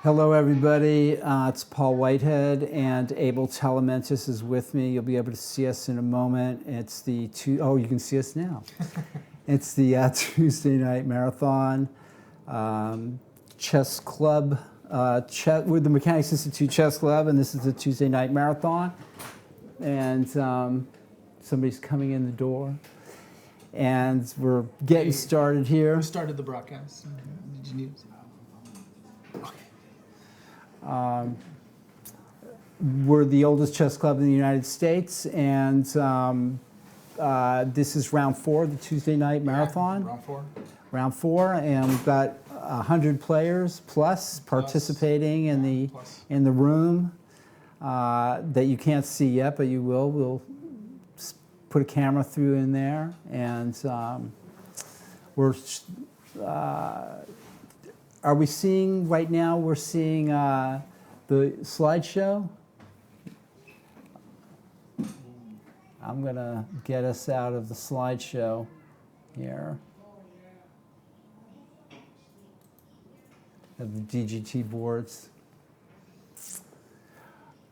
Hello, everybody. It's Paul Whitehead, and Abel Telamentis is with me. You'll be able to see us in a moment. It's the you can see us now. It's the Tuesday night marathon chess club. We're the Mechanics Institute Chess Club, and this is the Tuesday night marathon. And somebody's coming in the door, and we're getting started here. Who started the broadcast? Did you need? We're the oldest chess club in the United States, and this is round 4 of the Tuesday night marathon. Round 4. Round 4, and we've got 100 players plus participating in the room that you can't see yet, but you will. We'll put a camera through in there, and we're. Are we seeing right now? We're seeing the slideshow. I'm gonna get us out of the slideshow here of the DGT boards.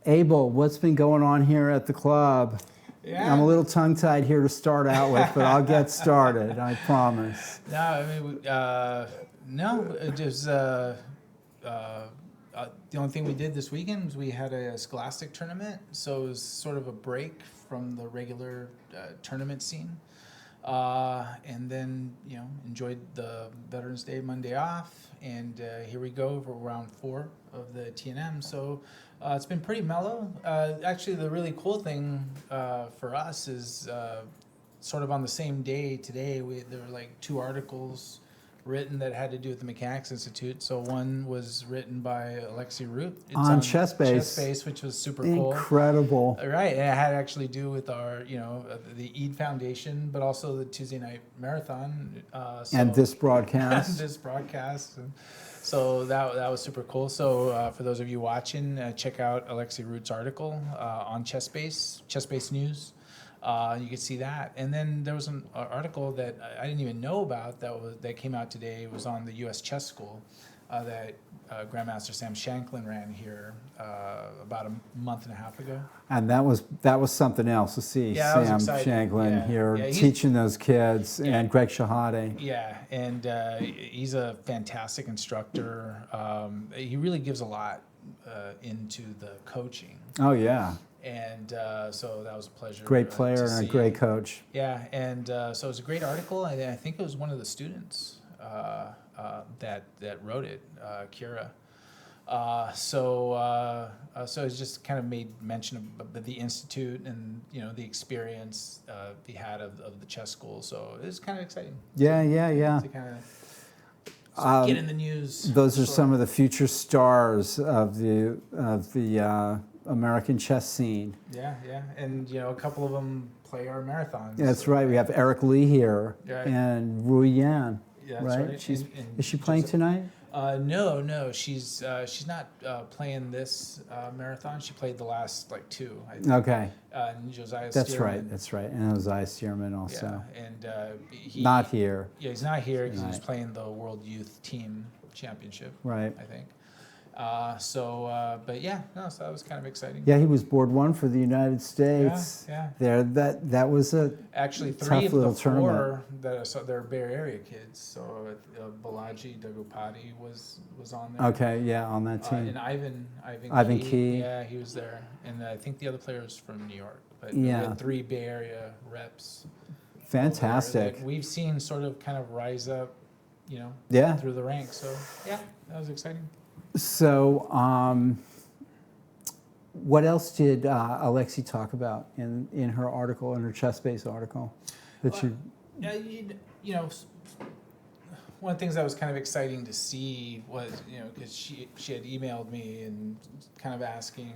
Abel, what's been going on here at the club? Yeah. I'm a little tongue-tied here to start out with, but I'll get started, I promise. No, I mean, no, it just the only thing we did this weekend was we had a Scholastic tournament, so it was sort of a break from the regular tournament scene, and then enjoyed the Veterans Day Monday off, and here we go for round 4 of the TNM. So it's been pretty mellow. Actually, the really cool thing for us is sort of on the same day today. There were like 2 articles written that had to do with the Mechanics Institute. So one was written by Alexi Root. It's on ChessBase. ChessBase, which was super cool. Incredible. Right, and it had to actually do with our, the EAD Foundation, but also the Tuesday night marathon. And this broadcast. This broadcast. So that was super cool. So for those of you watching, check out Alexi Root's article on ChessBase News. You could see that, and then there was an article that I didn't even know about that came out today. It was on the U.S. Chess School that Grandmaster Sam Shanklin ran here about a month and a half ago. And that was something else to see Sam Shanklin here teaching those kids, and Greg Shahade. Yeah, and he's a fantastic instructor. He really gives a lot into the coaching. Oh yeah. And so that was a pleasure. Great player and a great coach. Yeah, and so it was a great article. I think it was one of the students that wrote it, Kira. So it's just kind of made mention of the institute and the experience he had of the chess school. So it was kind of exciting. Yeah. To kind of get in the news. Those are some of the future stars of the American chess scene. Yeah, and a couple of them play our marathons. That's right. We have Eric Lee here, and Rui Yan. Yeah, that's right. Is she playing tonight? No, she's not playing this marathon. She played the last 2, I think. Okay. And Josiah Stearman. That's right, and Josiah Stearman also. Yeah, and he not here. Yeah, he's not here because he's playing the World Youth Team Championship. Right. I think. But yeah, so that was kind of exciting. Yeah, he was board 1 for the United States. Yeah. There, that was a actually 3 tough of the little 4 tournament. they're Bay Area kids. So Balaji Dagopati was on there. Okay, yeah, on that team. And Ivan Key. Yeah, he was there, and I think the other player was from New York. But yeah, we had 3 Bay Area reps. Fantastic. We've seen sort of kind of rise up, through the ranks. So yeah, that was exciting. So, what else did Alexi talk about in her article, in her ChessBase article? One of the things that was kind of exciting to see was, because she had emailed me and kind of asking,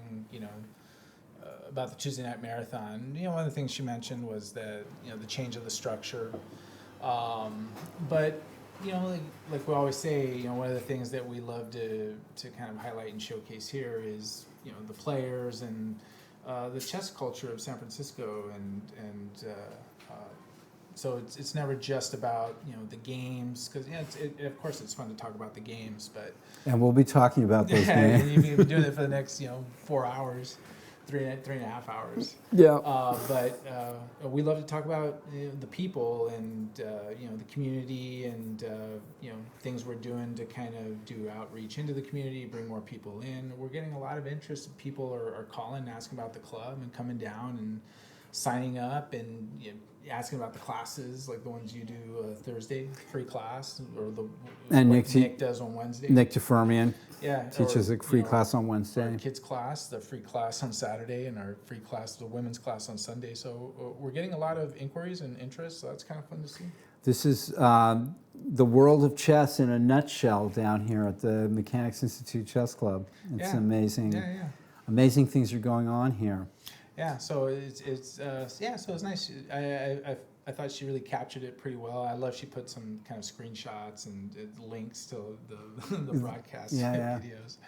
about the Tuesday night marathon. One of the things she mentioned was that, the change of the structure, but. Like we always say, one of the things that we love to kind of highlight and showcase here is, the players and the chess culture of San Francisco and So it's never just about the games, because of course it's fun to talk about the games, but And we'll be talking about those and games. you've been doing it for the next 4 hours, three and a half hours. Yeah. But we love to talk about the people and the community and things we're doing to kind of do outreach into the community, bring more people in. We're getting a lot of interest. People are calling, asking about the club, and coming down and signing up, and asking about the classes, like the ones you do Thursday, free class, or the And what Nick does on Wednesday. Nick DeFermian Yeah, teaches a free class on our Wednesday. kids class, the free class on Saturday, and our free class, the women's class on Sunday. So we're getting a lot of inquiries and interest, so that's kind of fun to see. This is the world of chess in a nutshell down here at the Mechanics Institute Chess Club. It's amazing. Yeah. Amazing things are going on here. Yeah, so so it's nice. I thought she really captured it pretty well. I love she put some kind of screenshots and links to the broadcast videos.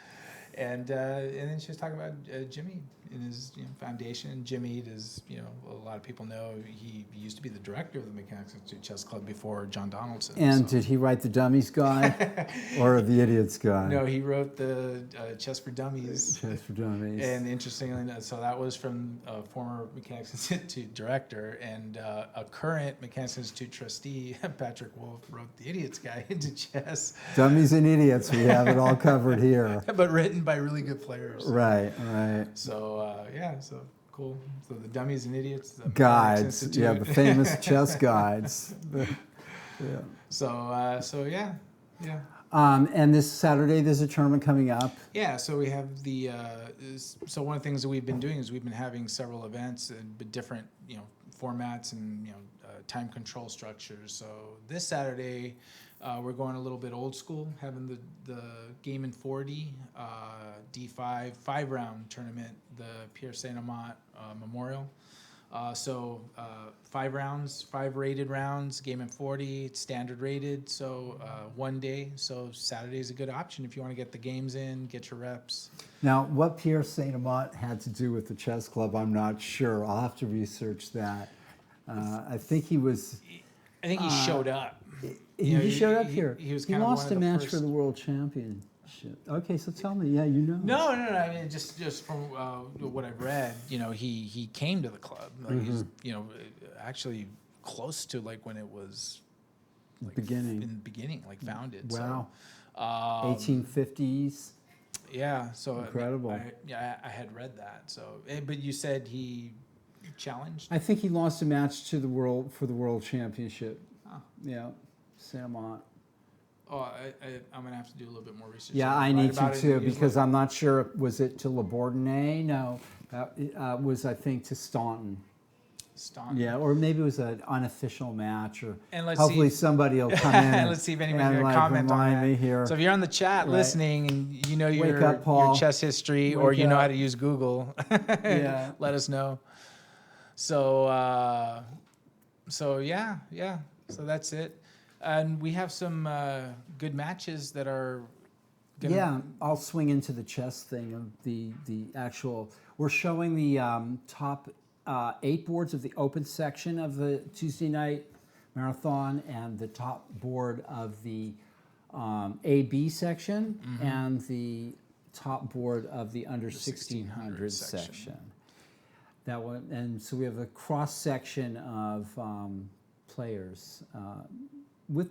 And then she was talking about Jimmy in his foundation. Jimmy is, a lot of people know he used to be the director of the Mechanics Institute Chess Club before John Donaldson. And did he write the Dummies Guide or the Idiots Guide? No, he wrote the Chess for Dummies. Chess for Dummies. And interestingly, so that was from a former Mechanics Institute director, and a current Mechanics Institute trustee, Patrick Wolf, wrote the Idiots Guide into Chess. Dummies and Idiots, we have it all covered here. But written by really good players. Right. So so cool. So the Dummies and Idiots. The Guides, the famous chess guides. So yeah. And this Saturday, there's a tournament coming up. Yeah, so we have so one of the things that we've been doing is we've been having several events but different formats and time control structures. So this Saturday, we're going a little bit old school, having the Game in 40 D5 5-round tournament, the Pierre Saint-Amant Memorial. So 5 rounds, 5 rated rounds, Game in 40, it's standard rated, so one day. So Saturday's a good option if you want to get the games in, get your reps. Now, what Pierre Saint-Amant had to do with the chess club, I'm not sure. I'll have to research that. I think he showed up. He showed up here. He was he kind of lost one of a the match first. for the world championship. Okay, so tell me. Yeah, you know. No. I mean, just from what I've read, he came to the club. Like he's, actually close to like when it was like beginning. In the beginning, like founded. Wow. So, 1850s. Yeah. So Incredible. I had read that. So, but you said he challenged. I think he lost a match to the world championship. Huh. Yeah, Saint-Amant. Oh, I'm gonna have to do a little bit more research. Yeah, I need to too, because I'm not sure. Was it to Le Bourdonnais? No, that was, I think, to Staunton. Yeah, or maybe it was an unofficial match, or and hopefully somebody will come in. And, let's see if anybody can comment on that. Me here. So if you're on the chat listening and you know your chess history, or you know how to use Google, let us know. So yeah. So that's it. And we have some good matches that are gonna... Yeah, I'll swing into the chess thing of the actual... We're showing the top 8 boards of the open section of the Tuesday night marathon, and the top board of the AB section, and the top board of the under 1600 section. That one, and so we have a cross section of players. With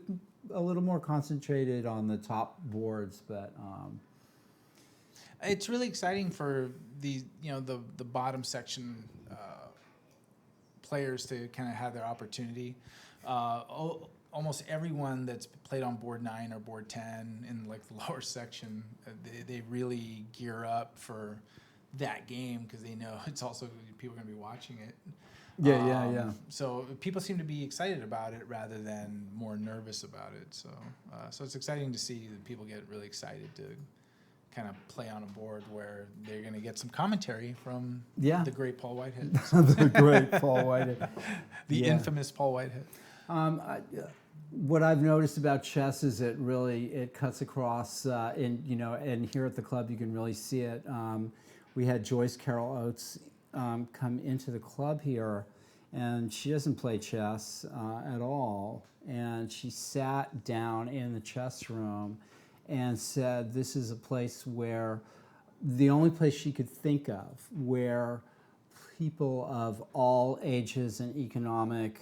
a little more concentrated on the top boards, but it's really exciting for the bottom section players to kind of have their opportunity. Almost everyone that's played on board 9 or board 10 in like the lower section, they really gear up for that game because they know it's also people are going to be watching it. Yeah. So people seem to be excited about it rather than more nervous about it. So it's exciting to see that people get really excited to kind of play on a board where they're going to get some commentary from the great Paul Whitehead. The great Paul Whitehead. The infamous Paul Whitehead. What I've noticed about chess is it cuts across, and here at the club you can really see it. We had Joyce Carol Oates come into the club here, and she doesn't play chess at all. And she sat down in the chess room and said, this is a place where, the only place she could think of where people of all ages and economic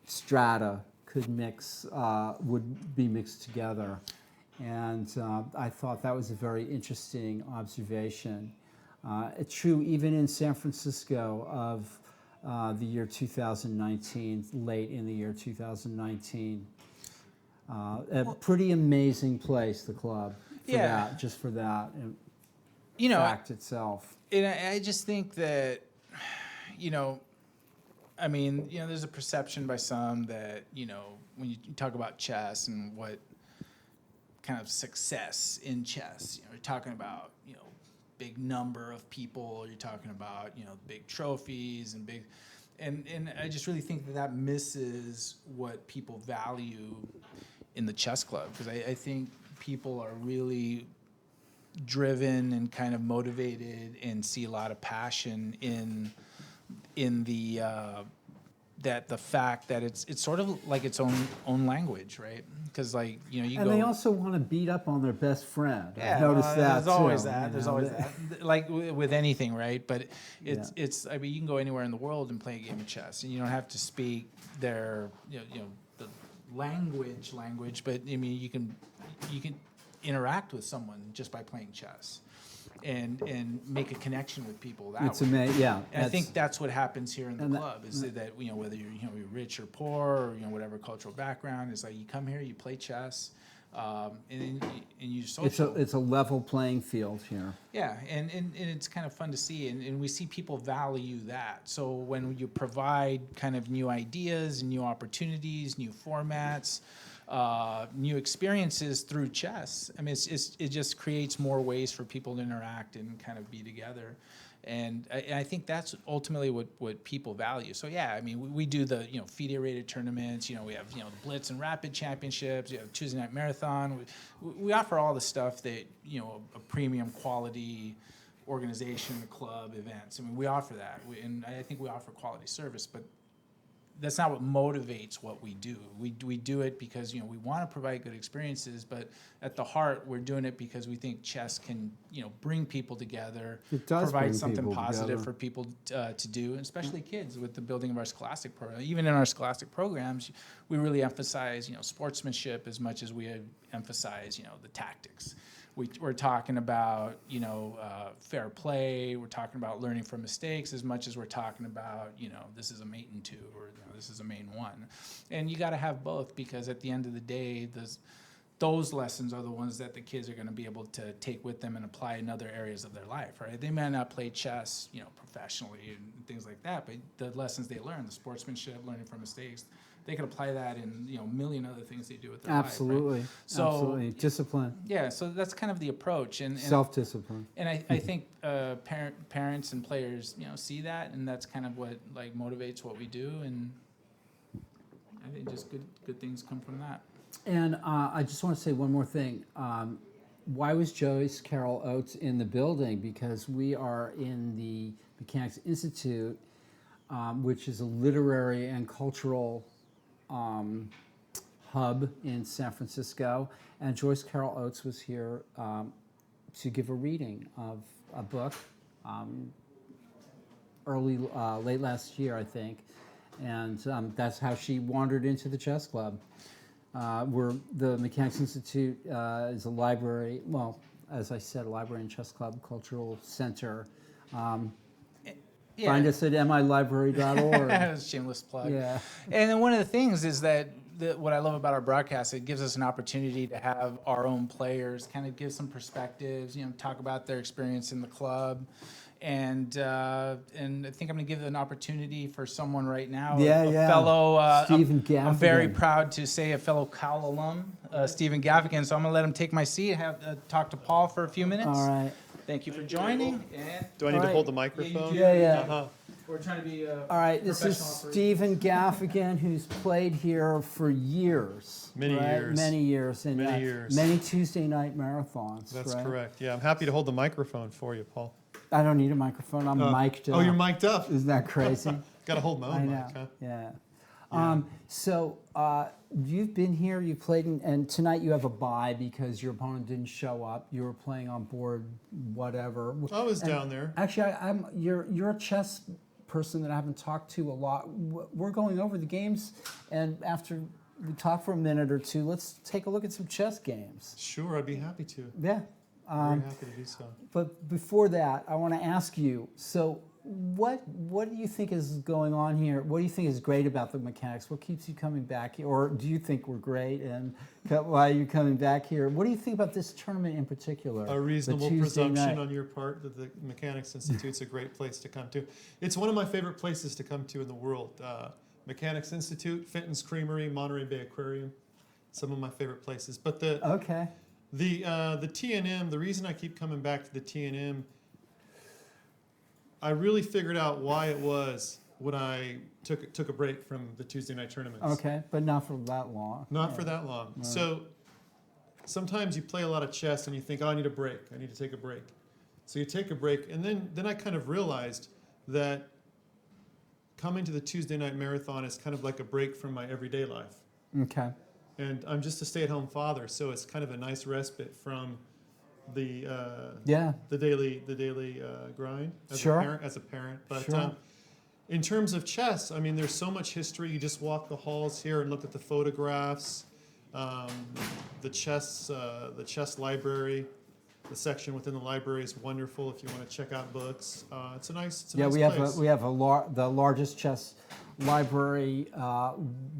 strata could mix, would be mixed together. And I thought that was a very interesting observation. It's true even in San Francisco of the year 2019, late in the year 2019. A pretty amazing place, the club, for that, just for that fact itself. And I just think that, I mean, there's a perception by some that, when you talk about chess and what kind of success in chess, you're talking about, big number of people, you're talking about, big trophies and big, and I just really think that misses what people value in the chess club, because I think people are really driven and kind of motivated and see a lot of passion in the that the fact that it's sort of like its own language, right? Because you and go, they also want to beat up on their best friend. yeah, I've noticed that there's always too, that. There's always that. Like with anything, right? But it's. I mean, you can go anywhere in the world and play a game of chess, and you don't have to speak their the language. But I mean, you can interact with someone just by playing chess, and make a connection with people that It's way. amazing. Yeah, And I think that's what happens here in the club is that whether you're you're rich or poor or whatever cultural background, is like you come here, you play chess, and you social. it's a level playing field here. Yeah, and it's kind of fun to see, and we see people value that. So when you provide kind of new ideas, new opportunities, new formats, new experiences through chess, I mean, it just creates more ways for people to interact and kind of be together. And I think that's ultimately what people value. So yeah, I mean, we do the FIDE rated tournaments. We have the Blitz and Rapid championships. You have Tuesday Night Marathon. We offer all the stuff that a premium quality organization, club, events. I mean, we offer that, and I think we offer quality service. But that's not what motivates what we do. We do it because we want to provide good experiences, but at the heart we're doing it because we think chess can bring people together, It does provide bring something people positive together. for people to do, and especially kids with the building of our scholastic program. Even in our scholastic programs, we really emphasize sportsmanship as much as we emphasize the tactics. We're talking about fair play. We're talking about learning from mistakes as much as we're talking about this is a mate in two or this is a main one, and you got to have both, because at the end of the day, those lessons are the ones that the kids are going to be able to take with them and apply in other areas of their life. Right? They may not play chess professionally and things like that, but the lessons they learn, the sportsmanship, learning from mistakes, they can apply that in a million other things they do with their Absolutely. life. Right? So absolutely. Discipline. Yeah, so that's kind of the approach, and Self-discipline. and I think parents and players see that, and that's kind of what motivates what we do, and I think just good things come from that. And I just want to say one more thing. Why was Joyce Carol Oates in the building? Because we are in the Mechanics Institute, which is a literary and cultural hub in San Francisco, and Joyce Carol Oates was here to give a reading of a book late last year, I think, and that's how she wandered into the chess club. The Mechanics Institute is a library, well, as I said, a library and chess club, cultural center. Yeah. Find us at milibrary.org. Shameless plug. Yeah. And then one of the things is that what I love about our broadcast, it gives us an opportunity to have our own players kind of give some perspectives, talk about their experience in the club. And I think I'm going to give an opportunity for someone right now, a fellow Stephen Gaffigan. I'm very proud to say a fellow Cal alum, Stephen Gaffigan. So I'm going to let him take my seat and have talk to Paul for a few minutes. All right. Thank you for joining. And Do I need to All hold the Yeah, microphone? you do. Yeah. Uh-huh. We're trying to be All right, this is professional Stephen Gaffigan, who's played here for years. Many right? years. Many years. And, Many years. Many Tuesday night marathons. That's right? correct. Yeah, I'm happy to hold the microphone for you, Paul. I don't need a microphone. I'm mic'd up. Oh, you're mic'd up. Isn't that crazy? Got to hold my I own know. mic, huh? Yeah. Yeah. So you've been here, you've played, and tonight you have a bye because your opponent didn't show up. You were playing on board, whatever. I was And down there. Actually, you're a chess person that I haven't talked to a lot. We're going over the games, and after we talk for a minute or two, let's take a look at some chess games. Sure, I'd be happy to. Yeah. Very happy to do so. But before that, I want to ask you, so what do you think is going on here? What do you think is great about the mechanics? What keeps you coming back here? Or do you think we're great, and why are you coming back here? What do you think about this tournament in particular? A reasonable the Tuesday presumption night? on your part that the Mechanics Institute's a great place to come to. It's one of my favorite places to come to in the world. Mechanics Institute, Fenton's Creamery, Monterey Bay Aquarium, some of my favorite places. But Okay. the TNM, the reason I keep coming back to the TNM, I really figured out why it was when I took a break from the Tuesday night tournaments. Okay, but not for that long. Not for that long. Right. So sometimes you play a lot of chess and you think, oh, I need a break. I need to take a break. So you take a break, and then I kind of realized that coming to the Tuesday night marathon is kind of like a break from my everyday life. Okay. And I'm just a stay-at-home father, so it's kind of a nice respite from the daily grind as Sure. a parent. But Sure. in terms of chess, I mean, there's so much history. You just walk the halls here and look at the photographs, the chess library. The section within the library is wonderful if you want to check out books. It's a nice place. we have the largest chess library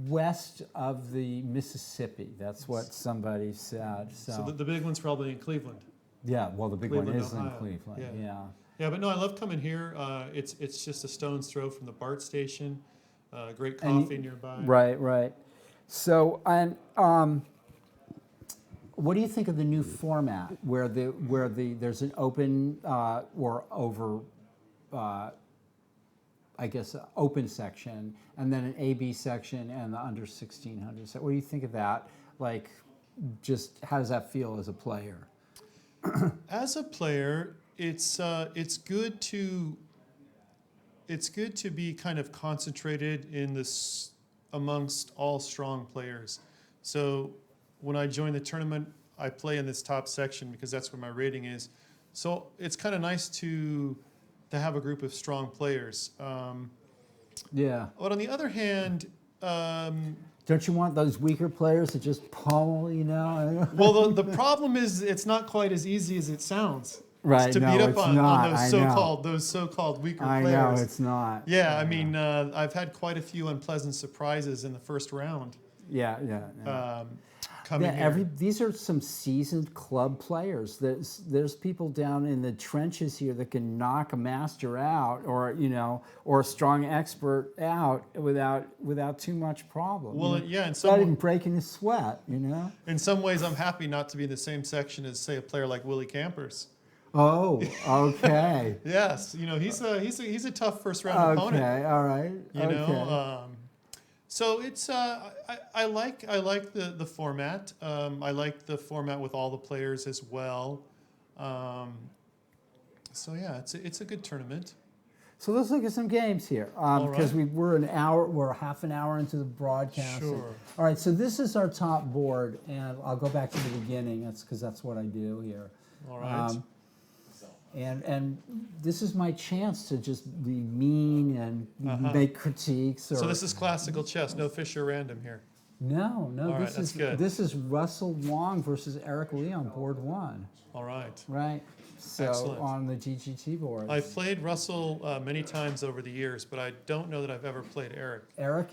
west of the Mississippi. That's what somebody said. So the big one's probably in Cleveland. Yeah, well, the big one Cleveland, is in Ohio. Cleveland. Yeah. Yeah. Yeah, but no, I love coming here. It's just a stone's throw from the BART station. Great coffee nearby. Right. So, and what do you think of the new format where there's an open or over, I guess, open section, and then an AB section and the under 1600? So what do you think of that? Like, just how does that feel as a player? As a player, it's good to be kind of concentrated in this amongst all strong players. So when I join the tournament, I play in this top section because that's where my rating is. So it's kind of nice to have a group of strong players. Yeah. But on the other hand, Don't you want those weaker players to just pummel, you know? well, the problem is it's not quite as easy as it sounds. Right, To no, beat up it's on not. those so-called weaker I players. know, it's not. Yeah, I mean, I've had quite a few unpleasant surprises in the first round. Yeah. Coming here. These are some seasoned club players. There's people down in the trenches here that can knock a master out, or a strong expert out without too much problem. Well, yeah, without even breaking a sweat. In some ways, I'm happy not to be in the same section as, say, a player like Willie Campers. Oh, okay. Yes, he's a tough first round opponent. Okay, all right. So it's I like the format. I like the format with all the players as well. So yeah, it's a good tournament. So let's look at some games here, because we're half an hour into the broadcast. Sure. All right, so this is our top board, and I'll go back to the beginning. That's because that's what I do here. All right. And this is my chance to just be mean and make critiques. So this is classical chess, no Fischer random here. No. All right, that's good. This is Russell Wong versus Eric Lee on board one. All right. Right. So Excellent. on the GGT board. I've played Russell many times over the years, but I don't know that I've ever played Eric. Eric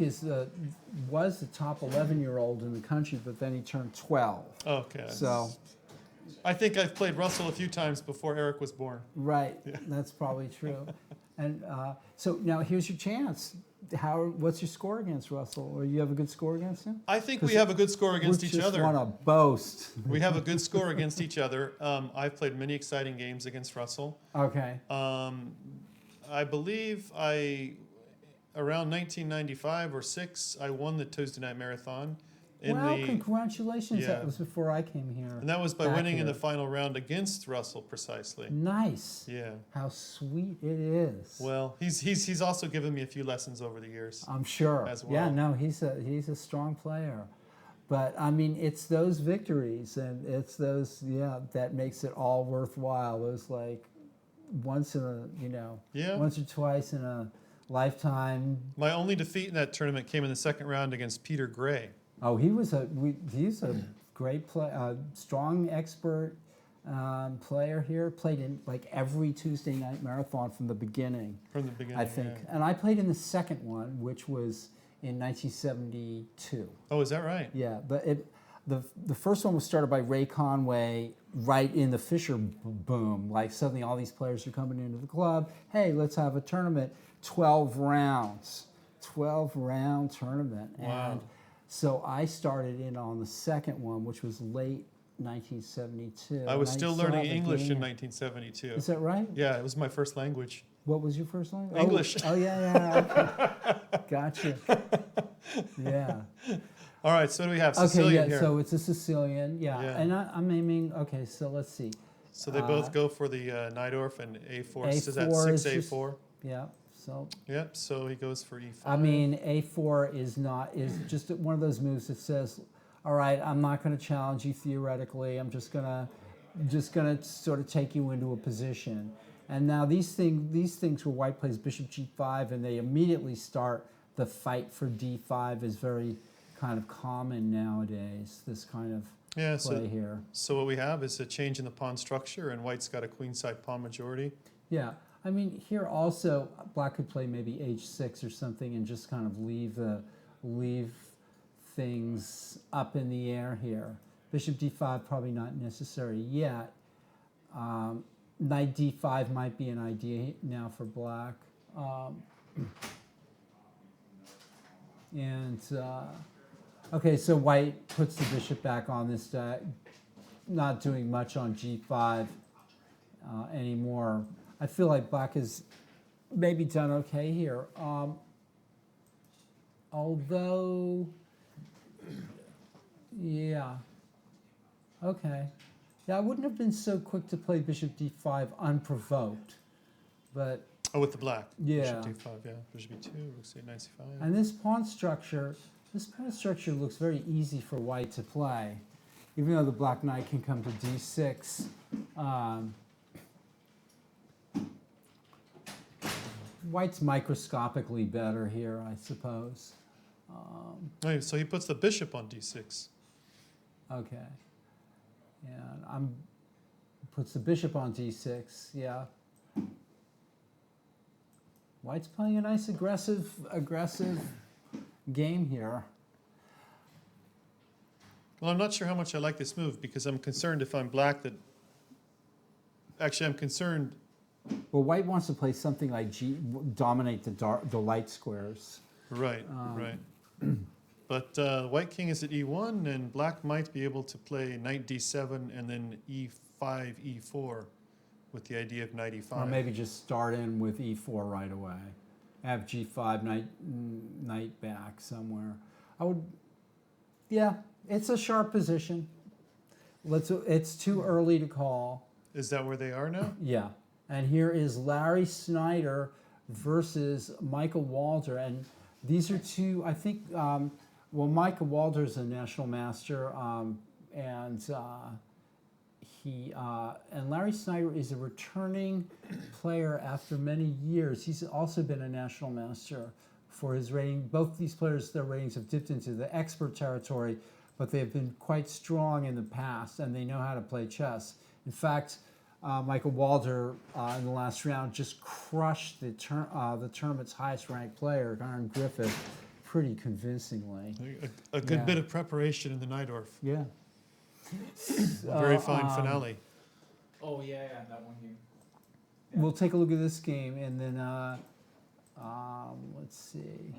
was the top 11-year-old in the country, but then he turned 12. Okay. So. I think I've played Russell a few times before Eric was born. Right, that's probably true. And so now here's your chance. What's your score against Russell? Or you have a good score against him? I think we have a good score against each other. We just want to boast. We have a good score against each other. I've played many exciting games against Russell. Okay. I believe around 1995 or 6, I won the Tuesday Night Marathon. in Wow, the, congratulations. yeah. That was before I came here. and that was by back winning in here. the final round against Russell precisely. Nice. Yeah. How sweet it is. Well, he's also given me a few lessons over the years. I'm sure. as Yeah, well. no, he's a strong player. But I mean, it's those victories and it's those, yeah, that makes it all worthwhile. Those like once in a, Yeah. once or twice in a lifetime. My only defeat in that tournament came in the second round against Peter Gray. Oh, he's a great strong expert player here. Played in like every Tuesday night marathon from the beginning. From the beginning, I think. yeah. And I played in the second one, which was in 1972. Oh, is that right? Yeah, but the first one was started by Ray Conway right in the Fisher boom. Like suddenly all these players are coming into the club. Hey, let's have a tournament. 12 rounds. 12-round tournament. Wow. And so I started in on the second one, which was late 1972. I was and still saw learning the English in game. 1972. Is that right? Yeah, it was my first language. What was your first language? English. Oh, yeah. Okay. Gotcha. Yeah. All right, so what do we have? Okay, Sicilian yeah, here. so it's a Sicilian, yeah. Yeah. And I'm aiming, okay, so let's see. So they both go for the Najdorf and A4. Is that A4 is 6 A4? Yeah, so, Yep, so he goes for E5. I mean, A4 is just one of those moves that says, all right, I'm not going to challenge you theoretically. I'm just gonna sort of take you into a position. And now these things where white plays bishop G5 and they immediately start the fight for D5 is very kind of common nowadays, this kind of yeah, play here. So what we have is a change in the pawn structure, and white's got a queenside pawn majority. Yeah, I mean, here also, black could play maybe H6 or something and just kind of leave things up in the air here. Bishop D5 probably not necessary yet. Knight D5 might be an idea now for black. Okay, so white puts the bishop back on this deck, not doing much on G5 anymore. I feel like black has maybe done okay here. Although, yeah, okay. Yeah, I wouldn't have been so quick to play bishop D5 unprovoked, but Oh, with the black. yeah. Bishop D5, yeah. Bishop E2, rook C8, knight C5. And this pawn structure looks very easy for white to play, even though the black knight can come to D6. White's microscopically better here, I suppose. Oh, so he puts the bishop on D6. Okay. And puts the bishop on D6, yeah. White's playing a nice aggressive game here. Well, I'm not sure how much I like this move because I'm concerned if I'm black that... Actually, I'm concerned... Well, white wants to play something like dominate the light squares. Right, right. But white king is at E1, and black might be able to play knight D7 and then E5, E4 with the idea of knight E5. Or maybe just start in with E4 right away. Have G5, knight back somewhere. Yeah, it's a sharp position. It's too early to call. Is that where they are now? Yeah. And here is Larry Snyder versus Michael Walter. And these are two, I think, well, Michael Walter is a national master, and Larry Snyder is a returning player after many years. He's also been a national master for his rating. Both these players, their ratings have dipped into the expert territory, but they have been quite strong in the past, and they know how to play chess. In fact, Michael Walter in the last round just crushed the tournament's highest-ranked player, Aaron Griffith, pretty convincingly. A good bit of preparation in the Najdorf. Yeah. A very fine finale. Oh yeah, that one here. We'll take a look at this game, and then let's see.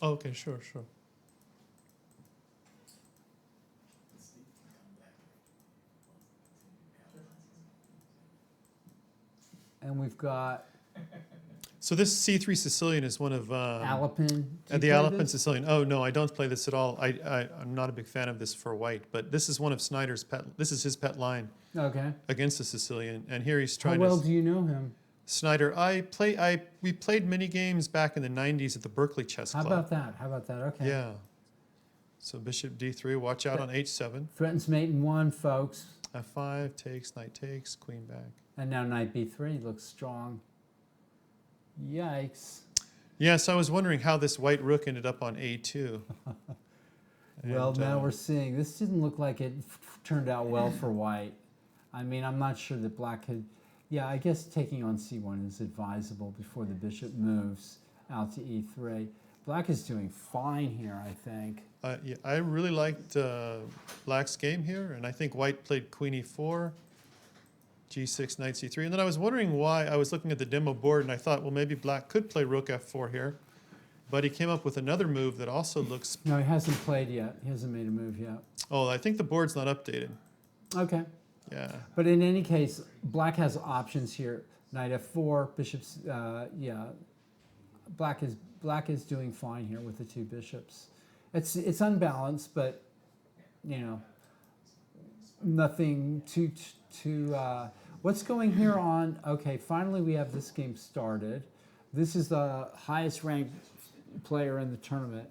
Oh, okay, sure. And we've got So this C3 Sicilian is one of Alpin. Do you the play Alpin this? Sicilian. Oh no, I don't play this at all. I'm not a big fan of this for white, but this is one of Snyder's pet. This is his pet line Okay. against the Sicilian, and here he's How trying well to. do you know him? Snyder, we played mini games back in the '90s at the Berkeley Chess How Club. about that? How about that? Okay. Yeah. So Bishop D3. Watch out on H7. Threatens mate in 1, folks. F5 takes, knight takes, queen back. And now knight b3 looks strong. Yikes. Yes, I was wondering how this white rook ended up on A2. Well, And, now we're seeing, this didn't look like it turned out well for white. I mean, I'm not sure that black had, yeah, I guess taking on c1 is advisable before the bishop moves out to e3. Black is doing fine here, I think. Yeah, I really liked black's game here, and I think white played queen e4, g6, knight c3. And then I was wondering why. I was looking at the demo board, and I thought, well, maybe black could play rook f4 here. But he came up with another move that also looks... No, he hasn't played yet. He hasn't made a move yet. Oh, I think the board's not updated. Okay. Yeah. But in any case, black has options here. Knight f4, bishops, yeah. Black is doing fine here with the 2 bishops. It's unbalanced, but you know, nothing too what's going here on? Okay, finally we have this game started. This is the highest ranked player in the tournament,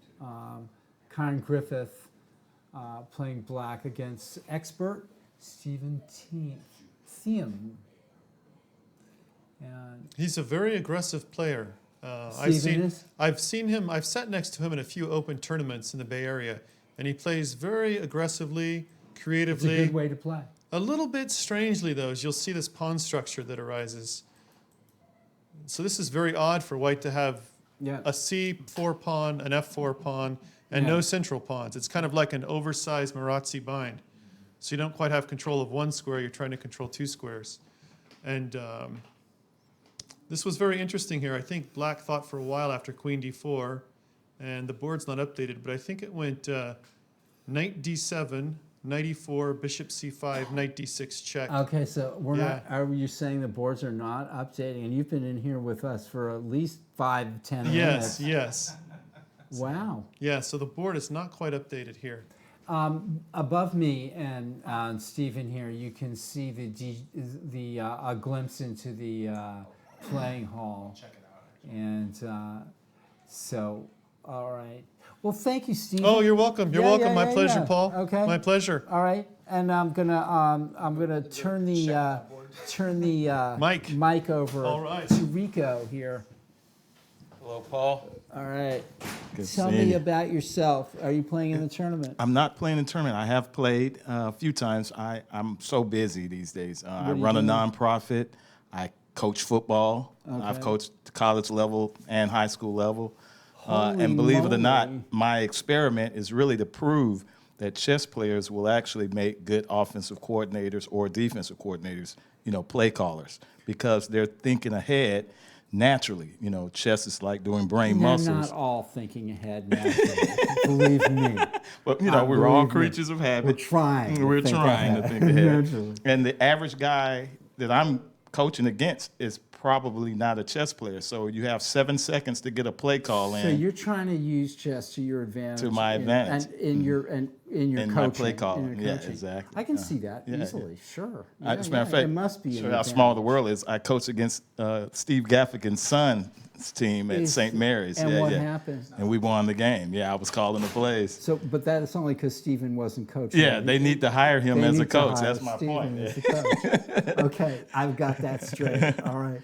Karen Griffith, playing black against expert Stephen Thiem. And He's a very aggressive player. I've seen him. I've sat next to him in a few open tournaments in the Bay Area, and he plays very aggressively, creatively. It's a good way to play. A little bit strangely, though, as you'll see this pawn structure that arises. So this is very odd for white to have Yeah. a C4 pawn, an F4 pawn, and Yeah. no central pawns. It's kind of like an oversized Marazzi bind. So you don't quite have control of 1 square. You're trying to control 2 squares. And this was very interesting here. I think black thought for a while after queen d4, and the board's not updated, but I think it went knight d7, knight e4, bishop c5, knight d6 check. Okay, so we're Yeah. not. Are you saying the boards are not updating? And you've been in here with us for at least 5-10 minutes. Yes, yes. Wow. Yeah, so the board is not quite updated here. Above me and Stephen here, you can see a glimpse into the playing hall. Check it out. And so, all right. Well, thank you, Stephen. Oh, you're welcome. You're Yeah, welcome. yeah, My yeah, pleasure, yeah. Paul. Okay. My pleasure. All right, and I'm gonna turn the Mike. mic over All right. to Rico here. Hello, Paul. All right. Good Tell seeing me you. about yourself. Are you playing in the tournament? I'm not playing in the tournament. I have played a few times. I'm so busy these days. I do you run a do? nonprofit. I coach football. I've Okay. coached college level and high school level. Holy And believe it or not, moly. my experiment is really to prove that chess players will actually make good offensive coordinators or defensive coordinators, play callers, because they're thinking ahead naturally. Chess is like doing brain They're muscles. not all thinking ahead naturally. Believe me. But we're all believe me. creatures of habit. We're trying. We're to think trying to ahead. think ahead. Naturally. And the average guy that I'm coaching against is probably not a chess player. So you have 7 seconds to get a play call So in. you're trying to use chess to your advantage. To my advantage. And in your In coaching. my play call. in your Yeah, coaching. exactly. I can see that yeah, easily. Sure. As a matter of fact, it must be. show an you how small the advantage. world is. I coach against Steve Gaffigan's son's team at Is- St. Mary's. And yeah, what yeah. happened? And we won the game. Yeah, I was calling the plays. So, but that is only because Stephen wasn't coaching. Yeah, they need to hire him They as a need to coach. hire That's my Stephen point. as a coach. Okay, I've got that straight. All right.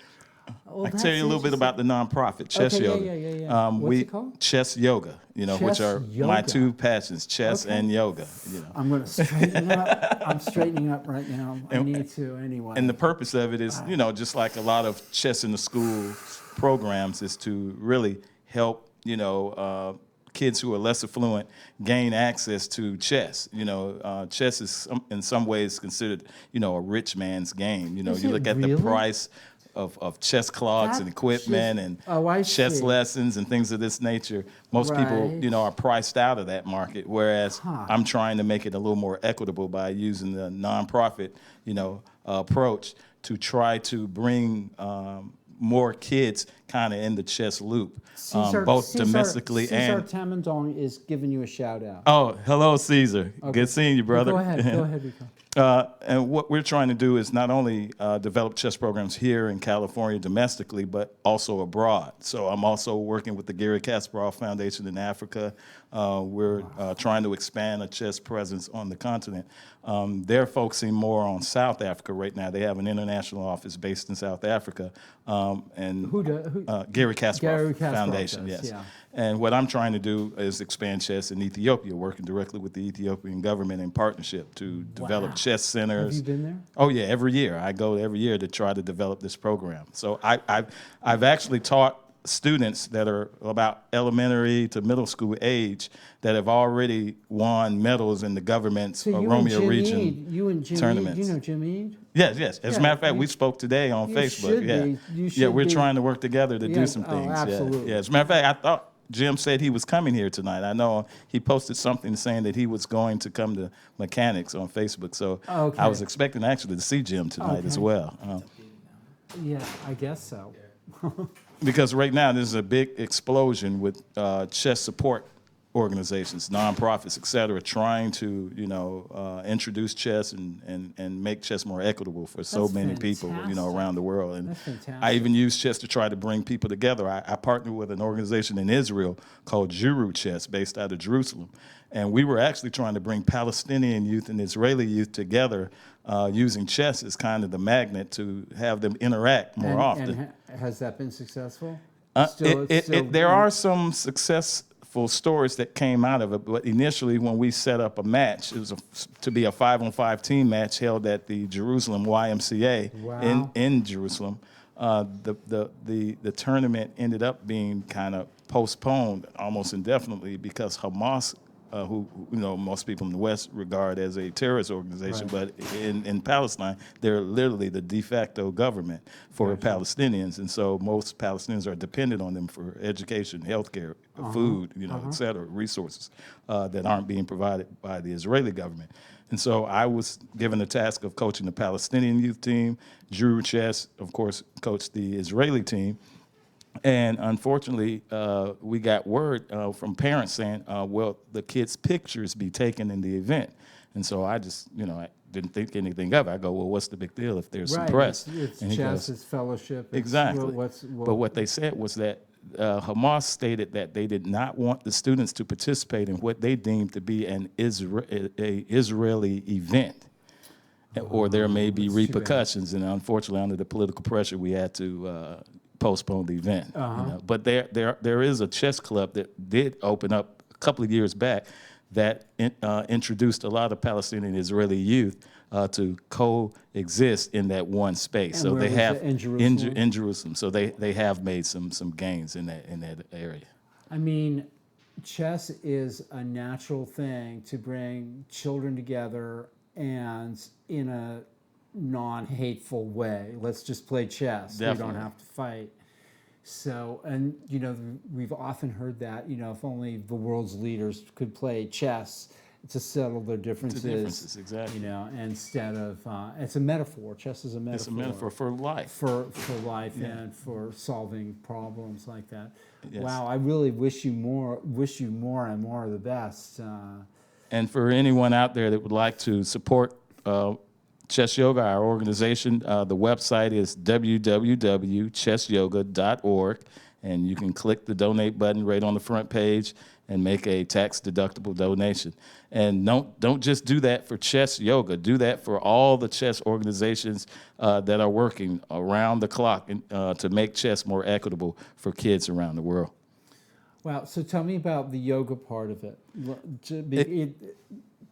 Well, I can tell you a little bit about the nonprofit, Chess Okay, yeah, Yoga. yeah. What's it called? Chess Yoga, which Chess are my yoga. 2 passions, chess Okay. and yoga. I'm going to straighten up. I'm straightening up right now. I need to anyway. And the purpose of it is, just like a lot of chess in the school programs, is to really help, kids who are less affluent gain access to chess. Chess is in some ways considered, a rich man's game. Is You it look at really? the price of chess clogs and That equipment just- and oh, I chess see. lessons and things of this nature. Most Right. people, are priced out of that market, whereas Huh. I'm trying to make it a little more equitable by using the nonprofit, approach to try to bring more kids kind of in the chess loop, Caesar, both Caesar, domestically Caesar and. Tamendong is giving you a shout out. Oh, hello, Caesar. Okay. Good seeing you, brother. Go ahead, Rico. And what we're trying to do is not only develop chess programs here in California domestically, but also abroad. So I'm also working with the Gary Kasparov Foundation in Africa. We're trying to expand a chess presence on the continent. They're focusing more on South Africa right now. They have an international office based in South Africa. And Gary Kasparov Foundation, does, yes. yeah. And what I'm trying to do is expand chess in Ethiopia, working directly with the Ethiopian government in partnership to develop chess centers. Have you been there? Oh yeah, every year. I go every year to try to develop this program. So I've actually taught students that are about elementary to middle school age that have already won medals in the government's Romeo region tournaments. You know Jim Eade? Yes. As a matter of fact, we spoke today on you Facebook. should Yeah, be. You yeah, should we're be. trying to work together to do some things. Absolutely. Yeah. As a matter of fact, I thought Jim said he was coming here tonight. I know he posted something saying that he was going to come to Mechanics on Facebook. So I was expecting actually to see Jim tonight as well. Yeah, I guess so. Because right now there's a big explosion with chess support organizations, nonprofits, et cetera, trying to, introduce chess and make chess more equitable for so That's many people, fantastic. around the world. And That's fantastic. I even use chess to try to bring people together. I partnered with an organization in Israel called Juru Chess, based out of Jerusalem. And we were actually trying to bring Palestinian youth and Israeli youth together using chess as kind of the magnet to have them interact more often. And has that been successful? There are some successful stories that came out of it, but initially when we set up a match, it was to be a 5-on-5 team match held at the Jerusalem YMCA in Jerusalem. The tournament ended up being kind of postponed almost indefinitely because Hamas, who most people in the West regard as a terrorist organization, but in Palestine, they're literally the de facto government for Palestinians, and so most Palestinians are dependent on them for education, healthcare, food, et cetera, resources that aren't being provided by the Israeli government. And so I was given the task of coaching the Palestinian youth team. Drew Chess, of course, coached the Israeli team. And unfortunately, we got word from parents saying, well, the kids' pictures be taken in the event. And so I just, I didn't think anything of it. I go, well, what's the big deal if there's some press? It's and chess, it's fellowship. It's exactly. But what they said was that Hamas stated that they did not want the students to participate in what they deemed to be an Israeli event. Or there may be repercussions. And unfortunately, under the political pressure, we had to postpone the event. But there is a chess club that did open up a couple of years back that introduced a lot of Palestinian Israeli youth to coexist in that one space. And so they have in Jerusalem? In Jerusalem. So they have made some gains in that area. I mean, chess is a natural thing to bring children together and in a non-hateful way. Let's just play chess. Definitely. We don't have to fight. So, and we've often heard that, if only the world's leaders could play chess to settle their differences. Exactly. Instead of, it's a metaphor. Chess is a metaphor. It's a metaphor for life. For life and for solving problems like that. Yes. Wow, I really wish you more and more of the best. And for anyone out there that would like to support Chess Yoga, our organization, the website is www.chessyoga.org, and you can click the donate button right on the front page and make a tax-deductible donation. And don't just do that for Chess Yoga. Do that for all the chess organizations that are working around the clock to make chess more equitable for kids around the world. Wow, so tell me about the yoga part of it.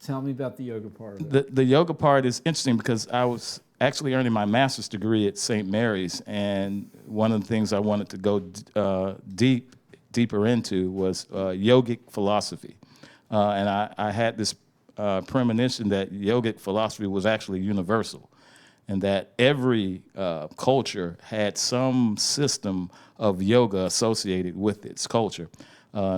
Tell me about the yoga part of it. The yoga part is interesting because I was actually earning my master's degree at St. Mary's, and one of the things I wanted to go deeper into was yogic philosophy. And I had this premonition that yogic philosophy was actually universal, and that every culture had some system of yoga associated with its culture.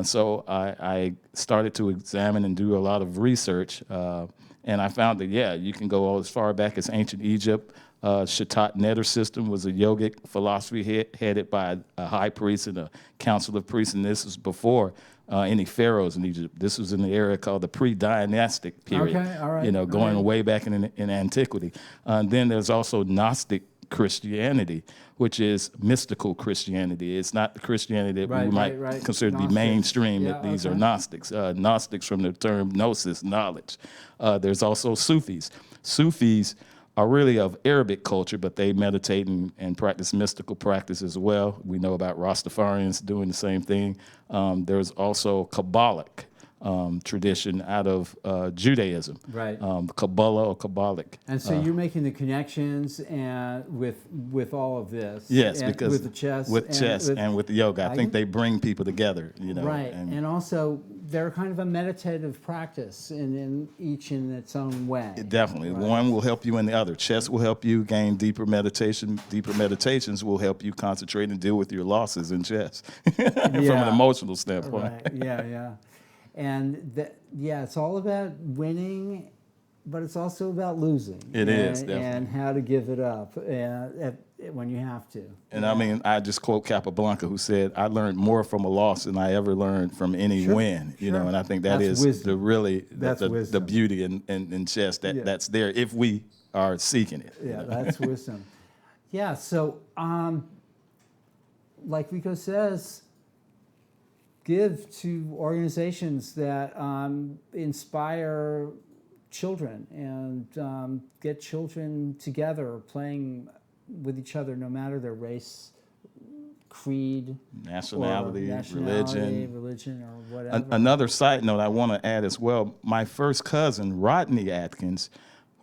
So I started to examine and do a lot of research, and I found that, you can go as far back as ancient Egypt, Shatat Netter system was a yogic philosophy headed by a high priest and a council of priests, and this was before any pharaohs in Egypt. This was in the area called the pre-dynastic period. Okay, all right, You know, going all right. way back in antiquity. And then there's also Gnostic Christianity, which is mystical Christianity. It's not the Christianity that Right, we might right. consider to be Gnostics. mainstream. Yeah, These are okay. Gnostics. Gnostics from the term gnosis, knowledge. There's also Sufis. Sufis are really of Arabic culture, but they meditate and practice mystical practice as well. We know about Rastafarians doing the same thing. There's also Kabbalic tradition out of Judaism. Right. Kabbalah or Kabbalic. And so you're making the connections and with all of this. Yes, and because with the chess. and with yoga, I think get- they bring people together. You know, Right, and also they're kind of a meditative practice in each in its own way. definitely, Right. one will help you in the other. Chess will help you gain deeper meditation. Deeper meditations will help you concentrate and deal with your losses in chess from an Yeah. emotional standpoint. Right. Yeah, yeah. And it's all about winning, but it's also about losing. It is, definitely. And how to give it up when you have to. And I mean, I just quote Capablanca, who said, "I learned more from a loss than I ever learned from any Sure, win." You know, sure. and I think that That's is wisdom. the wisdom. beauty in chess that's there if we are seeking it. you Yeah, know? that's wisdom. Yeah, so like Rico says, give to organizations that inspire children and get children together playing with each other, no matter their race, creed, Nationality, religion, or whatever. Another side note I want to add as well, my first cousin, Rodney Atkins,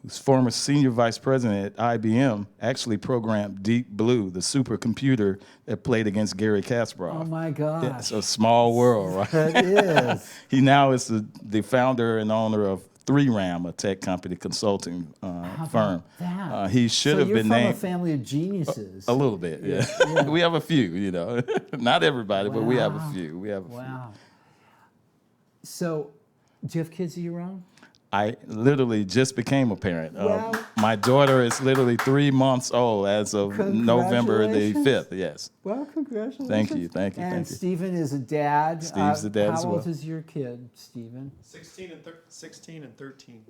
who's former senior vice president at IBM, actually programmed Deep Blue, the supercomputer that played against Gary Kasparov. Oh my gosh. It's a small world, right? It is. He now is the founder and owner of 3RAM, a tech company consulting firm. That? He should So have you're been from named a family of geniuses. a little bit. Yeah, we have a few. You know, not everybody, but we have a Wow. few. We have a few. Wow. So, do you have kids of your own? I literally just became a parent. Wow. My daughter is literally 3 months old as of November the Congratulations. 5th. Yes. Well, congratulations. Thank you, thank you, And thank you. Stephen is a dad. Steve's the dad as How old well. is your kid, Stephen? 16 and 13.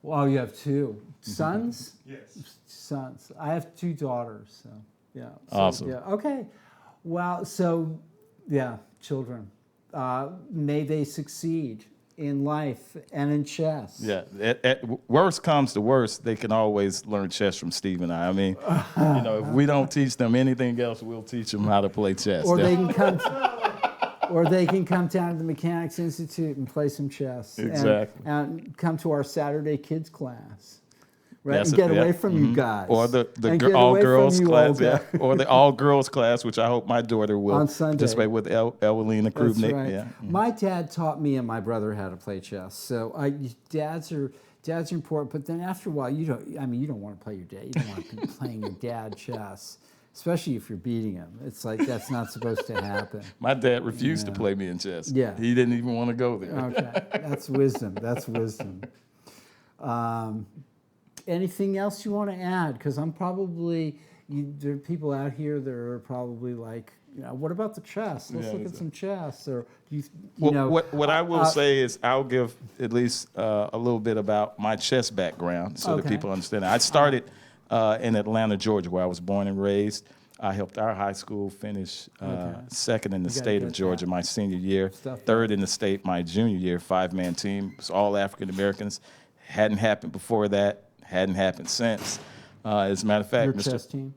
Well, you have two Mm-hmm. sons. Yes. Sons. I have two daughters. So yeah. So, Awesome. Yeah. Okay. Well, so yeah, children. May they succeed in life and in chess. Yeah. At worst comes to worst, they can always learn chess from Steve and I. I mean, you know, if we don't teach them anything else, we'll teach them how to play chess. Or they can come. Or they can come down to the Mechanics Institute and play some chess. Exactly. And come to our Saturday kids class. Right? That's And get it, away yeah. from you guys. Or the And get all away from girls you class, old yeah. guys. Or the all girls class, which I hope my daughter will On Sunday. participate with Ewelina That's Krubnik. right. Yeah. My dad taught me and my brother how to play chess. So dads are important, but then after a while you don't want to play your dad. You don't want to be playing your dad chess, especially if you're beating him. It's like that's not supposed to happen. My dad refused to play me in chess. Yeah. He didn't even want to go there. Okay, that's wisdom. That's wisdom. Anything else you want to add? Because I'm probably there are people out here that are probably like, what about the chess? Let's Yeah, look at exactly. some chess. Or you Well, know, what I will say is I'll give at least a little bit about my chess background so that Okay. people understand. I started in Atlanta, Georgia, where I was born and raised. I helped our high school finish second in the gotta state of get Georgia that my senior year, stuff third in the state my junior year, 5-man team. It was all African Americans. Hadn't happened before that, hadn't happened since. As a matter of fact, your chess team.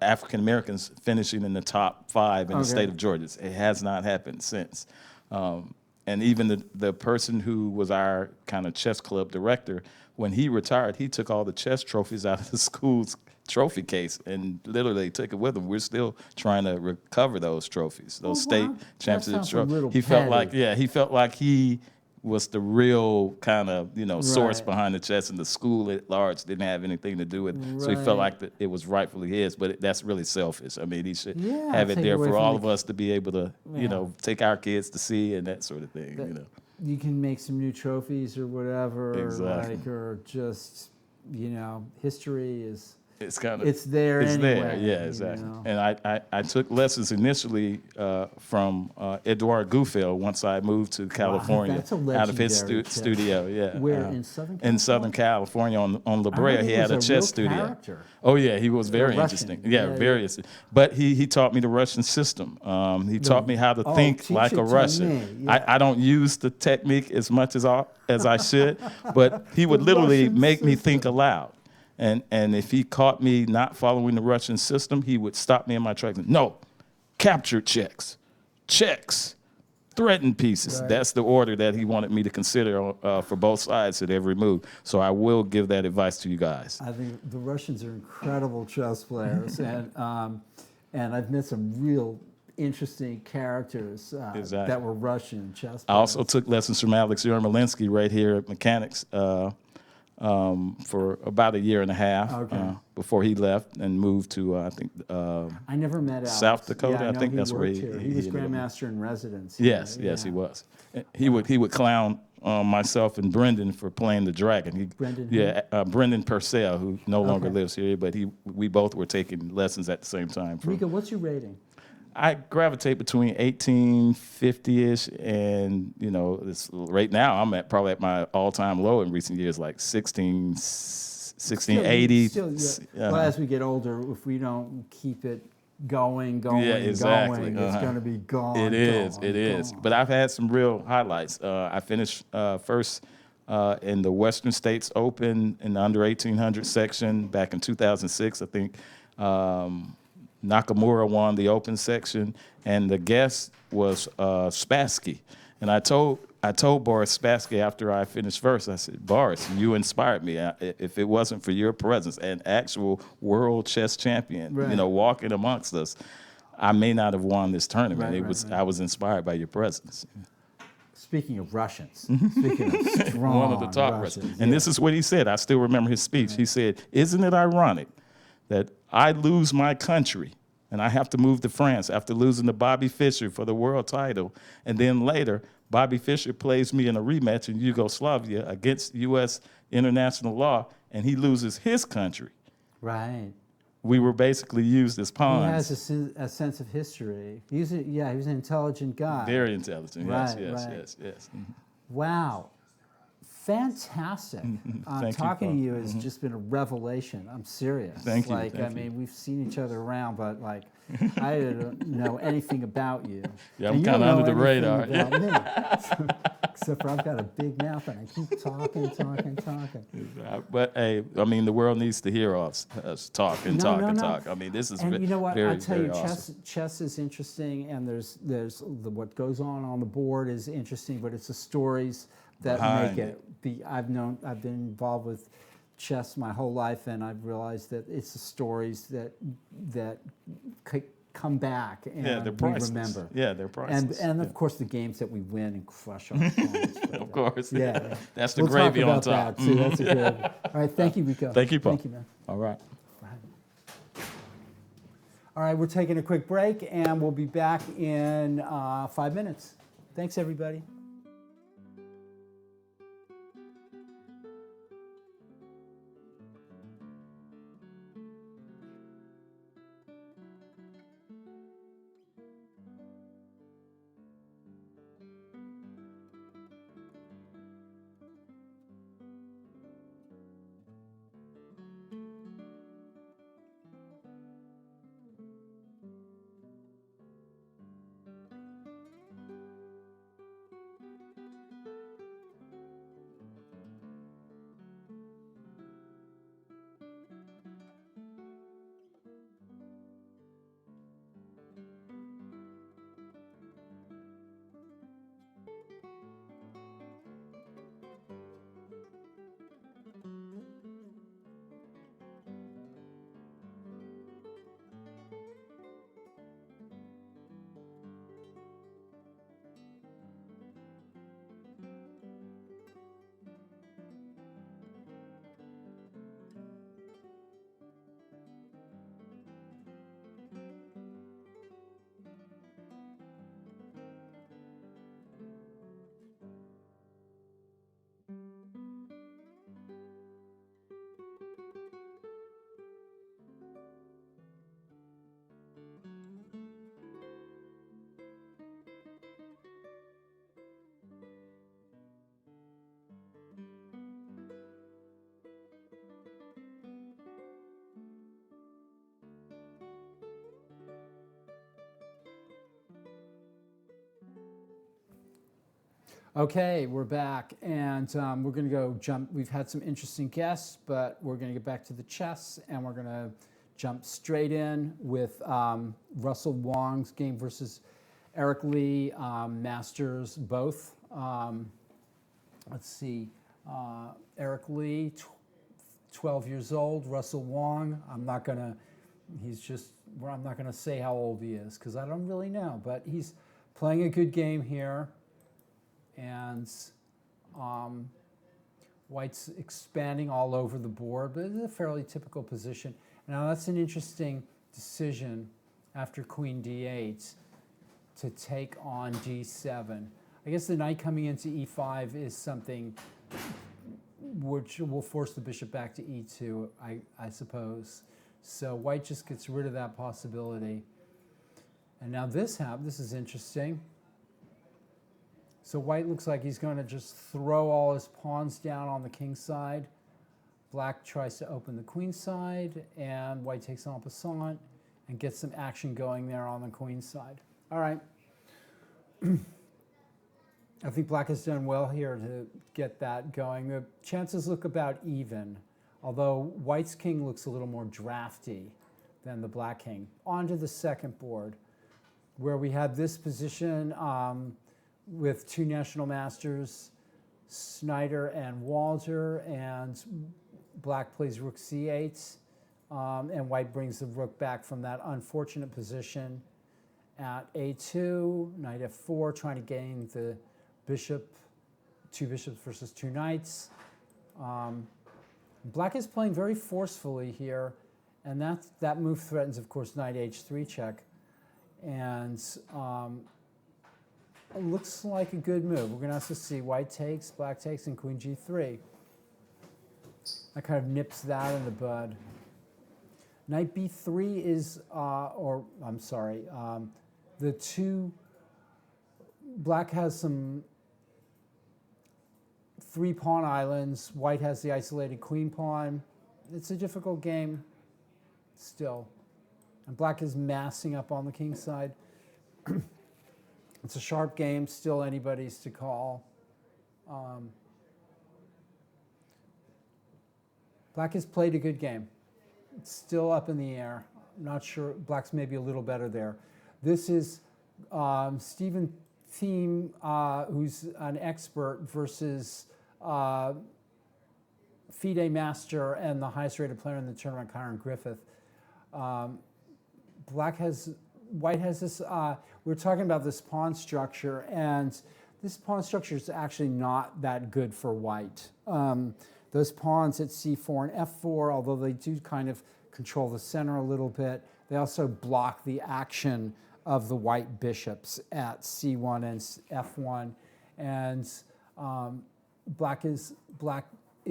African Americans finishing in the top 5 in the Okay. state of Georgia. It has not happened since. And even the person who was our kind of chess club director, when he retired, he took all the chess trophies out of the school's trophy case and literally took it with him. We're still trying to recover those trophies, those state That championship sounds a little trophies. He felt like, petty. he felt like he was the real kind of, source Right. behind the chess, and the school at large didn't have anything to do with it. So he felt Right. like it was rightfully his, but that's really selfish. I mean, he should Yeah, have it take there away for from all the- of us to be able to, Yeah. take our kids to see and that sort of thing, That- You can make some new trophies or whatever, Exactly. or just history is It's kind of it's there It's anyway. there, yeah, you exactly. know. And I took lessons initially from Edouard Gufel once I moved to California that's a out of his legendary chess. studio. Yeah, Where, in Southern in Southern California on La I Brea, heard he he had was a a chess real studio. character. Oh yeah, he was very Russian. interesting. Yeah, Yeah, very yeah. interesting. But he taught me the Russian system. He taught me how to think teach like it a to Russian. me, yeah. I don't use the technique as much as I should, but he would The literally Russian make me think system. aloud. And if he caught me not following the Russian system, he would stop me in my tracks. No, captured checks, threatened pieces. Right. That's the order that he wanted me to consider for both sides at every move. So I will give that advice to you guys. I think the Russians are incredible chess players, and I've met some real interesting characters Exactly. that were Russian chess players. I also took lessons from Alex Yermolinsky right here at Mechanics for about a year and a half before he left and moved to, I think, I never met Alex. South Dakota. Yeah, I know think he that's where worked here. He was ended up. Grandmaster in Residence. Yes, here. yes, he Yeah. was. He would clown myself and Brendan for playing the dragon. Brendan who? Yeah, Brendan Purcell, who no longer lives here, but we both were taking lessons at the same time. Rico, what's your rating? I gravitate between 1850-ish and, right now I'm probably at my all-time low in recent years, like 1680. Still, yeah. Well, as we get older, if we don't keep it going, Yeah, exactly. it's going to be gone. It is. Gone. But I've had some real highlights. I finished first in the Western States Open in the under 1800 section back in 2006. I think Nakamura won the open section, and the guest was Spassky. And I told Boris Spassky after I finished first, I said, Boris, you inspired me. If it wasn't for your presence, an actual world chess champion, Right. Walking amongst us, I may not have won this tournament. Right. I was inspired by your presence. Speaking of Russians, speaking of strong One of the top Russians. Russians. And this is what he said. I still remember his speech. He said, isn't it ironic that I lose my country and I have to move to France after losing to Bobby Fischer for the world title, and then later Bobby Fischer plays me in a rematch in Yugoslavia against U.S. international law, and he loses his country. Right. We were basically used as He pawns. has a sense of history. He was an intelligent guy. Very intelligent. Yes, Right, yes, right. yes, yes. Mhm. Wow. Fantastic. Thank you, Talking Paul. to you has just been a revelation. I'm serious. Thank you, Like, thank I you. mean, we've seen each other around, but like, I don't know anything about you. Yeah, I'm And you kinda don't under know the anything radar. about me. Except for I've got a big mouth and I keep talking. But hey, I mean, the world needs to hear us talk and talk and talk. I mean, this is And you know what? very, I tell very you, awesome. chess is interesting, and there's what goes on the board is interesting, but it's the stories that Behind make it. I've been involved with chess my whole life, and I've realized that it's the stories that come back and Yeah, they're we priceless. remember. Yeah, they're priceless. And of course the games that we win and crush our opponents. But, Of course. Yeah. That's the We'll gravy talk on about top. that, too. That's a good. All right, thank you, Rico. Thank you, Paul. Thank you, man. All right. All right, we're taking a quick break, and we'll be back in 5 minutes. Thanks, everybody. Okay, we're back, and we're going to go jump. We've had some interesting guests, but we're going to get back to the chess, and we're going to jump straight in with Russell Wong's game versus Eric Lee, Masters both. Let's see, Eric Lee, 12 years old. Russell Wong, I'm not going to say how old he is because I don't really know, but he's playing a good game here. And White's expanding all over the board, but it's a fairly typical position. Now that's an interesting decision after Queen D8 to take on D7. I guess the knight coming into E5 is something which will force the bishop back to E2, I suppose. So White just gets rid of that possibility. And now this is interesting. So White looks like he's going to just throw all his pawns down on the king side. Black tries to open the queen side, and White takes en passant and gets some action going there on the queen side. All right. I think Black has done well here to get that going. The chances look about even, although White's king looks a little more drafty than the Black king. On to the second board, where we have this position with two national masters, Snyder and Walter, and Black plays rook c8, and White brings the rook back from that unfortunate position at a2, knight f4, trying to gain the bishop, two bishops versus two knights. Black is playing very forcefully here, and that move threatens, of course, knight h3 check. And it looks like a good move. We're going to have to see White takes, Black takes, and Queen g3. That kind of nips that in the bud. Knight b3 is, the two, Black has some 3-pawn islands. White has the isolated queen pawn. It's a difficult game still. And Black is massing up on the king side. It's a sharp game, still anybody's to call. Black has played a good game. It's still up in the air. I'm not sure. Black's maybe a little better there. This is Stephen Thiem, who's an expert, versus FIDE Master and the highest rated player in the tournament, Kyron Griffith. White has this, we're talking about this pawn structure, and this pawn structure is actually not that good for White. Those pawns at c4 and f4, although they do kind of control the center a little bit, they also block the action of the White bishops at c1 and f1. And Black is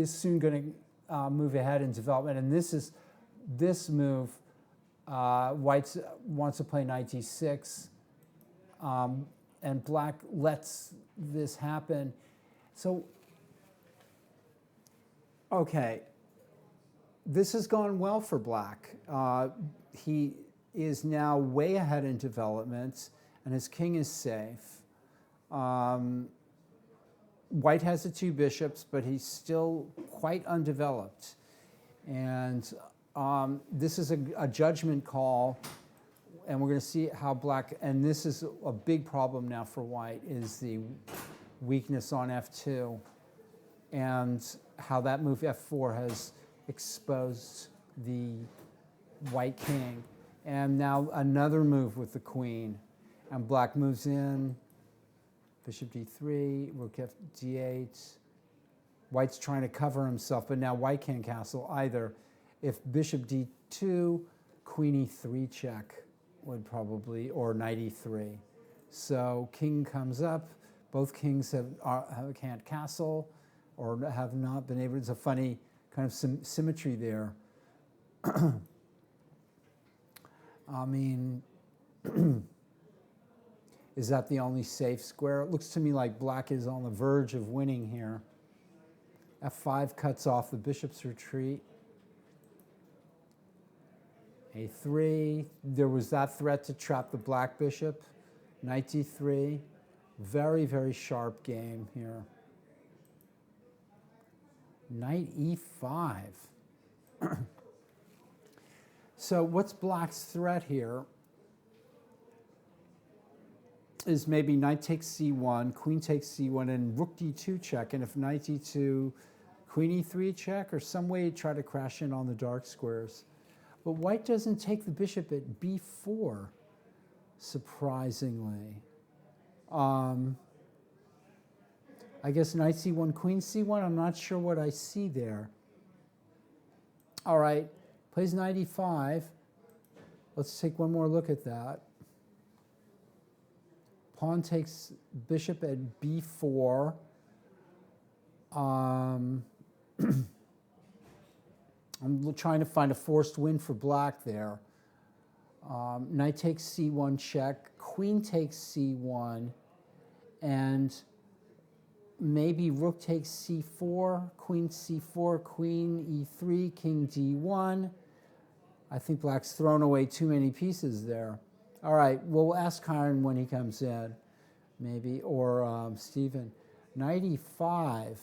soon going to move ahead in development, and this move, White wants to play knight d6, and Black lets this happen. So, okay, this has gone well for Black. He is now way ahead in development, and his king is safe. White has the two bishops, but he's still quite undeveloped. And this is a judgment call, and we're going to see how Black, and this is a big problem now for White, is the weakness on f2, and how that move f4 has exposed the White king. And now another move with the queen, and Black moves in, bishop d3, rook f d8. White's trying to cover himself, but now White can't castle either. If bishop d2, queen e3 check would probably, or knight e3. So king comes up. Both kings can't castle, or have not been able. It's a funny kind of symmetry there. I mean, is that the only safe square? It looks to me like Black is on the verge of winning here. f5 cuts off the bishop's retreat. a3, there was that threat to trap the Black bishop. Knight d3, Very, very sharp game here. Knight e5. So what's black's threat here is maybe knight takes c1, queen takes c1, and rook d2 check. And if knight d2, queen e3 check, or some way to try to crash in on the dark squares. But white doesn't take the bishop at b4, surprisingly. I guess knight c1, queen c1, I'm not sure what I see there. All right, plays knight e5. Let's take one more look at that. Pawn takes bishop at b4. I'm trying to find a forced win for black there. Knight takes c1 check, queen takes c1, and maybe rook takes c4, queen c4, queen e3, king d1. I think black's thrown away too many pieces there. All right, we'll ask Kyron when he comes in, maybe, or Stephen. Knight e5.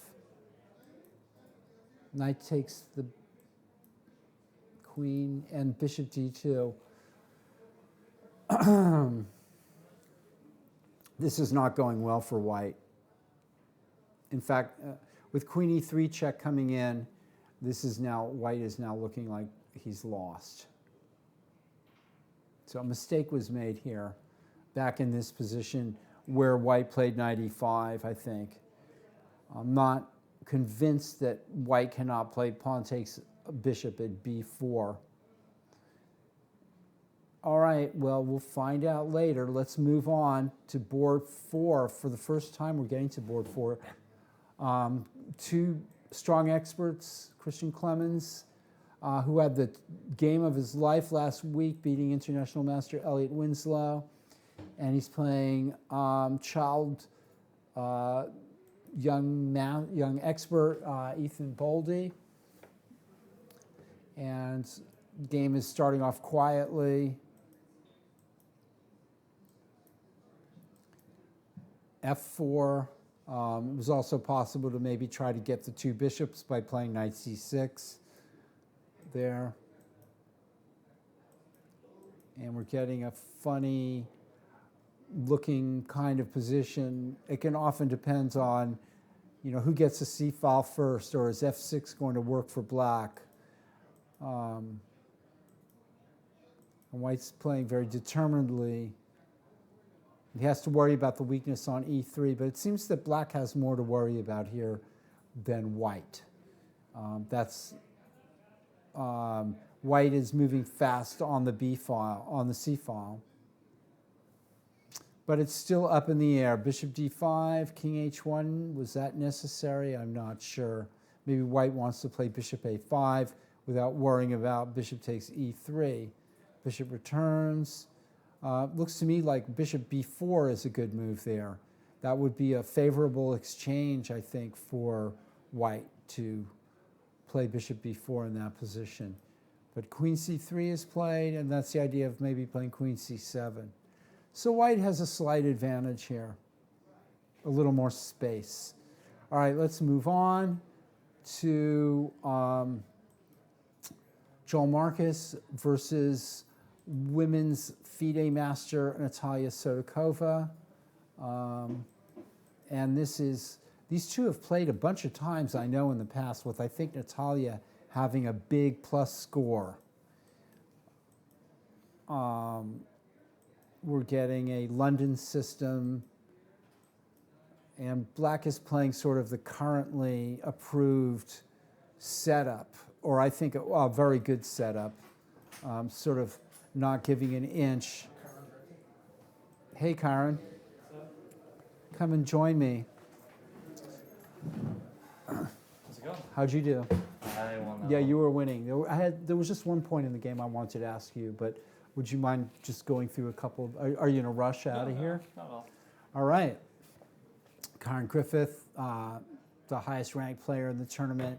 Knight takes the queen and bishop d2. This is not going well for white. In fact, with queen e3 check coming in, white is now looking like he's lost. So a mistake was made here, back in this position where white played knight e5, I think. I'm not convinced that white cannot play pawn takes bishop at b4. All right, well, we'll find out later. Let's move on to board 4. For the first time, we're getting to board 4. Two strong experts, Christian Clemens, who had the game of his life last week, beating international master Elliot Winslow. And he's playing young expert Ethan Boldy. And the game is starting off quietly. F4. It was also possible to maybe try to get the two bishops by playing knight c6 there. And we're getting a funny looking kind of position. It can often depend on, who gets the c file first, or is f6 going to work for black? And white's playing very determinedly. He has to worry about the weakness on e3, but it seems that black has more to worry about here than white. White is moving fast on the b file, on the c file. But it's still up in the air. Bishop d5, king h1, was that necessary? I'm not sure. Maybe white wants to play bishop a5 without worrying about bishop takes e3. Bishop returns. Looks to me like bishop b4 is a good move there. That would be a favorable exchange, I think, for white to play bishop b4 in that position. But queen c3 is played, and that's the idea of maybe playing queen c7. So white has a slight advantage here, a little more space. All right, let's move on to Joel Marcus versus women's FIDE master Natalia Sotokova. And these two have played a bunch of times, I know, in the past, with I think Natalia having a big plus score. We're getting a London system, and black is playing sort of the currently approved setup, or I think a very good setup, sort of not giving an inch. Hey, Karen. Come and join me. How's it going? How'd you do? I won that Yeah, one. you were winning. There was just one point in the game I wanted to ask you, but would you mind just going through a couple? Are you in a rush out of here? Not at all. All right. Karen Griffith, the highest ranked player in the tournament,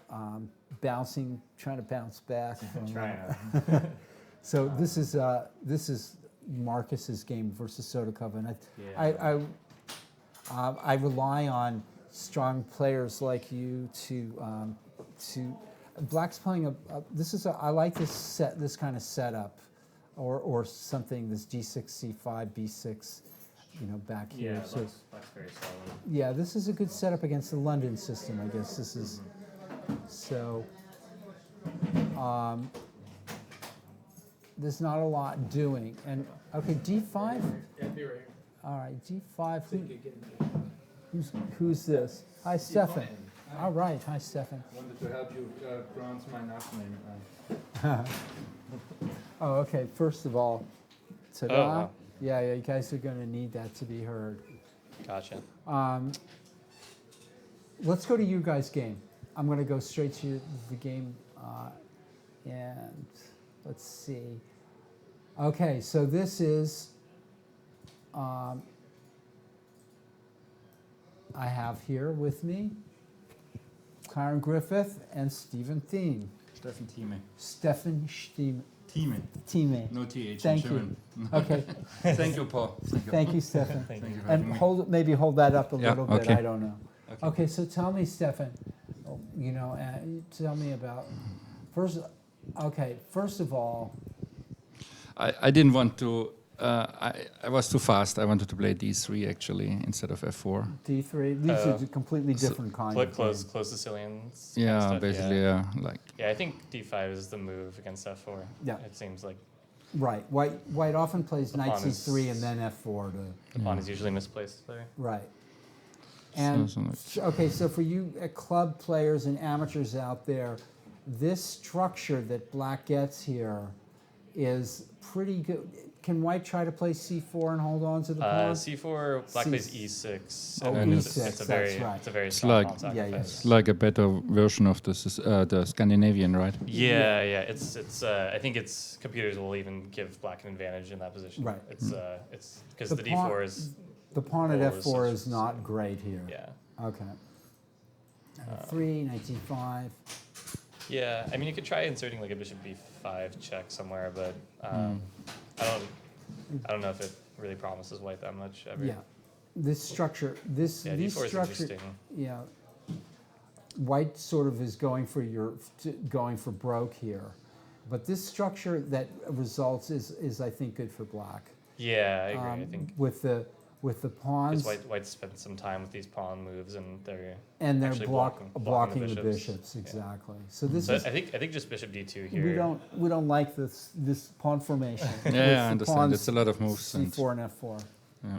trying to bounce back. Trying. So this is Marcus's game versus Sotokova, and Yeah. I rely on strong players like you to. Black's playing I like this kind of setup, or something. This G6 C5 B6, back here. Yeah, So that's very solid. yeah, this is a good setup against the London system. I guess this is so. There's not a lot doing, and okay, D5. All right, D5. Who's this? Hi, Stefan. All right, hi, Stefan. Wanted to help you pronounce my last name. Oh, okay. First of all, ta-da. Oh, wow. Yeah, you guys are going to need that to be heard. Gotcha. Let's go to you guys' game. I'm going to go straight to the game, and let's see. Okay, so this is. I have here with me Karen Griffith and Stephen Thiem. Stefan Thieme. Stefan Thieme. Thieme. No TH Thank in you. German. Okay, Thank you, Paul. thank you, Stefan. Thank you for And having me. maybe hold that up a Yeah, little bit. okay. I don't know. Okay, so tell me, Stefan. Tell me about first. Okay, first of all, I didn't want to. I was too fast. I wanted to play D3 actually instead of F4. D3. These are completely different kinds. of Close games. Sicilians. Yeah, stuff, basically, yeah. Like Yeah, I think D5 is the move against F4. Yeah. It seems like Right. White often plays knight pawn is- C3 and then F4 to. the pawn is usually misplaced there. Right. And So okay, so for you club players and amateurs out there, this structure that Black gets here is pretty good. Can White try to play C4 and hold on to the pawn? C4, Black C- plays E6. Oh, and E6, it's a that's very, right. It's a very It's strong like- pawn Yeah, sacrifice. yes. like a better version of the Scandinavian, right? Yeah, yeah. It's. I think it's computers will even give Black an advantage in that position. Right. It's because The the pawn- D4 is. The pawn at Forward is F4 such- is not great here. Yeah. Okay. F3, knight C5. Yeah, I mean, you could try inserting like a bishop b5 check somewhere, but I don't know if it really promises White that much ever. Yeah. This structure, these Yeah, D4 is structure, interesting. yeah. White sort of is going for broke here, but this structure that results is I think good for Black. Yeah, I agree. I think with the because pawns White spent some time with these pawn moves, and they're and they're actually blocking the bishops Yeah. exactly. So this So is I think just bishop d2 here. we don't like this pawn formation. Yeah, with I the understand. pawns It's a lot of moves. And C4 and F4. Yeah.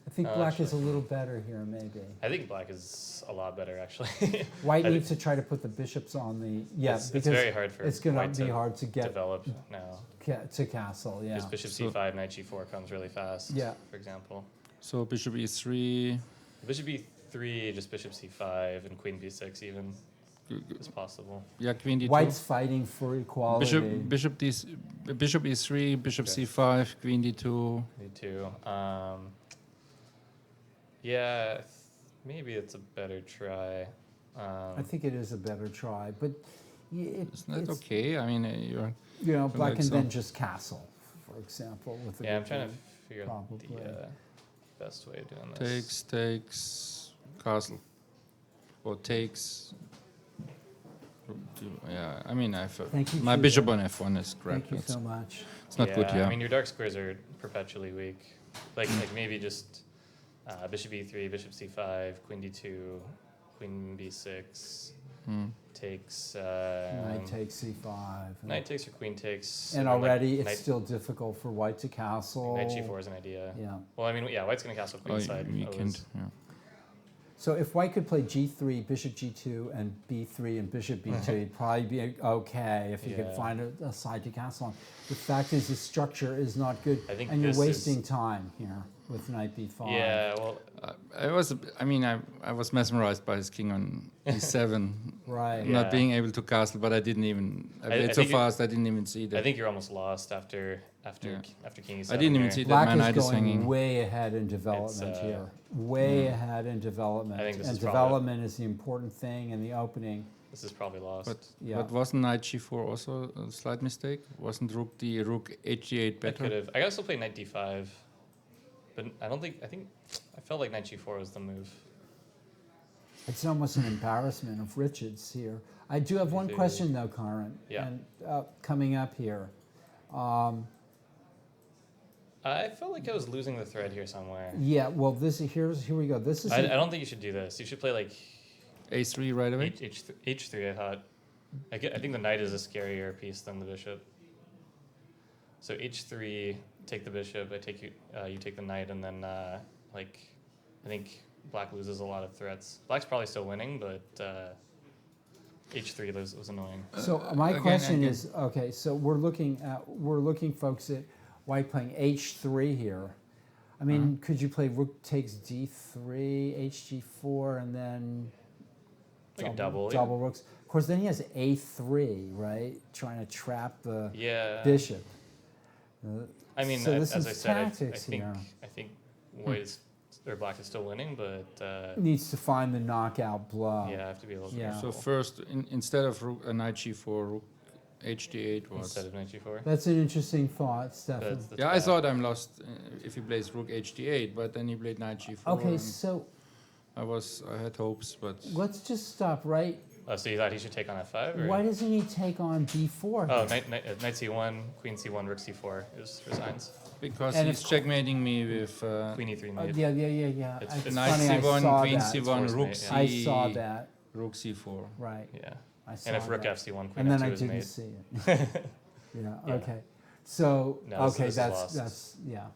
I think Oh, Black actually. is a little better here, maybe. I think Black is a lot better actually. White I needs to try to put the bishops on the it's very hard for it's going White to be to hard to get develop now. to castle. Yeah, Because bishop So- c5, knight g4 comes really fast. Yeah. For example, so bishop E3. bishop e3, just bishop c5, and queen b6 even is possible. Yeah, queen D2. White's fighting for equality. Bishop E3, bishop Okay. C5, queen D2. Me too. Yeah, maybe it's a better try. I think it is a better try, but Isn't that okay? I mean, you're Black like can so. then just castle, for example, with the Yeah, I'm good trying to queen. figure out Probably. the best way of doing this. takes castle, or takes. Yeah, I mean, Thank you my for bishop that. on F1 is crap. Thank you It's, so much. it's not good. Yeah. I mean, your dark squares are perpetually weak. Like maybe just bishop e3, bishop c5, queen d2, queen b6 takes. Knight takes C5. Knight takes or queen takes. And then, like, already it's knight, still difficult for White to castle. knight g4 is an idea. Yeah. Well, I mean, yeah, White's gonna castle Oh, queen side. you always. can't. Yeah. So if White could play G3, Bishop G2, and B3 and Bishop B2, it'd probably be okay if you could Yeah. find a side to castle on. The fact is the structure is not good, I think and you're this is- wasting time here with Knight B5. Yeah, well, I was mesmerized by his king on E7, Right. Yeah. not being able to castle, but I didn't even. I I played so think it- fast, I didn't even see that. I think you're almost lost after Yeah. king e7. I didn't even here. see that Black my knight is is going hanging. way ahead in development here. Way ahead in development. I think this And is probably- development is the important thing in the opening. This is probably lost. Yeah. But wasn't knight G4 also a slight mistake? Wasn't rook H8 I could better? have. I could also play knight d5, But I don't think, I felt like knight g4 was the move. It's almost an embarrassment of riches here. I do have one If it- question though, Karen. Yeah. And coming up here. I felt like I was losing the thread here somewhere. Yeah, well, here we go. This is I don't think you should do this. You should play like A3 right away. H3, I thought. I think the knight is a scarier piece than the bishop. So H3, take the bishop. You take the knight, and then I think black loses a lot of threats. Black's probably still winning, but H3 was annoying. So my Again, question is, okay, so we're looking, folks, at white playing H3 here. I mean, could you play rook takes D3, HG4, and then Like a double. double rooks? Of course, then he has A3, right? Trying to trap the Yeah. bishop. I mean, so this as is I said, tactics here. I think black is still winning, but Needs to find the knockout blow. yeah, I have to be a little Yeah. careful So first, instead of knight g4, rook HD8 was. instead of knight g4. That's an interesting thought, Stefan. That's Yeah, I bad. thought I'm lost if he plays rook HD8, but then he played knight g4. Okay, and so I had hopes, but let's just stop right. Oh, so you thought he should take on f5? Or? Why doesn't he take on B4? Oh, knight c1, queen c1, rook c4 is resigns. because And he's if- checkmating me with Queen e3 Oh, mate. yeah. It's It's knight funny, I c1, saw queen that. c1, forced rook mate, c. yeah. I saw that. Rook c4. Right. Yeah. I saw And if rook that. f c1, queen And then f2 I is didn't mate. see it. Yeah. Yeah. Okay. So No, this okay, is that's lost. yeah.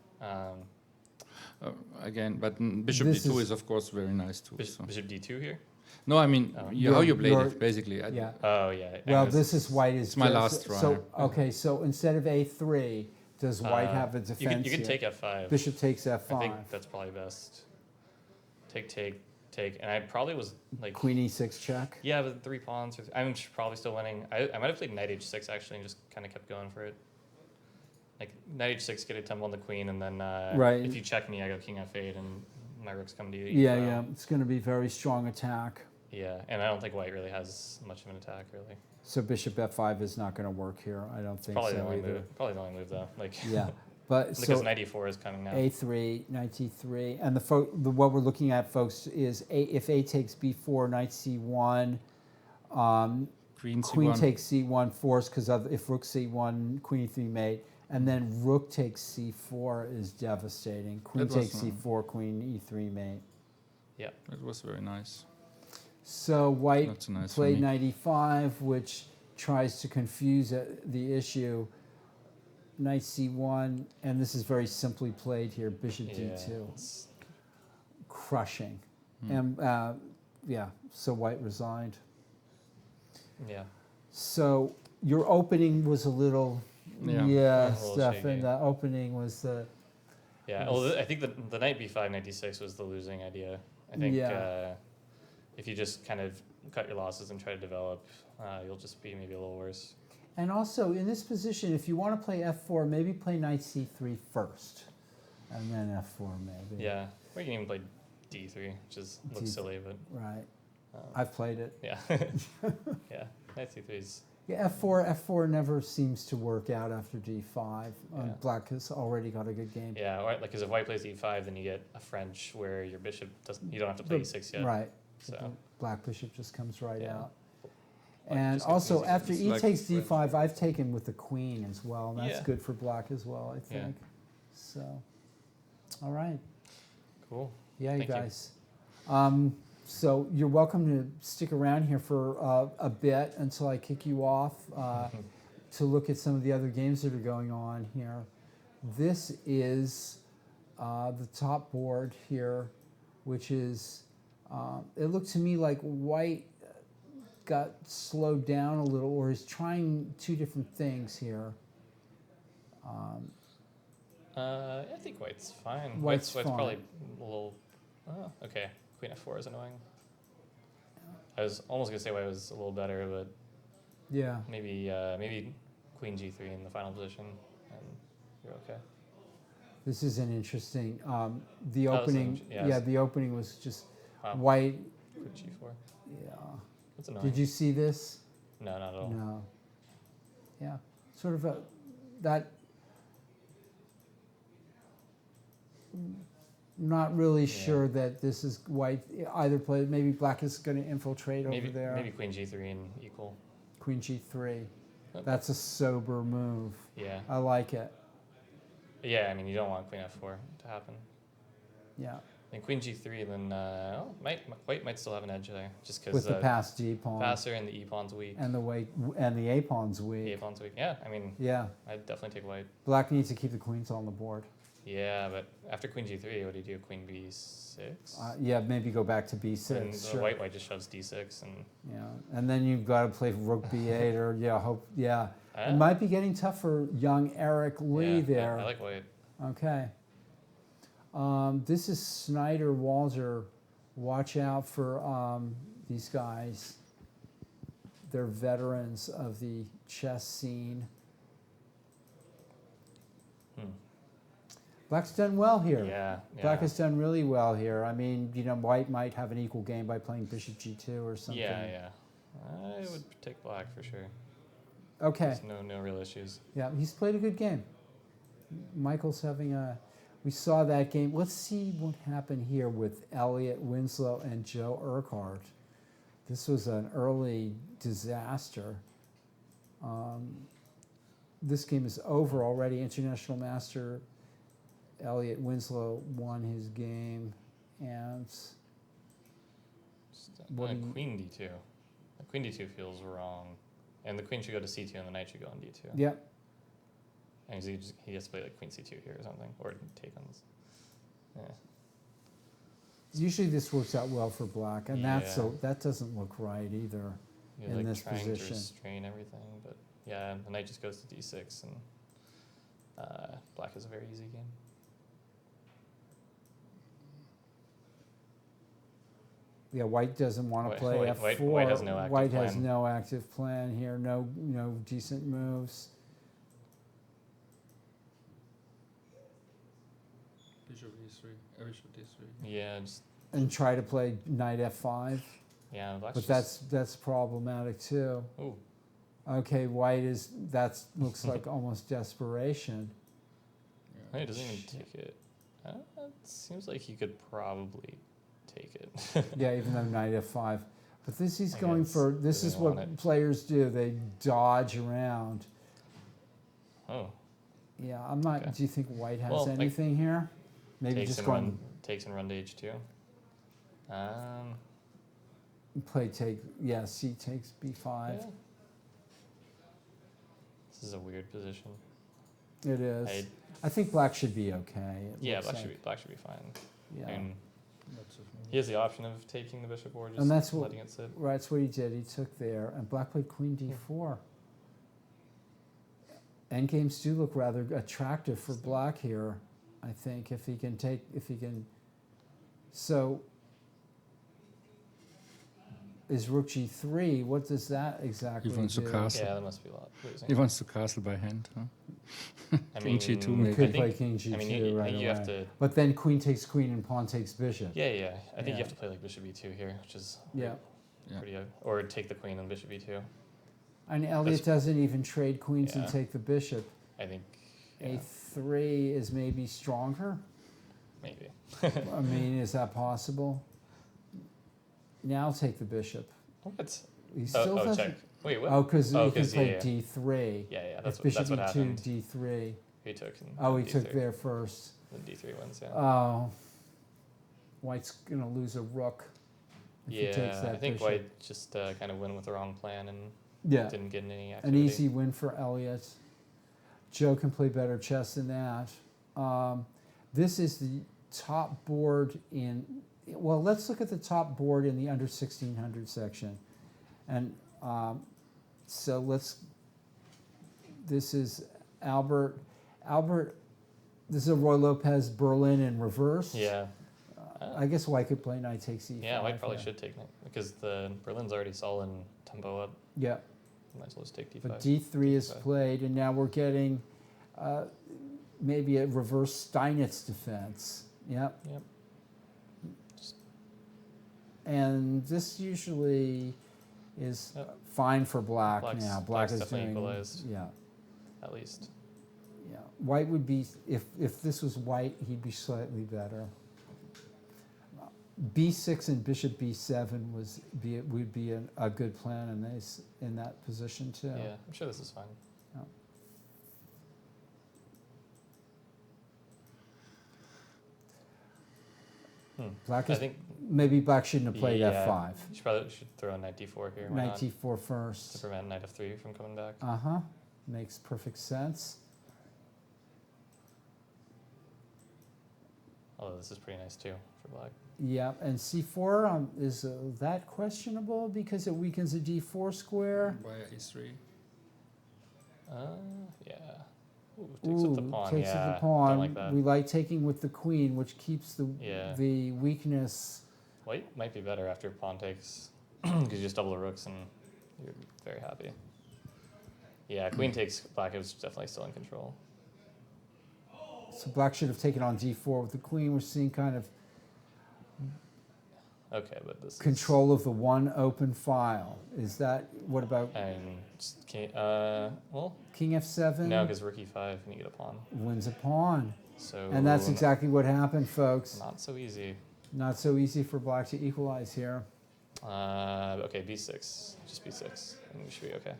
Again, but bishop This d2 is- is of course very nice too. Bishop, So. bishop d2 here? No, I mean Oh. how you played You're- it basically. Yeah. Oh, yeah. Well, this is white is It's my just- last So runner. okay, so instead of A3, does white have a You defense? could here? take f5. Bishop takes F5. I think that's probably best. Take. And I probably was like... Queen E6 check. Yeah, but 3 pawns. I'm probably still winning. I might have played knight h6 actually and just kind of kept going for it. Like knight h6, get a temple on the queen, and then Right. if you check me, I go king f8, and my rooks come to you. Yeah, yeah. It's going to be very strong attack. Yeah, and I don't think white really has much of an attack, really. So Bishop F5 is not going to work here. I don't think Probably so the only either. move. Probably the only move though. Like Yeah, but because so knight e4 is coming now. A3, knight C3, and what we're looking at, folks, is if A takes B4, knight C1, Queen c1. queen takes C1 force because if rook C1, queen E3 mate, and then rook takes C4 is devastating. Queen That was, takes C4, queen E3 mate. Yeah. It was very nice. So white That's nice for played me. knight E5, which tries to confuse the issue. Knight C1, and this is very simply played here. Bishop Yeah. D2, it's- crushing, Hmm. and yeah. So white resigned. Yeah. So your opening was a little, Yeah. yeah, A little Stefan. shaky. The opening was the Yeah. Well, I think the knight b5, knight d6 was the losing idea. I think Yeah. if you just kind of cut your losses and try to develop, you'll just be maybe a little worse. And also in this position, if you want to play F4, maybe play knight C3 first, and then F4 maybe. Yeah. Or you can even play d3, which looks D3. silly, but Right. um, I've played it. yeah. Yeah. Knight c3 is Yeah, F4 never seems to work out after D5. Yeah. Black has already got a good game. yeah. Or like because if white plays e5, then you get a French where your bishop doesn't. You don't have to play e6 yet. Right. So Black bishop just comes right Yeah. out. Like, And just gets also, easy. after It's E like takes French. D5, I've taken with the queen as well, and that's Yeah. good for black as well, I Yeah. think. So, all right. cool. Yeah, you Thank you. guys. So you're welcome to stick around here for a bit until I kick you off to look at some of the other games that are going on here. This is the top board here, which is, it looked to me like white got slowed down a little, or is trying two different things here. I think white's fine. White's probably fine. a little. Oh, okay. Queen f4 is annoying. I was almost gonna say white was a little better, but Yeah. maybe queen g3 in the final position, and you're okay. This is an interesting, the Oh, this is opening, an int- yeah, yeah, it's- the opening was just Wow. white, Queen g4. yeah. That's annoying. Did you see this? No, not at all. No. Yeah, sort of that Not really sure that this is white either play. Maybe black is going to infiltrate Maybe over there. maybe queen g3 and equal. Queen g3. Yep. That's a sober move. Yeah. I like it. Yeah, I mean, you don't want queen f4 to happen. Yeah. Then queen g3, then white might still have an edge there, just With because the passed d pawn passer and the e pawn's weak. and the a pawn's The weak. a pawn's weak. Yeah, I mean, Yeah. I'd definitely take white. Black needs to keep the queens on the board. Yeah, but after queen g3, what do you do? Queen b6. Yeah, maybe go back to b6. And Sure. white just shoves d6 and. Yeah, and then you've got to play rook b8 or it Ah. might be getting tough for young Eric Lee Yeah, there. I like white. Okay. This is Snyder Walzer. Watch out for these guys. They're veterans of the chess scene. Black's done well here. Yeah. Black has done really well here. I mean, white might have an equal game by playing bishop g2 or something. Yeah. I would take black for sure. Okay. There's no real issues. Yeah, he's played a good game. Michael's having we saw that game. Let's see what happened here with Elliot Winslow and Joe Urquhart. This was an early disaster. This game is over already. International master Elliot Winslow won his game, and what do you- Queen d2. Queen d2 feels wrong, and the queen should go to c2 and the knight should go on d2. Yep. And he has to play like queen c2 here or something, or take on this. Yeah. Usually this works out well for black, and Yeah. that doesn't look right either. You're In like this trying position. to restrain everything, but yeah, the knight just goes to d6, and black is a very easy game. Yeah, white doesn't want to White- play white- f4. white has no active White has plan. no active plan here. No decent moves. Bishop e3, bishop d3. Yeah, just And try to play knight f5. yeah, black's But just, that's problematic too. ooh, Okay, white looks like almost desperation. no, he doesn't even take it. It seems like he could probably take it. Yeah, even though knight f5. But this he's I going guess for. This doesn't is want what it. players do. They dodge around. Oh, Yeah, I'm not. Okay. Do you think white has Well, like, anything here? Maybe takes just and going takes and run to h2. play take. Yeah, c takes b5. Yeah. This is a weird position. It is. I think black should be okay. It Yeah, looks black should be fine. Yeah. And he has the option of taking the bishop or just And that's what- letting it sit. Right, that's what he did. He took there, and black played queen d4. Endgames do look rather attractive for black here. I think if he can. So, is rook g3? What does that exactly He wants to do? castle. Yeah, that must be a lot losing. He wants to castle by hand, huh? I King g2 You maybe. could I play think- king g2 I mean, you, right I think you have away. to. But then queen takes queen and pawn takes bishop. Yeah. I think Yeah. you have to play like bishop e2 here, which is Yeah. Yeah. pretty. Or take the queen and bishop e2. And Elliot doesn't even trade queens and Yeah. take the bishop. I think. Yeah, A3 is maybe stronger. maybe. I mean, is that possible? Now take the bishop. What? He still Oh, doesn't. check. Wait, what? Oh, because he can 'cause, play yeah. d3. Yeah, If bishop what e2, happened. d3. He took. And Oh, he D3. took there first. Then d3 wins. Yeah. Oh, white's gonna lose a rook if he takes Yeah, that I think bishop. white just kind of went with the wrong plan and Yeah, didn't get any an activity. easy win for Elliot. Joe can play better chess than that. This is the top board in. Well, let's look at the top board in the under 1600 section, and so this is Albert. This is a Roy Lopez Berlin in reverse. Yeah. I guess white could play knight takes e5. Yeah, white probably here. should take knight because the Berlin's already solid and tempo up. Yeah, Might as well just take d5. but d3 is D5. played, and now we're getting maybe a reverse Steinitz defense. Yep. Yep. And this usually is Yep. fine for black Black's- now. Black Black's is definitely doing equalized. yeah. At least. Yeah, white would be if this was white, he'd be slightly better. B6 and bishop B7 would be a good plan in that position too. Yeah, I'm sure this is fine. Black I is, think maybe black shouldn't have played yeah, F5. you probably should throw a knight d4 here. Why Knight not? D4 To first. prevent knight f3 from coming back. Makes perfect sense. Although this is pretty nice too for black. Yeah, and C4 is that questionable because it weakens the D4 square. Via E3. Yeah. Ooh, takes up the pawn. Takes Yeah, up the pawn. don't like that. We like taking with the queen, which keeps Yeah. the weakness. White might be better after pawn takes, because you just double the rooks and you're very happy. Yeah, queen takes, black is definitely still in control. So black should have taken on D4 with the queen. We're seeing kind of Okay, but this control of the one open file. Is that, what about is, and well, King F7? no, because rook e5 and you get a pawn. Wins a pawn. So And that's exactly what happened, folks. not so easy. Not so easy for black to equalize here. Okay, b6, just b6, and we should be okay.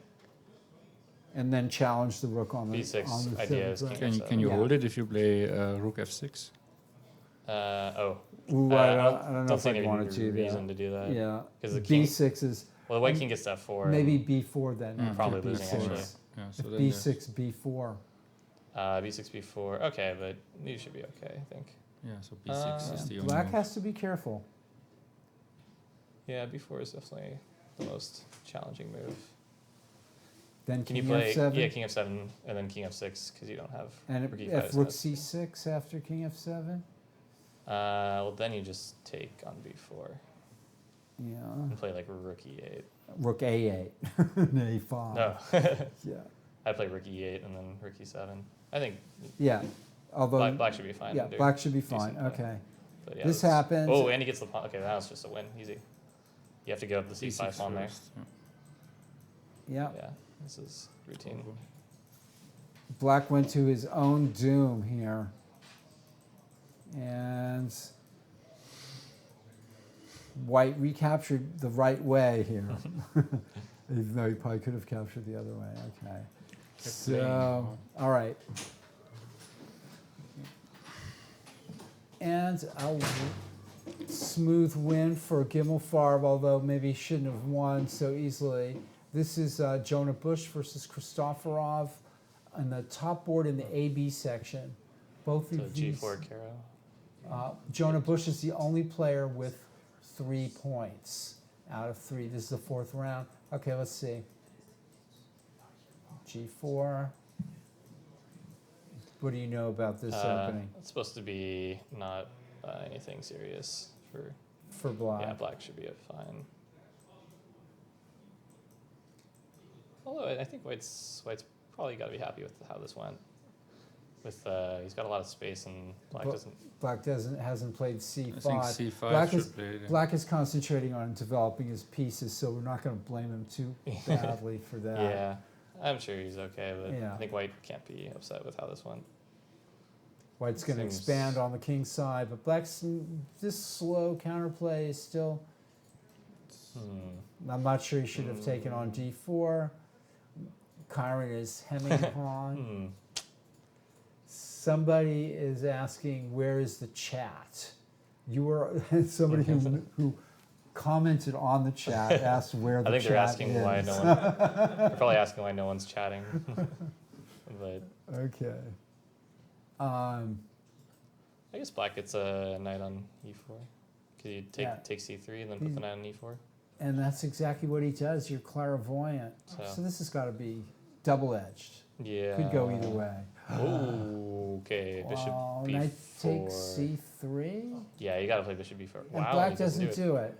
And then challenge the rook on the B6 on the idea third is rank. Can you Yeah. hold it if you play rook F6? Oh, Ooh, I don't know if see I'd any want to do reason that. to do that. Yeah. 'Cause the king- B6 is Well, the white king gets to f4. maybe B4 then. after Probably losing, B6. actually. Yeah, If so then B6, B4. B6, b4. Okay, but you should be okay, I think. yeah, so B6 is the only Black move. has to be careful. Yeah, b4 is definitely the most challenging move. Then Can you King play? F7. Yeah, king f7 and then king f6 because you don't have And rook if e5 is rook missed. C6 after King F7. Well, then you just take on b4 Yeah. and play like rook e8. Rook A8. and A5. No, Yeah. I play rook e8 and then rook e7. I think Yeah. Although, black should be fine. yeah, doing black should be decent fine. play. Okay. But yeah, This that's- happens. Oh, and he gets the pawn. Okay, that was just a win. Easy. You have to give up the c5 B6 pawn there. first, yeah. Yeah. Yeah, this is routine. Black went to his own doom here. And white recaptured the right way here. Even though he probably could have captured the other way. Okay. playing. So, all right. And a smooth win for Gimmelfarb, although maybe he shouldn't have won so easily. This is Jonah Bush versus Kristoforov on the top board in the AB section. Both So of these. g4 Caro. Jonah Bush is the only player with 3 points out of 3. This is the 4th round. Okay, let's see. G4. What do you know about this opening It's supposed to be not anything serious for black? Yeah, black should be fine. Although I think white's probably got to be happy with how this went. With he's got a lot of space and black But- doesn't. Black hasn't played C5. I think C5 Black should is, play it. Black is concentrating on developing his pieces, so we're not going to blame him too badly for that. Yeah, I'm sure he's okay, but Yeah. I think white can't be upset with how this went. White's going to Seems- expand on the king side, but Black's this slow counterplay is still. I'm not sure he should have taken on D4. Kyron is hemming on. Somebody is asking, where is the chat? You were somebody who commented on the chat asked where the I think chat they're asking is. why no one. They're probably asking why no one's chatting. But Okay. I guess black gets a knight on e4. Could you Yeah. take c3 and then put the knight on e4? And that's exactly what he does. You're clairvoyant. So this has got to be double-edged. Yeah. Could go either way. Oh, okay. Bishop Wow, b4. knight takes C3. Yeah, you gotta play bishop b4. And Wow, black he doesn't do it.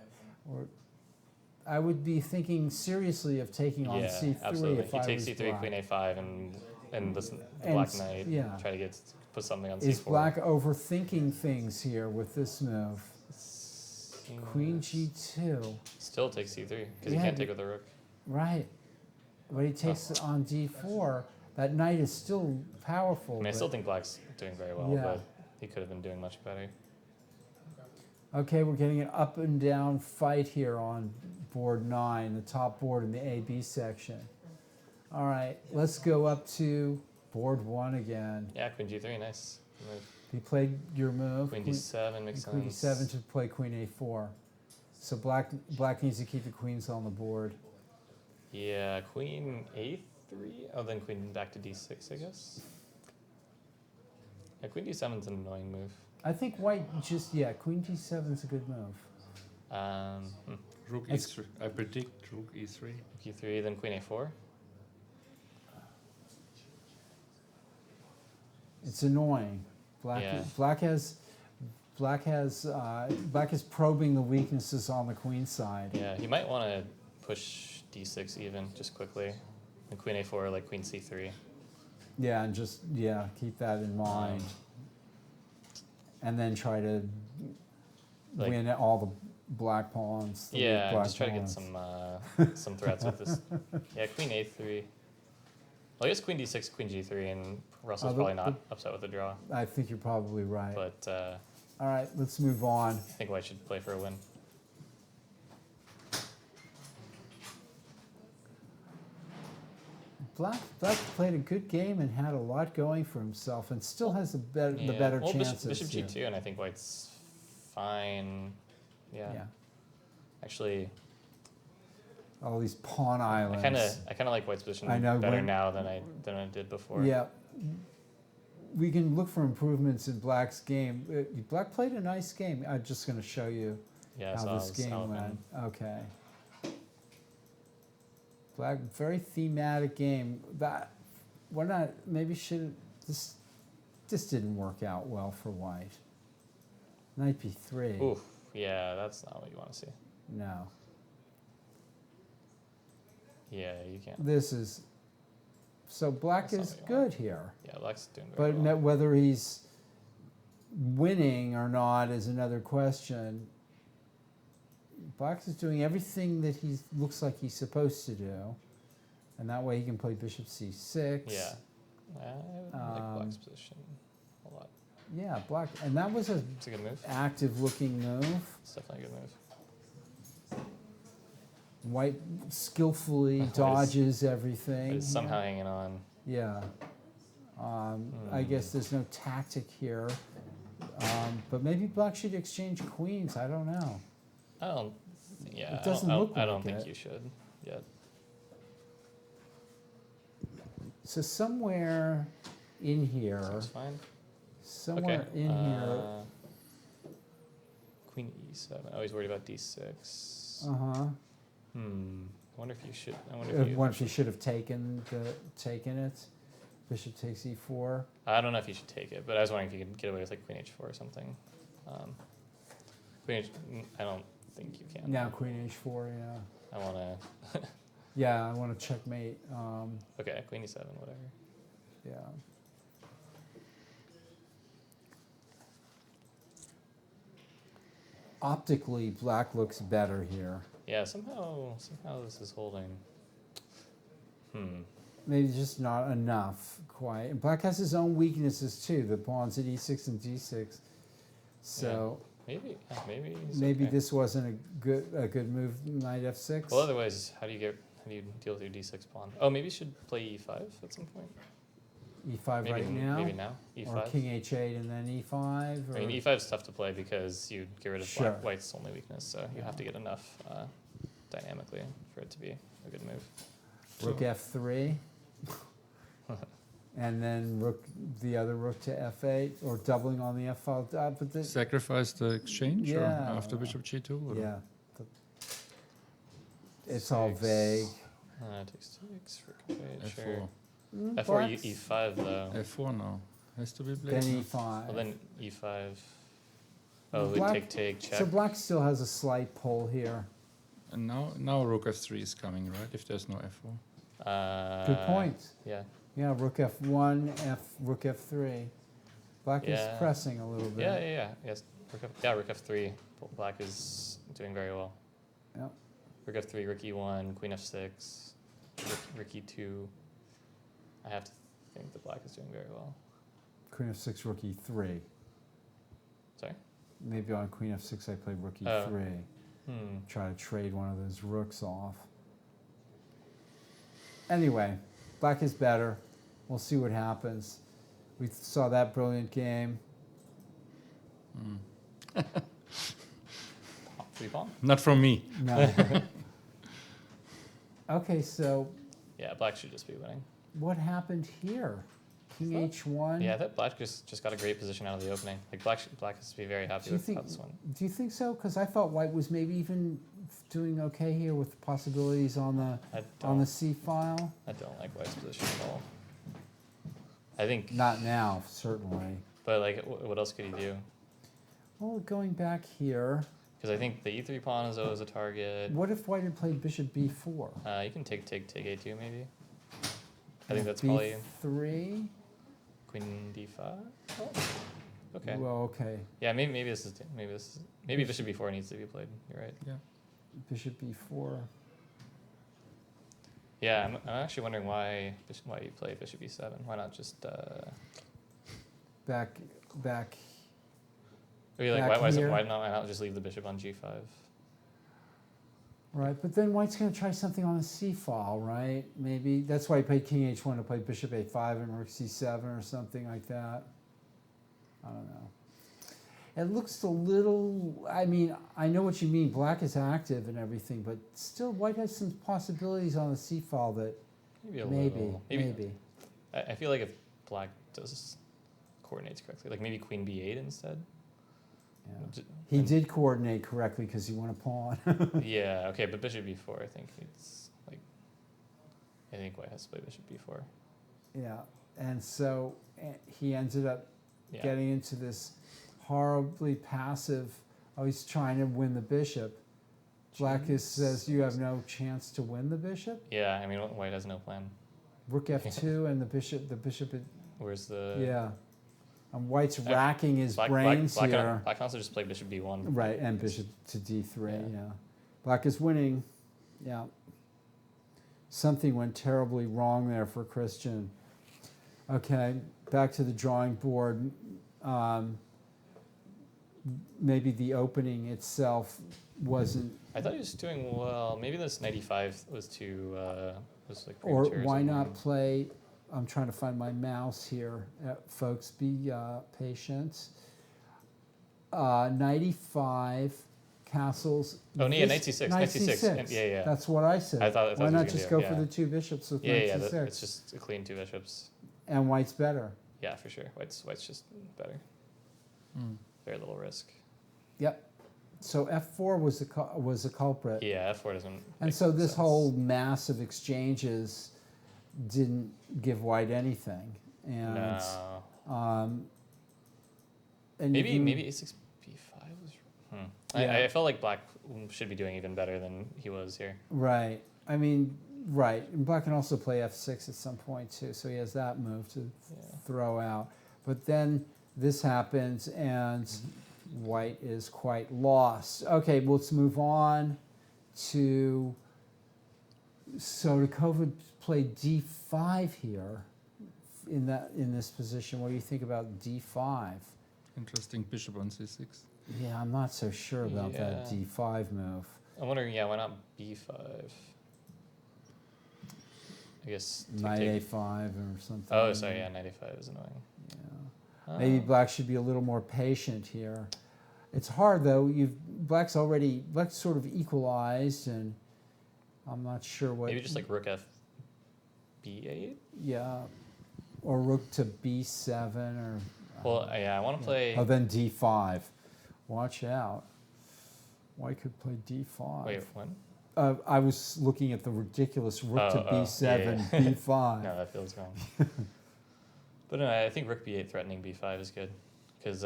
Or, I would be thinking seriously of taking on Yeah, C3 absolutely. if You I take was c3, black. queen a5, and listen, the And black s- knight. yeah. Try to put something on c4. Is black overthinking things here with this move? Queen G2. Still takes c3 because Yeah, you can't take with the rook. Right. But he takes it on D4. That knight is still powerful. I mean, I but- still think black's doing very well, Yeah. but he could have been doing much better. Okay, we're getting an up and down fight here on board 9, the top board in the A-B section. All right, let's go up to board 1 again. Yeah, queen g3, nice. Move. You played your move. Queen d7 makes sense. Queen d7 to play queen a4. So black needs to keep the queens on the board. Yeah, queen a3. Oh, then queen back to d6, I guess. Yeah, queen d7 is an annoying move. I think white queen d7 is a good move. Rook It's- e3. I predict rook e3. q3, then queen a4. It's annoying. Black is probing the weaknesses on the queen side. Yeah, he might want to push d6 even, just quickly. And queen a4, like queen c3. Yeah, and just keep that in mind. And then try to Like- win all the black pawns. the weak Yeah, black just try to get pawns. some threats with this. Yeah, queen a3. Well, I guess queen d6, queen g3, and Russell's the- probably not upset with the draw. I think you're probably right. But All right, let's move on. I think white should play for a win. Black played a good game and had a lot going for himself, and still has the Yeah. better well, chances. Bishop here. g2, and I think white's fine. Yeah. Actually, All these pawn islands. I kind of like white's position I know, better when- now than I did before. Yeah. We can look for improvements in Black's game. Black played a nice game. I'm just going to show you Yeah. how So this game went. Okay. Black, very thematic game. This didn't work out well for white. Knight b3. Oof. Yeah, that's not what you want to see. No. Yeah, you can't. This is, so Black That's not is what you want. good here. Yeah, black's doing very But well. whether he's winning or not is another question. Black is doing everything that he looks like he's supposed to do, and that way he can play bishop c6. Yeah. I like black's position a lot. Yeah, Black, and that was an It's a good move. active-looking move. It's definitely a good move. White skillfully White is- dodges everything. But it's somehow hanging on. Yeah. I guess there's no tactic here, but maybe Black should exchange queens. I don't know. I don't. Yeah. It doesn't I don't, look I don't like think it. you should yet. So somewhere in here, Seems fine. somewhere Okay. in here, Queen e7. Oh, he's worried about d6. uh-huh. I wonder if you should. I wonder if you. What if he should have taken it? Bishop takes e4. I don't know if you should take it, but I was wondering if you could get away with like queen h4 or something. Queen h. I don't think you can. Now queen h4. Yeah. I want to. Yeah, I want to checkmate. Okay, queen e7, whatever. Yeah. Optically, Black looks better here. Yeah, somehow this is holding. Maybe just not enough, quite. And Black has his own weaknesses too. The pawns at e6 and g6. So Maybe he's maybe okay. this wasn't a good move. Knight f6. Well, otherwise, how do you deal with your d6 pawn? Oh, maybe you should play e5 at some point. e5 Maybe right now. Maybe now e5. Or king h8 and then e5. Or I mean, e5 is tough to play because you get rid of Sure. white's only weakness, so you have to get enough dynamically for it to be a good move. rook f3. And then the other rook to f8, or doubling on the f file. But the, Sacrifice the exchange or Yeah. after bishop g2? Or? yeah, it's all 6. vague. Takes 6, rook f8, F4. sure. Mm, F4, Black's- e5 though. F4 now. Has to be Then played. now. e5. Well, then e5. Oh, we Black- take, check. So Black still has a slight pull here. And now rook f3 is coming, right? If there's no f4. Good point. Yeah. Yeah, rook f1, rook f3. Black Yeah. is pressing a little bit. Yeah. Yes. Rook f3. Black is doing very well. Yep. Rook f3, rook e1, queen f6, rook e2. I have to think that black is doing very well. Queen f6, rook e3. Sorry? maybe on queen f6 I play rook Oh. e3. Hmm. Try to trade one of those rooks off. Anyway, black is better. We'll see what happens. We saw that brilliant game. Free pawn. Not from me. No. Okay, so Yeah, black should just be winning. what happened here? King h1. Yeah, I thought black just got a great position out of the opening. Like black has to be very happy Do you with think? how this went. Do you think so? Because I thought white was maybe even doing okay here with possibilities on the c file. I don't like white's position at all. I think, Not now, certainly. but like, what else could he do? Well, going back here, Because I think the e3 pawn is always a target. what if white had played bishop b4? You can take a2 maybe. I think that's probably b3. queen d5. Oh, okay. Well, okay. Yeah, maybe maybe bishop b4 needs to be played. You're right. Bishop b4. Yeah, I'm actually wondering why you play bishop b7. Why not just Back. or like Back here. why not just leave the bishop on g5? Right, but then white's going to try something on the c file, right? Maybe that's why he played king h1 to play bishop a5 and rook c7 or something like that. I don't know. It looks a little. I mean, I know what you mean. Black is active and everything, but still, white has some possibilities on the c file that Maybe a maybe. little. Maybe. I feel like if black does coordinates correctly, like maybe queen b8 instead. Yeah. He did coordinate correctly because he won a pawn. Yeah, okay, but bishop b4, I think it's like, I think white has to play bishop b4. Yeah, and so he ended up Yeah. getting into this horribly passive. Oh, he's trying to win the bishop. Black says you have no chance to win the bishop. Yeah, I mean, white has no plan. Rook f2 and the bishop. Where's the Yeah, and white's racking his black brains here. Black can also just play bishop b1. Right, and bishop to d3. Yeah. Yeah, black is winning. Yeah, something went terribly wrong there for Christian. Okay, back to the drawing board. Maybe the opening itself wasn't. I thought he was doing well. Maybe this 95 was too was like Or premature why not something. play? I'm trying to find my mouse here. Folks, be patient. 95 castles. Oh, yeah, knight c6, knight c6. Yeah. That's what I said. I thought why he was not gonna just do go it, for yeah. the two bishops with Yeah, knight yeah, c6? it's just a clean two bishops. And white's better. Yeah, for sure. White's just better. Very little risk. Yep. So f4 was the culprit. Yeah, f4 doesn't. And make so this sense. whole mass of exchanges didn't give white anything. And No. and Maybe you- a6 b5 was. Yeah. I felt like black should be doing even better than he was here. Right. I mean, right. And black can also play f6 at some point too, so he has that move to throw out. But then this happens and white is quite lost. Okay, well, let's move on to Sotokova played d5 here in this position. What do you think about d5? Interesting. Bishop on c6. Yeah, I'm not so sure about that Yeah. d5 move. I'm wondering, why not b5? I guess. Knight a5 or something. Oh, sorry, yeah, knight a5 is annoying. Yeah. Maybe black should be a little more patient here. It's hard though. Black's sort of equalized, and I'm not sure what. Maybe just like rook f b8. Yeah, or rook to b7 or. Well, I want to play. Oh, then d5. Watch out. White could play d5. Wait, when? I was looking at the ridiculous rook to b7, yeah. b5. No, that feels wrong. But no, I think rook b8 threatening b5 is good, because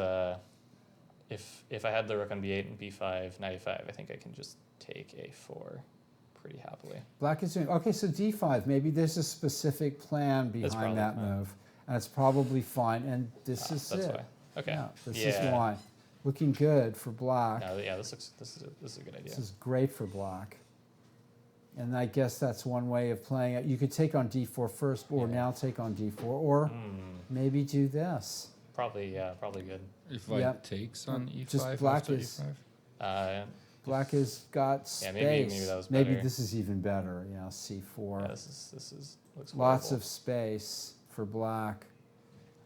if I had the rook on b8 and b5, knight a5, I think I can just take a4 pretty happily. Black is doing okay. So d5. Maybe there's a specific plan That's behind probably that fine. move, and it's probably fine. And this is That's it. why. Okay. Yeah, this is Yeah. why. Looking good for black. No, yeah, this is a good idea. This is great for black. And I guess that's one way of playing it. You could take on d4 first, or Yeah. now take on d4, or maybe do this. Probably, yeah, probably good. If white Yep. takes on e5 Just black after is- e5. Black has got space. Yeah, maybe that was Maybe better. this is even better. Yeah, c4. Yeah, this is looks Lots horrible. of space for black.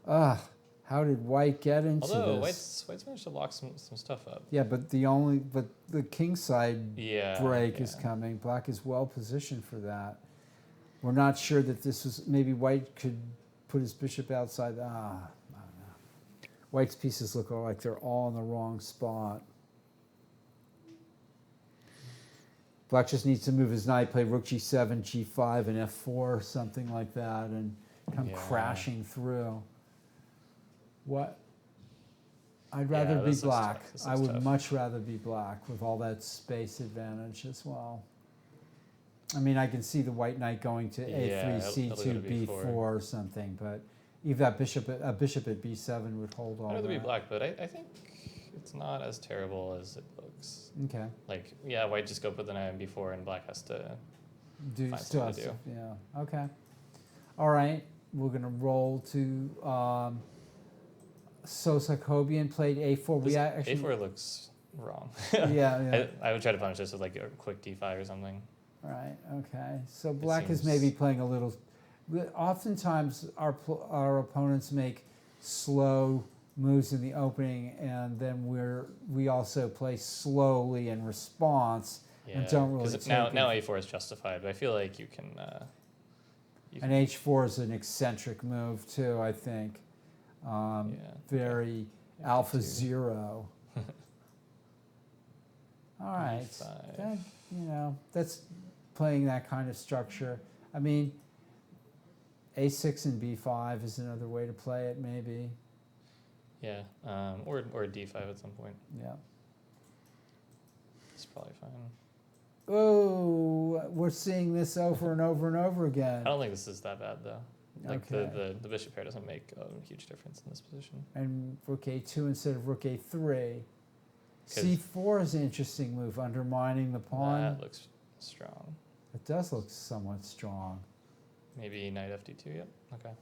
Ugh, how did white get into Although this? White's managed to lock some stuff up. Yeah, but the king side Yeah. break is yeah. coming. Black is well positioned for that. We're not sure that this was, maybe white could put his bishop outside. I don't know. White's pieces look like they're all in the wrong spot. Black just needs to move his knight, play rook g7, g5, and f4, or something like that, and come Yeah. crashing through. What? I'd Yeah, rather be this looks black. tough. This I looks would tough. much rather be black with all that space advantage as well. I mean, I can see the white knight going to Yeah, a3, it'll c2, go to b4 b4 or something, but even that bishop at b7 would hold all I'd rather be that. black, but I think it's not as terrible as it looks. Okay. Like, yeah, white just go put the knight on b4, and black has to. Do Find still something has to do. yeah. Okay. All right. We're gonna roll to Sosa Kobian played a4. This We actually a4 looks wrong. yeah. I would try to punish this with like a quick d5 or something. All right. Okay. So black is seems- maybe playing a little. Oftentimes our opponents make slow moves in the opening, and then we also play slowly in response Yeah. and don't really 'cause take now it. a4 is justified, but I feel like you can. And h4 is an eccentric move too, I think. Yeah. Very F2. alpha zero. All right, E5. that, that's playing that kind of structure. I mean, a6 and b5 is another way to play it, maybe. Yeah. Or d5 at some point. Yeah. It's probably fine. Oh, we're seeing this over and over and over again. I don't think this is that bad though. Like Okay. the bishop pair doesn't make a huge difference in this position. And rook a2 instead of rook a3. 'Cause- c4 is an interesting move, undermining the pawn. That looks strong. It does look somewhat strong. Maybe knight fd2. Yep. Okay.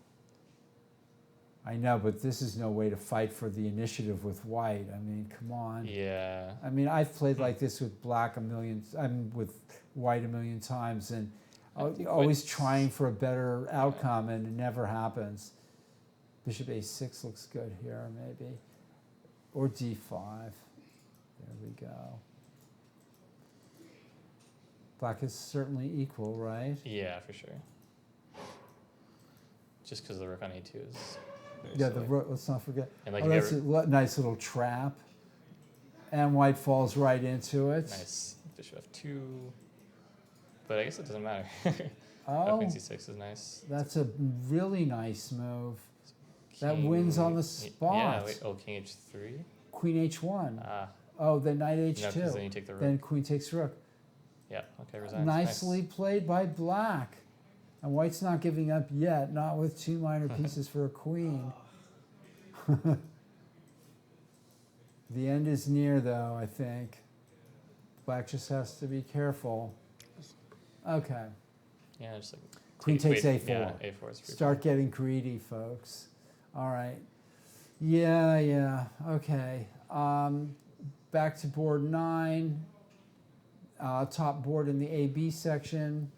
I know, but this is no way to fight for the initiative with white. I mean, come on. Yeah. I mean, I've played like this with black with white a million times, and I think always white's- trying for a better outcome, and it never happens. Bishop a6 looks good here, maybe, or d5. There we go. Black is certainly equal, right? Yeah, for sure. Just because the rook on a2 is. Very Yeah, silly. let's not forget. And like Oh, if you that's ever- a nice little trap. And white falls right into it. nice bishop f2. But I guess it doesn't matter. Oh, Queen c6 is nice. that's a really nice move. That wins on the Yeah, spot. wait, oh, king h3. Queen h1. Ah, Oh, then knight no, because then h2. you take the rook. Then queen takes rook. Yeah, okay, resigns. Nicely Nice. played by black. And white's not giving up yet, not with two minor pieces for a queen. The end is near, though, I think. Black just has to be careful. Okay. Yeah, just like. Queen takes wait, a4. Yeah, a4 is free. Start getting greedy, folks. All right. Yeah. Okay. Back to board 9. Top board in the AB section.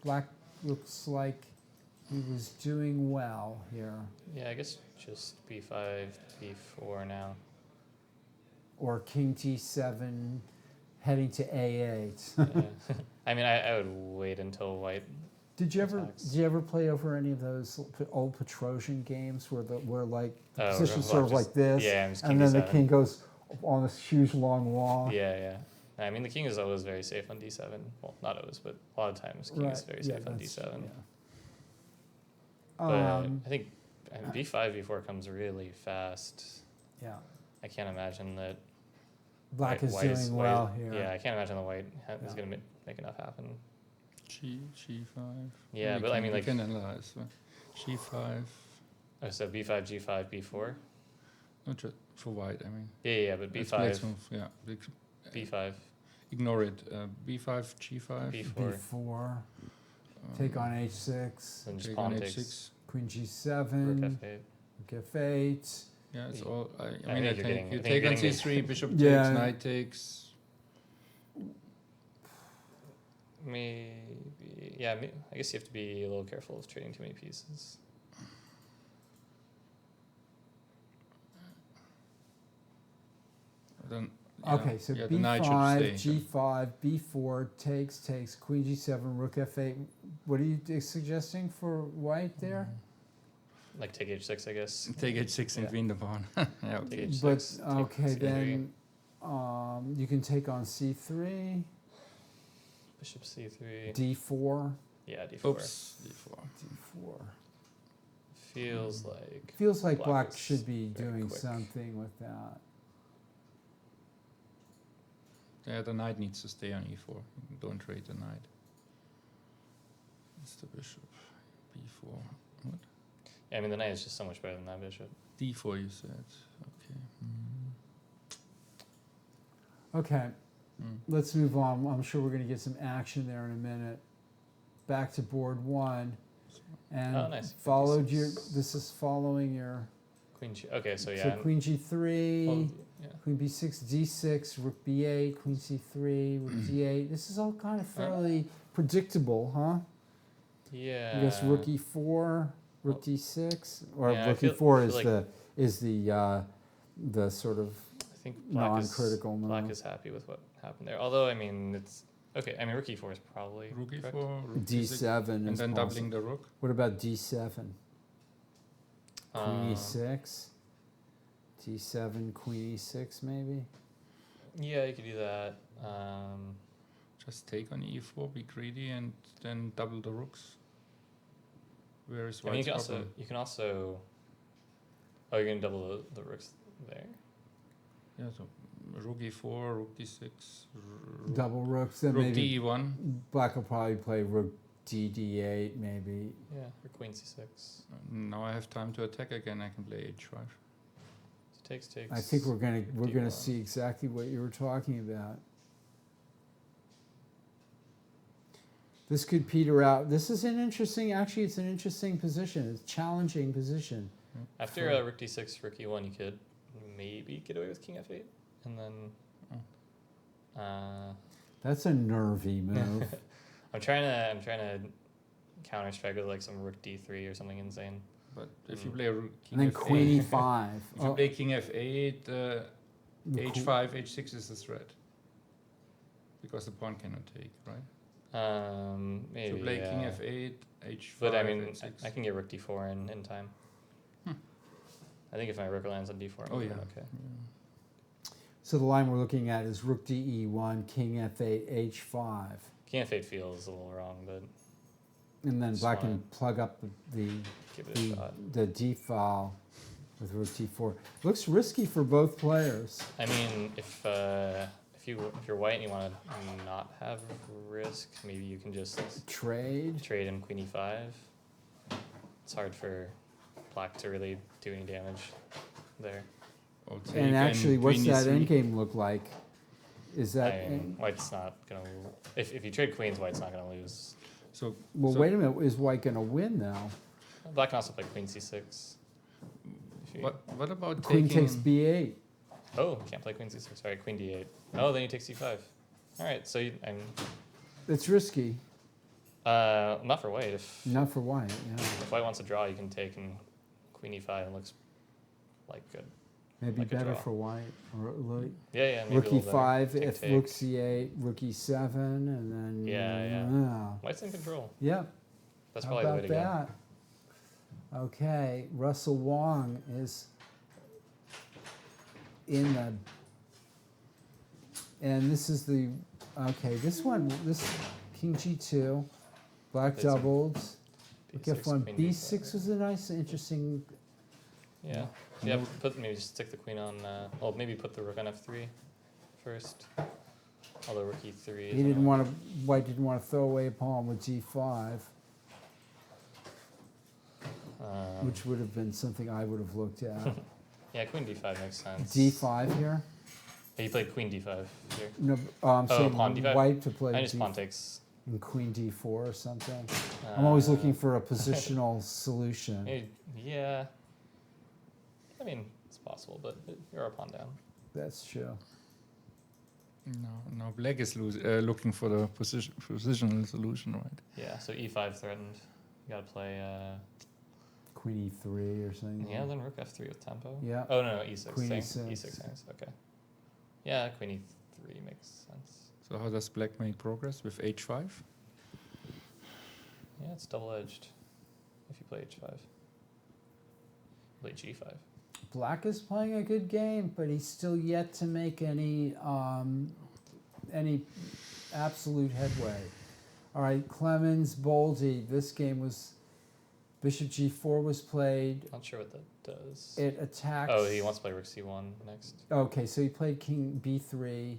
Black looks like he was doing well here. Yeah, I guess just b5, b4 now. Or king g7 heading to a8. Yeah. I mean, I would wait until white. Did you attacks. ever play over any of those old Petrosian games where like the Oh, position's well, sort of just- like this, yeah, and just and king then the d7. king goes on this huge long wall? Yeah. I mean, the king is always very safe on d7. Well, not always, but a lot of times, king is very safe on that's- d7. yeah. But I think b5, b4 comes really fast. Yeah. I can't imagine that. Black is white doing well white- here. Yeah, I can't imagine the white is Yeah. going to make enough happen. G5. Yeah, We but I can- mean, we like- can analyze. G5. Oh, so b5, g5, b4. Not just for white, I mean. Yeah, but It's black's b5, move, yeah. b5, Ignore it. B5, G5. b4. b4. Take on h6. Then just Take pawn on takes H6. Queen rook g7. f8. Rook f8. Yeah, it's all. I think mean, I you're take, getting- you I think take on you're getting c3, bishop Yeah. takes, knight takes. Maybe, yeah. I guess you have to be a little careful of trading too many pieces. Then, Okay, so yeah, the knight should b5, stay. g5, b4, takes, queen g7, rook f8. What are you suggesting for white there? Like take h6, I guess. Take h6 and Yeah. win the pawn. Yeah, okay. Take h6. But take okay, c3, then you can take on c3, bishop c3. d4, Yeah, d4. Oops, d4. d4. Feels like Feels like Black black is should be very doing quick. something with that. Yeah, the knight needs to stay on e4. Don't trade the knight. It's the bishop. b4. What? yeah, I mean the knight is just so much better than that bishop. d4 you said. Okay. Okay, Mm. let's move on. I'm sure we're going to get some action there in a minute. Back to board one. And Oh, nice. followed 56. your, this is following your, Queen g. Okay, so yeah. so queen g3, well, yeah. queen b6, d6, rook b8, queen c3, rook d8. This is all kind of fairly predictable, huh? Yeah. I guess rook e4, rook d6, or yeah, I rook feel- e4 I is feel the sort of I think black non-critical black move. is happy with what happened there. Although I mean it's okay. I mean rook e4 is probably Rook correct. e4, rook d7 and is then possible. doubling the rook. What about d7? Queen Um, e6, d7, queen e6 maybe? Yeah, you could do that. Just take on e4, be greedy, and then double the rooks. Where is I mean, white's problem? you can also. Oh, you're gonna double the rooks there. Yeah, so rook e4, rook d6, Double rooks, then rook maybe d1. black will probably play rook d8 maybe. Yeah, or queen c6. Now I have time to attack again. I can play h5. So takes. I think we're gonna d1. see exactly what you were talking about. This could peter out. This is an interesting, actually it's an interesting position. It's a challenging position. After for- rook d6, rook e1, you could maybe get away with king f8, and then. That's a nervy move. I'm trying to counter strike with like some rook d3 or something insane. But if you play rook, king And then f8, queen e5. if you play king f8, the que- h5, h6 is the threat. Because the pawn cannot take, right? Maybe. If you play king yeah. f8, h5, But I mean, h6. I can get rook d4 in time. I think if my rook lands on d4, I'm Oh, doing yeah. okay. So the line we're looking at is rook de1, king f8, h5. King f8 feels a little wrong, but And then It's black fine. can plug up the give it a shot. the d file with rook d4. Looks risky for both players. I mean, if you're white and you want to not have risk, maybe you can just Trade. trade in queen e5. It's hard for black to really do any damage there. Or take And actually, what's queen that e3. endgame look like? Is that I mean, white's not gonna. If you trade queens, white's not gonna lose. So, well? so Wait a minute. Is white going to win now? Black can also play queen c6. If you- what about Queen taking? takes b8. Oh, can't play queen c6. All right, queen d8. Oh, then you take c5. All right, so It's risky. not for white. If Not for white. Yeah. if white wants to draw, you can take and queen e5 and looks like good. Maybe Like a better draw. for white. Or Yeah, maybe rook a little better. e5 Take, if take. rook c8, rook e7, and then Yeah. White's in control. yeah. That's How probably the way about to go. that? Okay, Russell Wong is in the, and this is the, okay, this king g2, black It's a doubled, rook B6, f1, queen b6 was a nice, interesting, Yeah. Yeah, maybe just stick the queen on, well, maybe put the rook on f3 first. Although rook e3 is he didn't want to, white didn't want to throw away a pawn with g5, which would have been something I would have looked at. yeah, queen d5 makes sense. d5 here? Yeah, you played queen d5 here. No, I'm Oh, saying pawn d5? white to play I just d5. pawn takes. And queen d4 or something. I'm always looking Uh, for a positional solution. Yeah. I mean, it's possible, but you're a pawn down. That's true. No, black is looking for the positional solution, right? Yeah, so e5 threatened. You gotta play. Queen e3 or something. Yeah, then rook f3 with tempo. Yeah. Oh no, e6. Queen Same. e6. E6 thanks. Okay. Yeah, queen e3 makes sense. So how does black make progress with h5? Yeah, it's double-edged. If you play h5, play g5. Black is playing a good game, but he's still yet to make any absolute headway. All right, Clemens, Boldy. This game was bishop g4 was played. Not sure what that does. It attacks. Oh, he wants to play rook c1 next. Okay, so he played king b3,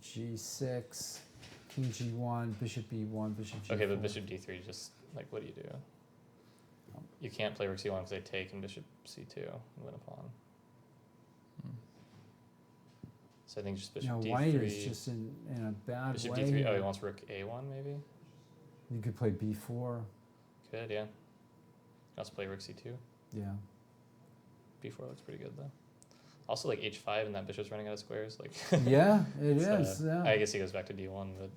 g6, king g1, bishop b1, bishop g4. Okay, but bishop d3 just like what do you do? You can't play rook c1 because they take and bishop c2 and win a pawn. So I think just bishop d3. White is just in a bad Bishop way. d3. Oh, he here. wants rook a1 maybe. You could play b4. Could, yeah. Also play rook c2. Yeah. b4 looks pretty good though. Also like h5 and that bishop's running out of squares. Like Yeah, it it's, is. Yeah. I guess he goes back to d1, but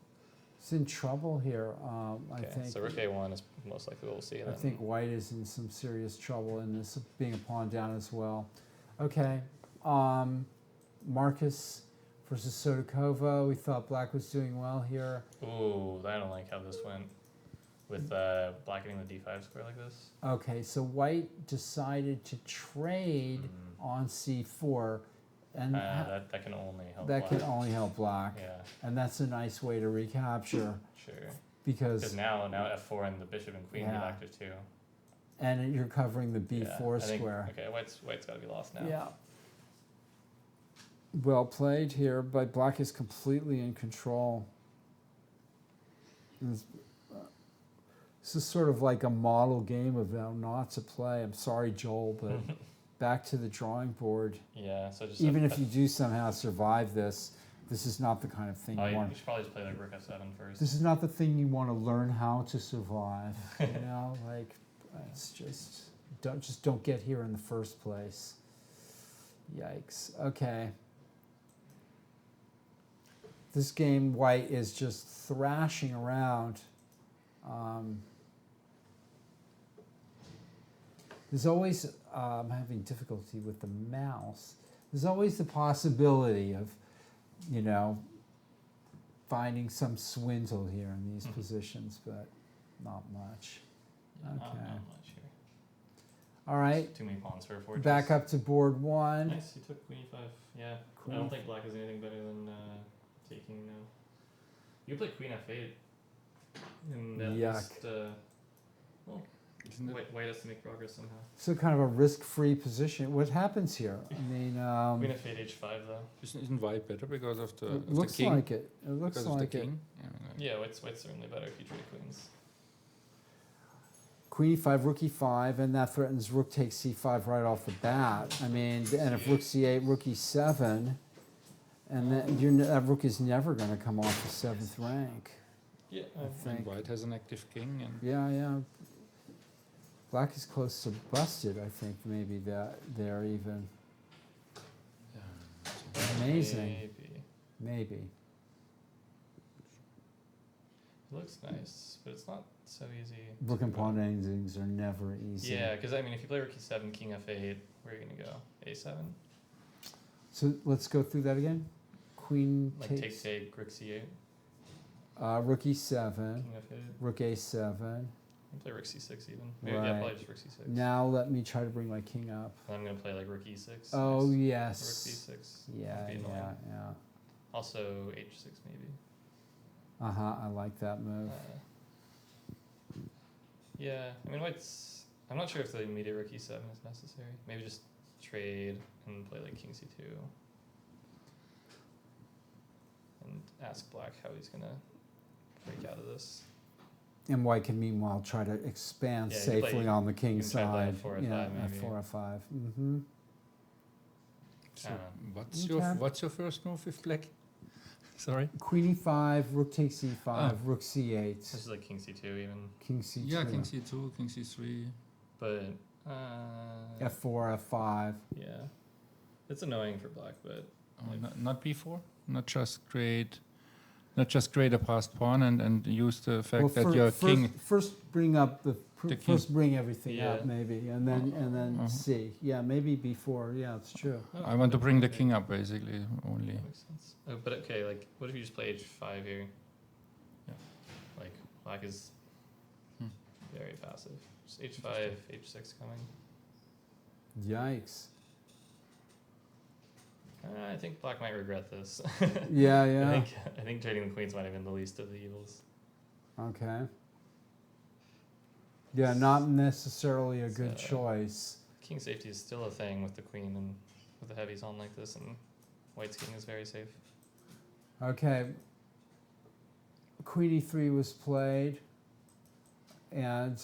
It's in trouble here. I okay. think. So rook a1 is most likely what we'll see. I Then. think White is in some serious trouble in this, being a pawn down as well. Okay, Marcus versus Sotokova. We thought Black was doing well here. Ooh, I don't like how this went with Black getting the d5 square like this. Okay, so White decided to trade on c4, and That can only help. that Black. can only help Black. Yeah, And that's a nice way to recapture sure. because Because now f4 and the bishop and queen Yeah. get active too. and you're covering the b4 I think, square. Okay, White's got to be lost now. Yeah. Well played here, but Black is completely in control. This is sort of like a model game of how not to play. I'm sorry, Joel, but back to the drawing board. Yeah. So just Even if you do somehow survive this, this is not the kind of thing you you want. should probably just play like rook f7 first. This is not the thing you want to learn how to survive. You know, like it's just don't get here in the first place. Yikes. Okay. This game, White is just thrashing around. There's always, I'm having difficulty with the mouse. There's always the possibility of, you know, finding some swindle here in these positions, but not much. Yeah, not Okay. much here. All right, Too many pawns for a fortress. back up to board one. Nice. You took queen e5. Yeah. Queen I don't think Black is anything better than taking now. You play queen f8. And at Yuck. least, well, Isn't it? White has to make progress somehow. So kind of a risk-free position. What happens here? I mean, Queen f8 h5 though. Isn't white better because of the, it of looks the king? like it. It looks Because of like the it. king? Yeah, White's certainly better if you trade queens. Queen e5, rook e5, and that threatens rook takes c5 right off the bat. I mean, and if rook c8, rook e7, and then that rook is never going to come off the 7th rank. Yeah. I And think. white has an active king, and Yeah. Black is close to busted, I think, maybe there even. Amazing. Maybe. Maybe. It looks nice, but it's not so easy. Rook to and pawn endings are never easy. Yeah, because I mean, if you play rook e7, king f8, where are you gonna go? A7? So let's go through that again. Queen Like takes take, rook c8, rook e7, king f8. rook a7. You can play rook c6 even. Maybe yeah, Right. probably just rook c6. Now let me try to bring my king up. And I'm gonna play like rook e6. Oh next. yes. Rook b6. Yeah, Would be annoying. yeah. Also h6 maybe. I like that move. Yeah, I mean White's. I'm not sure if the immediate rook e7 is necessary. Maybe just trade and play like king c2. And ask Black how he's gonna break out of this. And White can meanwhile try to expand Yeah, you safely play- on the king you can try to play side. f4, Yeah, f5 maybe. f4, f5. Mm-hmm. so Uh, Okay. what's your first move with black? Sorry. Queen e5, rook takes e5, Oh. rook c8, This is like king c2 even, king c2, Yeah, king c2, king c3. but f4, f5. yeah. It's annoying for black, but Not before, not just create a passed pawn and use the fact that your king. First bring up The king. first bring everything up Yeah. maybe, and then see. Yeah, maybe before. Yeah, it's true. I want to bring the king up basically only. That makes sense. Oh, but okay, like, what if you just play h5 here? Yeah. Like, black is Hmm. very passive. Just h5, h6 coming. Yikes. I think black might regret this. Yeah, yeah. I think trading the queens might have been the least of the evils. Okay. Yeah, not necessarily a good So- choice. King safety is still a thing with the queen and with the heavies on like this, and white's king is very safe. Okay. Queen e3 was played, and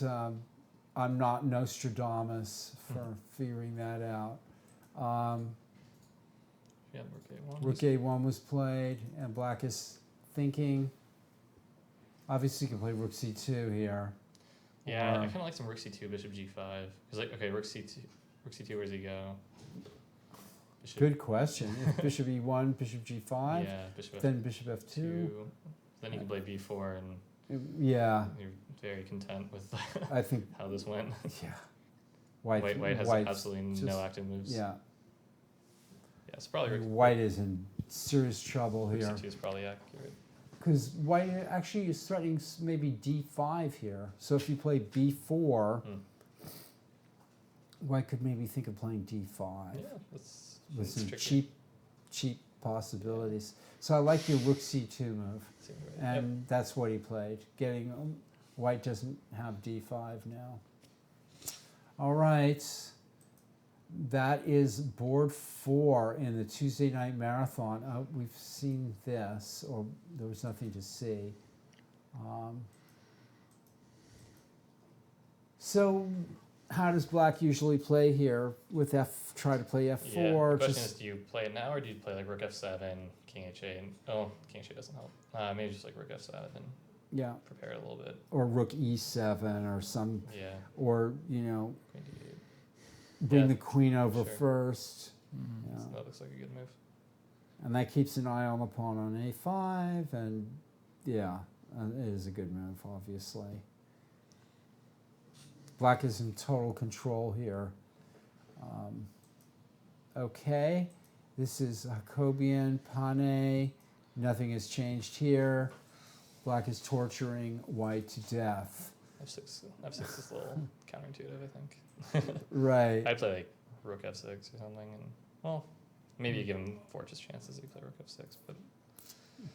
I'm not Nostradamus for figuring that out. Yeah, rook a1. Rook a1 was played, and black is thinking. Obviously, you can play rook c2 here. Yeah, I Or- kind of like some rook c2, bishop g5. Because like, okay, rook c2, where's he go? Bishop. Good question. If bishop e1, bishop g5, Yeah, bishop then bishop f2. f2. Then you can play b4, and Yeah, you're very content with I think. how this went. Yeah. White has White's absolutely just- no active moves. Yeah, Yeah, it's probably rook, white is in serious trouble rook here. c2 is probably accurate. Because white actually is threatening maybe d5 here. So if you play b4, Hmm. white could maybe think of playing d5 Yeah, that's with some tricky. cheap possibilities. So I like your rook c2 move, Seems right. and that's what he played. Getting white doesn't have d5 now. All right, that is board 4 in the Tuesday night marathon. We've seen this, or there was nothing to see. So how does black usually play here with try to play Yeah, f4? the question is, Just, do you play it now or do you play like rook f7, king h8? And, oh, king h8 doesn't help. Maybe just like rook f7 and yeah, prepare it a little bit. or rook e7 or some, Yeah, or, you know, queen d8. bring Yeah, the queen over sure. first. Mhm. Yeah. So that looks like a good move. And that keeps an eye on the pawn on a5, and yeah, it is a good move, obviously. Black is in total control here. Okay, this is Jacobian, Pane, nothing has changed here. Black is torturing white to death. F6 is a little counterintuitive, I think. Right. I'd play like rook f6 or something, and well, maybe you give him fortress chances if you play rook f6, but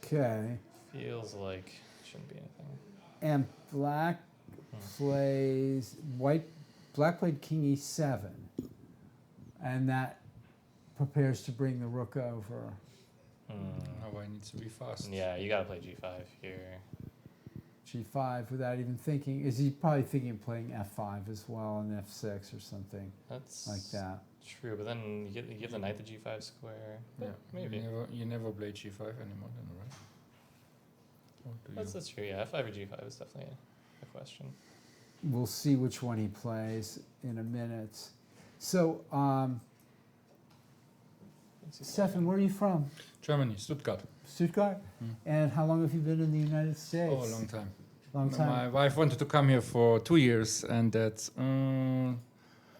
Okay. feels like it shouldn't be anything. And black plays black played king e7, and that prepares to bring the rook over. Now I need to be fast. Yeah, you gotta play g5 here. G5 without even thinking. Is he probably thinking of playing f5 as well and f6 or something That's like that? true, but then you give the knight the g5 square. Yeah, maybe. You never play g5 anymore, then, right? Or do you? That's true. Yeah, f5 or g5 is definitely a question. We'll see which one he plays in a minute. So, Let's see Stefan, where are you from? Germany, Stuttgart. Stuttgart? Mm. And how long have you been in the United States? Oh, a long time. Long time. My wife wanted to come here for 2 years, and that's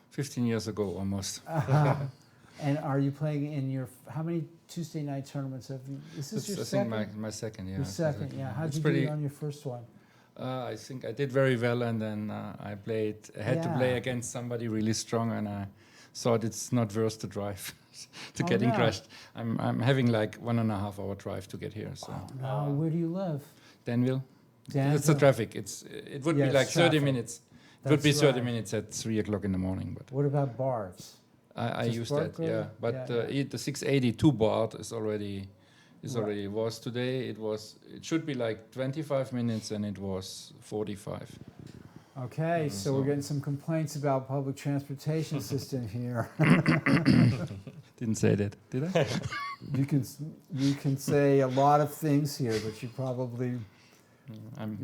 15 years ago almost. And are you playing in your, how many Tuesday night tournaments have you, is this It's, your I second? think my second, yeah. Your second, yeah. How It's did you pretty. do on your first one? I think I did very well, and then I had to play Yeah. against somebody really strong, and I thought it's not worth the drive to Oh, getting no. crushed. I'm having like 1.5 hour drive to get here. So Now, where do you live? Danville. It's the Danville? traffic. It would Yeah, be it's like 30 traffic. minutes. It would be That's 30 right. minutes at 3 o'clock in the morning, but What about bars? I Just use that, Berkeley? yeah. But Yeah, the 682 board is already Right. was today. It should be like 25 minutes, and it was 45. Okay, so we're So- getting some complaints about public transportation system here. Didn't say that, did I? You can say a lot of things here, but you probably I'm,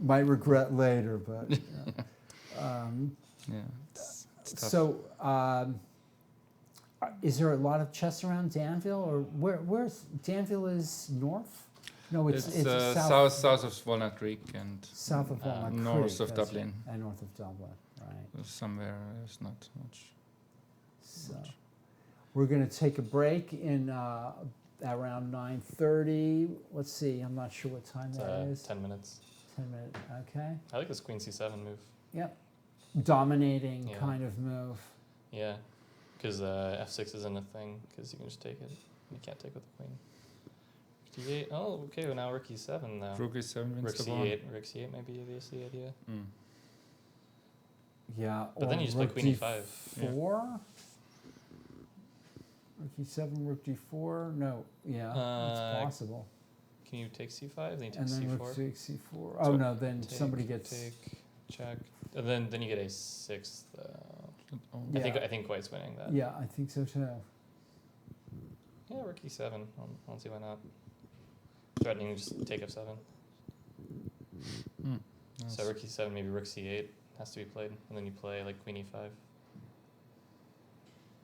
might regret later. But yeah. It's tough. so Is there a lot of chess around Danville, or where's Danville is north? No, it's south of Walnut Creek and south of Walnut Creek. north of that's Dublin. right, and north of Dublin, right. Somewhere there's not much. So we're going to take a break in around 9:30. Let's see. I'm not sure what time that is. 10 minutes. 10 minutes. Okay. I like this queen c7 move. Yep. Dominating Yeah. kind of move. Yeah, because f6 isn't a thing, because you can just take it. You can't take with the queen. d8. Oh, okay. Well, now rook e7 though. Rook e7 wins Rook the pawn. c8. Rook c8 might be the idea. Mm. Yeah. But then you just play rook queen e5. d4. Rook e7, rook d4. No. Yeah, it's possible. Can you take c5? Then you take And then c4. rook c4. Oh no, then somebody gets. Take, check. And then you get a sixth. Oh. Yeah. I think White's winning that. Yeah, I think so too. Yeah, rook e7. I don't see why not. Threatening just take f7. Mm. So rook e7, maybe rook c8 has to be played, and then you play like queen e5.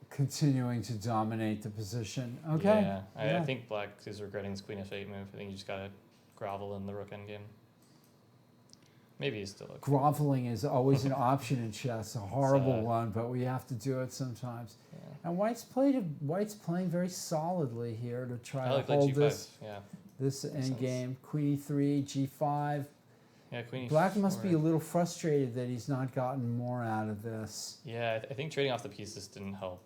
Continuing to dominate the position. Okay. Yeah, I Yeah. think black is regretting this queen f8 move. I think you just gotta grovel in the rook endgame. Maybe he's still okay. Groveling is always an option in chess, a horrible It's, one, but we have to do it sometimes. Yeah. And White's playing very solidly here to try I to like hold g5. this Makes sense. endgame. Queen e3, g5. Yeah, queen e4. Black must be a little frustrated that he's not gotten more out of this. Yeah, I think trading off the pieces didn't help.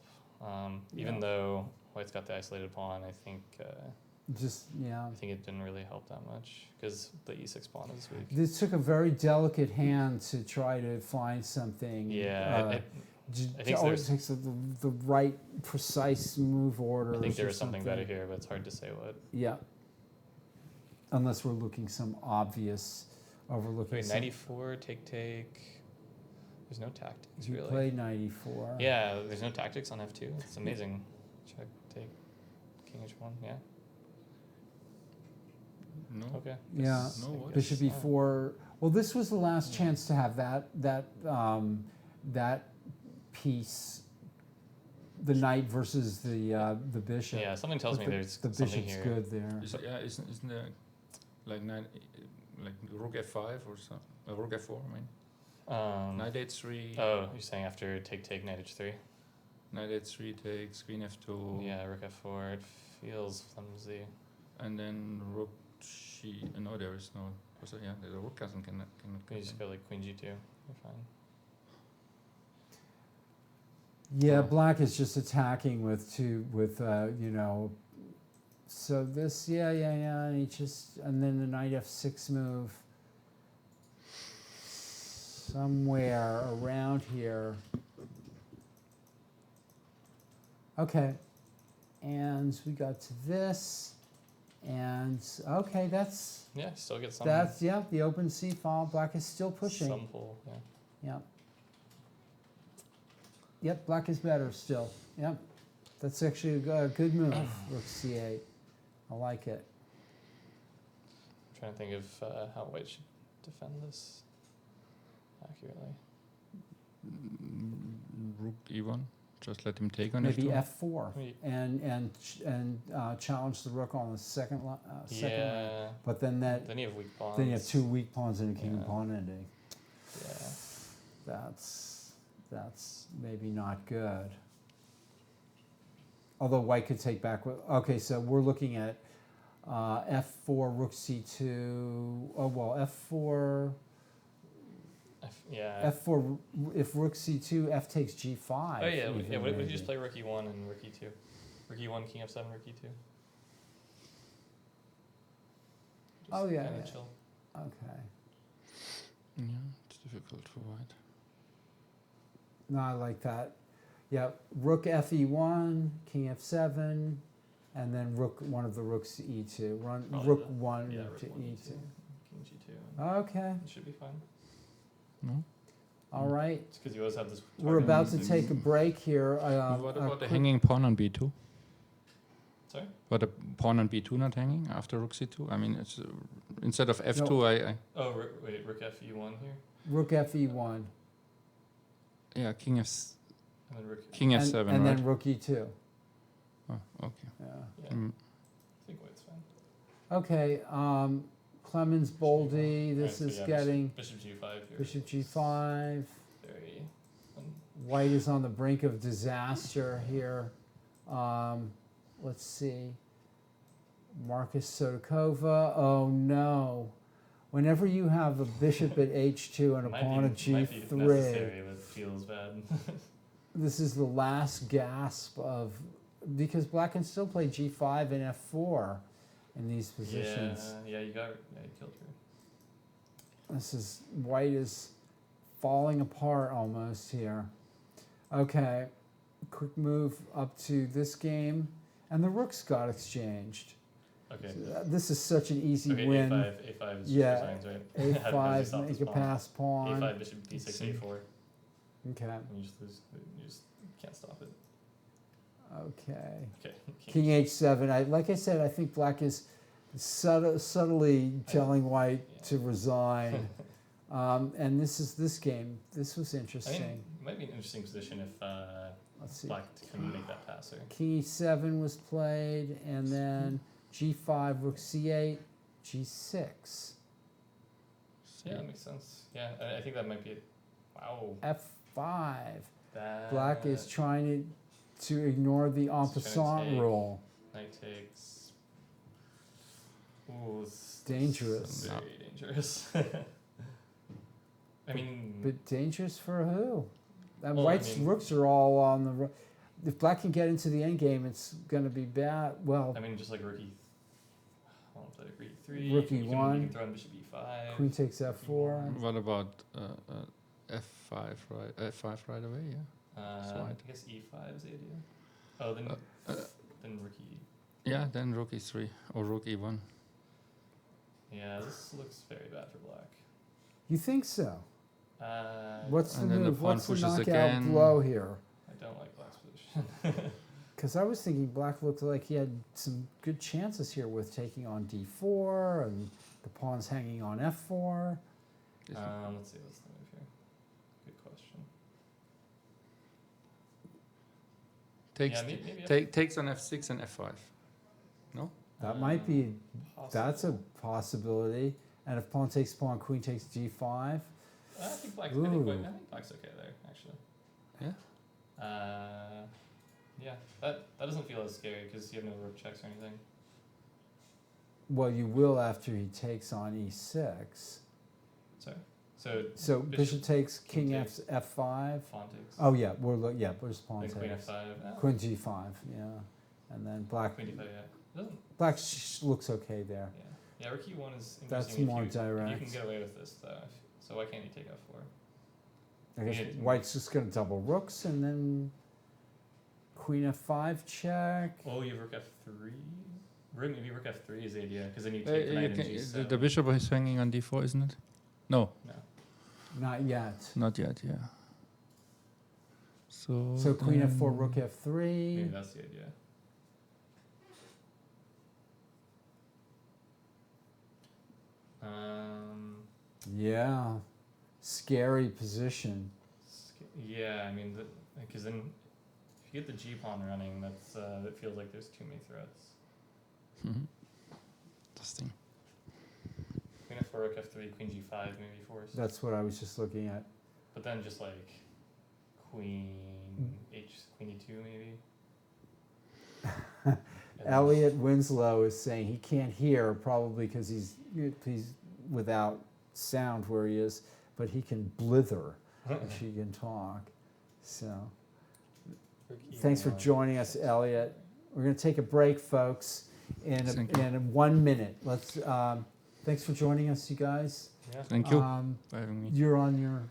Even Yeah. though White's got the isolated pawn, I think it didn't really help that much because the e6 pawn is weak. This took a very delicate hand to try to find something. Yeah, I think always takes the right, precise move order. I think there was something better here, but it's hard to say what. Yeah. Unless we're looking some obvious, overlooking. Wait, some, 94, take. There's no tactics you really. play 94. Yeah, there's no tactics on f2. It's amazing. Check, take, king h1. Yeah. No. Okay. Yeah. This- No, I what? Bishop guess- e4. Well, this was the last chance to have that piece, the knight versus the bishop. Yeah, something tells But me there's the something bishop's here. good there. Isn't there like like rook f5 or so? Rook f4, I mean. Knight h3. Oh, you're saying after take knight h3? Knight h3 takes queen f2. Yeah, rook f4. It feels flimsy. And then rook g. No, there is no. So yeah, the rook cannot You go just in. go like queen g2. You're fine. Yeah, black is just attacking with so this, and he just, and then the knight f6 move somewhere around here. Okay, and we got to this, and okay, that's, Yeah, still get some. the open c file. Black is still pushing. Some pull. Yeah. Yep. Yep, black is better still. Yep. That's actually a good move, rook c8. I like it. I'm trying to think of how white should defend this accurately. Rook e1. Just let him take on Maybe f2. f4 Wait. and challenge the rook on the second line. Yeah. But then Then you have weak pawns. then you have two weak pawns and a king Yeah. pawn ending. Yeah. That's maybe not good. Although white could take back. Okay, so we're looking at f4, rook c2. Oh well, f4. Yeah. f4. If rook c2, f takes g5. Oh yeah. even, What if we maybe. just play rook e1 and rook e2? Rook e1, king f7, rook e2. Oh, yeah, Kinda yeah. chill. Okay. Yeah, it's difficult for white. No, I like that. Yeah, rook fe1, king f7, and then one of the rooks to e2. Run Probably rook the- 1 Yeah, to rook 1, e2. king g2. Okay, It should be fine. No. all right. It's because you always have this. We're target about on to the- take a break here. What a about the quick- hanging pawn on b2? Sorry. But the pawn on b2 not hanging after rook c2? I mean, it's instead of f2, No. I Oh, wait, rook fe1 here. Rook fe1. yeah, king And then rook. King and, f7, and right? then rook e2. Oh, okay. Yeah. Yeah. Mm. I think white's fine. Okay, Clemens Boldy, this Alright, is so yeah, getting bishop g5 here. bishop g5. Very. White is on the brink of disaster here. Let's see. Marcus Sotokova. Oh no. Whenever you have a bishop at h2 and a pawn at might be g3, necessary, but feels bad. this is the last gasp of, because black can still play g5 and f4 in these positions. Yeah, you killed her. This is, white is falling apart almost here. Okay, quick move up to this game, and the rooks got exchanged. Okay. This is such an easy Okay, win. a5 is Yeah, just resigns, right? a5, make a pass pawn. a5, bishop b6, a4. Okay, And you just lose. You just can't stop it. okay. Okay. King h7. Like I said, I think black is subtly telling white to resign. And this game. This was I interesting. mean, it might be an interesting position if Let's see. black can make that passer. King e7 was played, and then g5, rook c8, g6, Yeah, that makes sense. Yeah, I think that might be it. Wow. f5. That Black is trying to ignore the en It's passant take. rule. Knight takes. Ooh, it's Dangerous. Very dangerous. I mean, But dangerous for who? And Well, I white's mean- rooks are all on the. If black can get into the endgame, it's going to be bad. Well, just like rookie. I want to play like rook e3. Rook You e1. can throw in bishop e5. queen takes f4. What about f5 right? F5 right away? Yeah. I white. guess e5 is the idea. Oh, then then rook e. Yeah. Then rook e3 or rook e1. Yeah, this looks very bad for black. You think so? What's the And then the move? pawn What's the pushes knockout again. blow here? I don't like black's position. Because I was thinking black looked like he had some good chances here with taking on d4 and the pawns hanging on f4. Let's see what's the move here. Good question. Takes maybe takes on f6 and f5. No. That might be, possible. that's a possibility. And if pawn takes pawn, queen takes g5. I think black's. Ooh. I think black's okay there, actually. Yeah. Yeah. That doesn't feel as scary because you have no rook checks or anything. Well, you will after he takes on e6. Sorry. So So Bishop- bishop takes king king takes. f5. pawn takes. Oh yeah, where's pawn Then queen takes? f5. Queen g5, yeah. And then black Queen d5. Yeah. Doesn't. black looks okay there. Yeah. Yeah. Rook e1 is That's interesting. more if you direct. can get away with this though. So why can't you take f4? I guess Yeah. white's just going to double rooks and then queen f5 check. Oh, you have rook f3. Maybe rook f3 is the idea because then you take the knight in g7. The bishop is hanging on d4, isn't it? No, No. Not yet. not yet. Yeah. So queen then- f4, rook Maybe f3. that's the idea. Yeah. Scary position. Yeah, I mean, because then if you get the G pawn running, that feels like there's too many threats. Mhm. Interesting. Queen f4, rook f3, queen g5 maybe forced. That's what I was just looking at. But then just like queen queen e2 maybe. And then- Elliot Winslow is saying he can't hear, probably because he's without sound where he is, but he can blither if he can talk. So rook thanks for e1. joining us, Elliot. We're going to take a break, folks, Thank you. in 1 minute. Let's. Thanks for joining us, you guys. Yeah. Thank you for having me. You're on your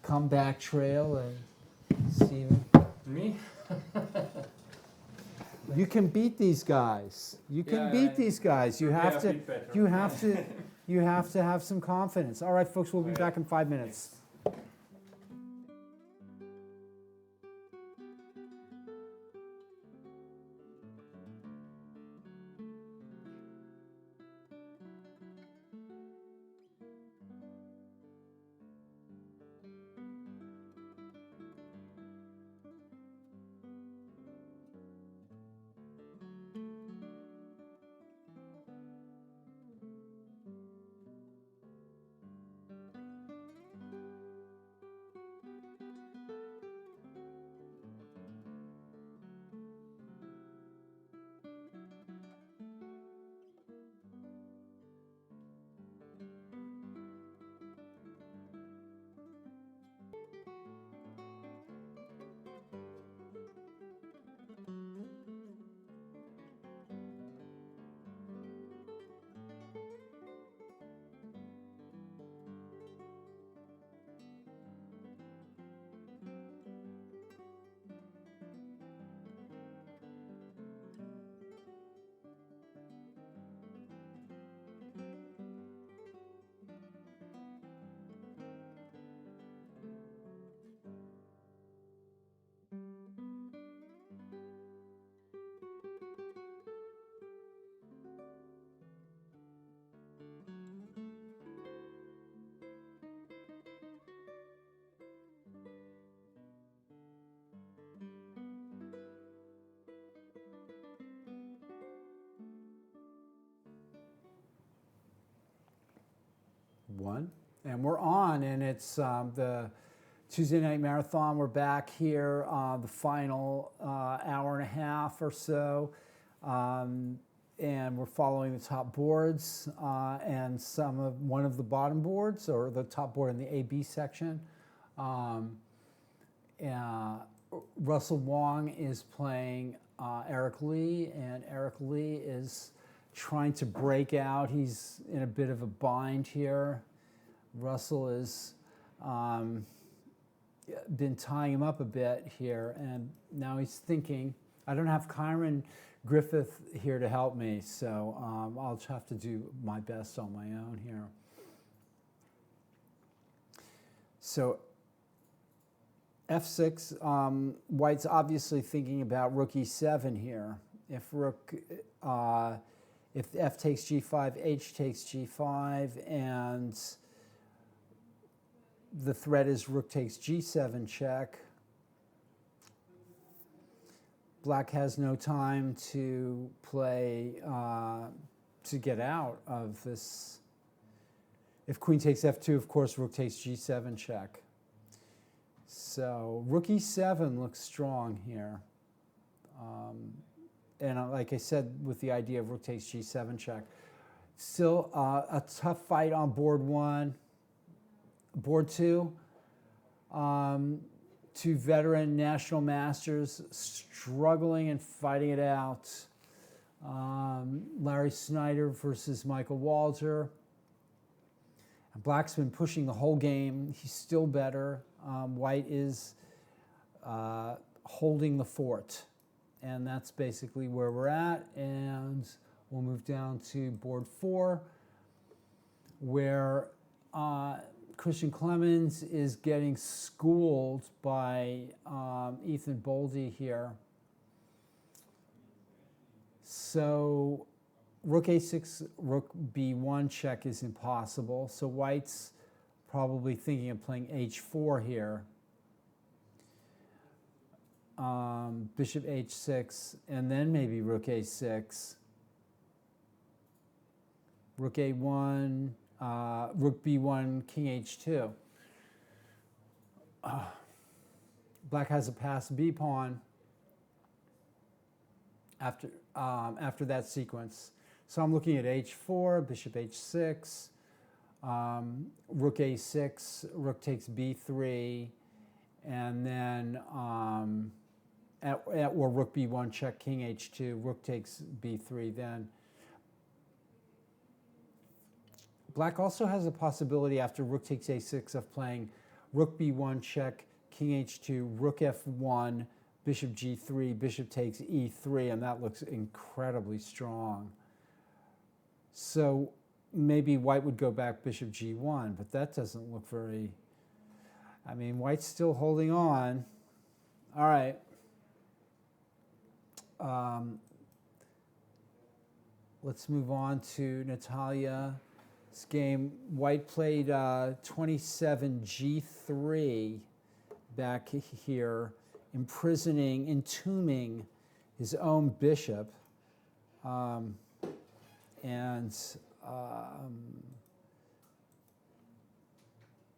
comeback trail, and Steven. Me? You can beat these guys. You can beat these guys. You have to. You have to. You have to have some confidence. All right, folks. We'll be back in 5 minutes. And we're on, and it's the Tuesday Night Marathon. We're back here, the final hour and a half or so. And we're following the top boards and one of the bottom boards, or the top board in the AB section. Russell Wong is playing Eric Lee, and Eric Lee is trying to break out. He's in a bit of a bind here. Russell has been tying him up a bit here, and now he's thinking. I don't have Kyron Griffith here to help me, so I'll have to do my best on my own here. So F6, White's obviously thinking about rook E7 here. If F takes G5, H takes G5, and the threat is rook takes G7 check. Black has no time to play, to get out of this. If queen takes F2, of course, rook takes G7 check. So rook E7 looks strong here. And like I said, with the idea of rook takes G7 check. Still a tough fight on board one. Board two, two veteran national masters struggling and fighting it out. Larry Snyder versus Michael Walter. Black's been pushing the whole game. He's still better. White is holding the fort. And that's basically where we're at. And we'll move down to board 4, where Christian Clemens is getting schooled by Ethan Boldy here. So rook A6, rook B1 check is impossible. So White's probably thinking of playing H4 here. Bishop H6, and then maybe rook A6. Rook A1, rook B1, king H2. Black has a passed B pawn after that sequence. So I'm looking at H4, bishop H6, rook A6, rook takes B3, and then or rook B1 check, king H2, rook takes B3 then. Black also has a possibility after rook takes A6 of playing rook B1 check, king H2, rook F1, bishop G3, bishop takes E3, and that looks incredibly strong. So maybe White would go back bishop G1, but that doesn't look very... I mean, White's still holding on. All right. Let's move on to Natalia's game. White played 27 G3 back here, entombing his own bishop.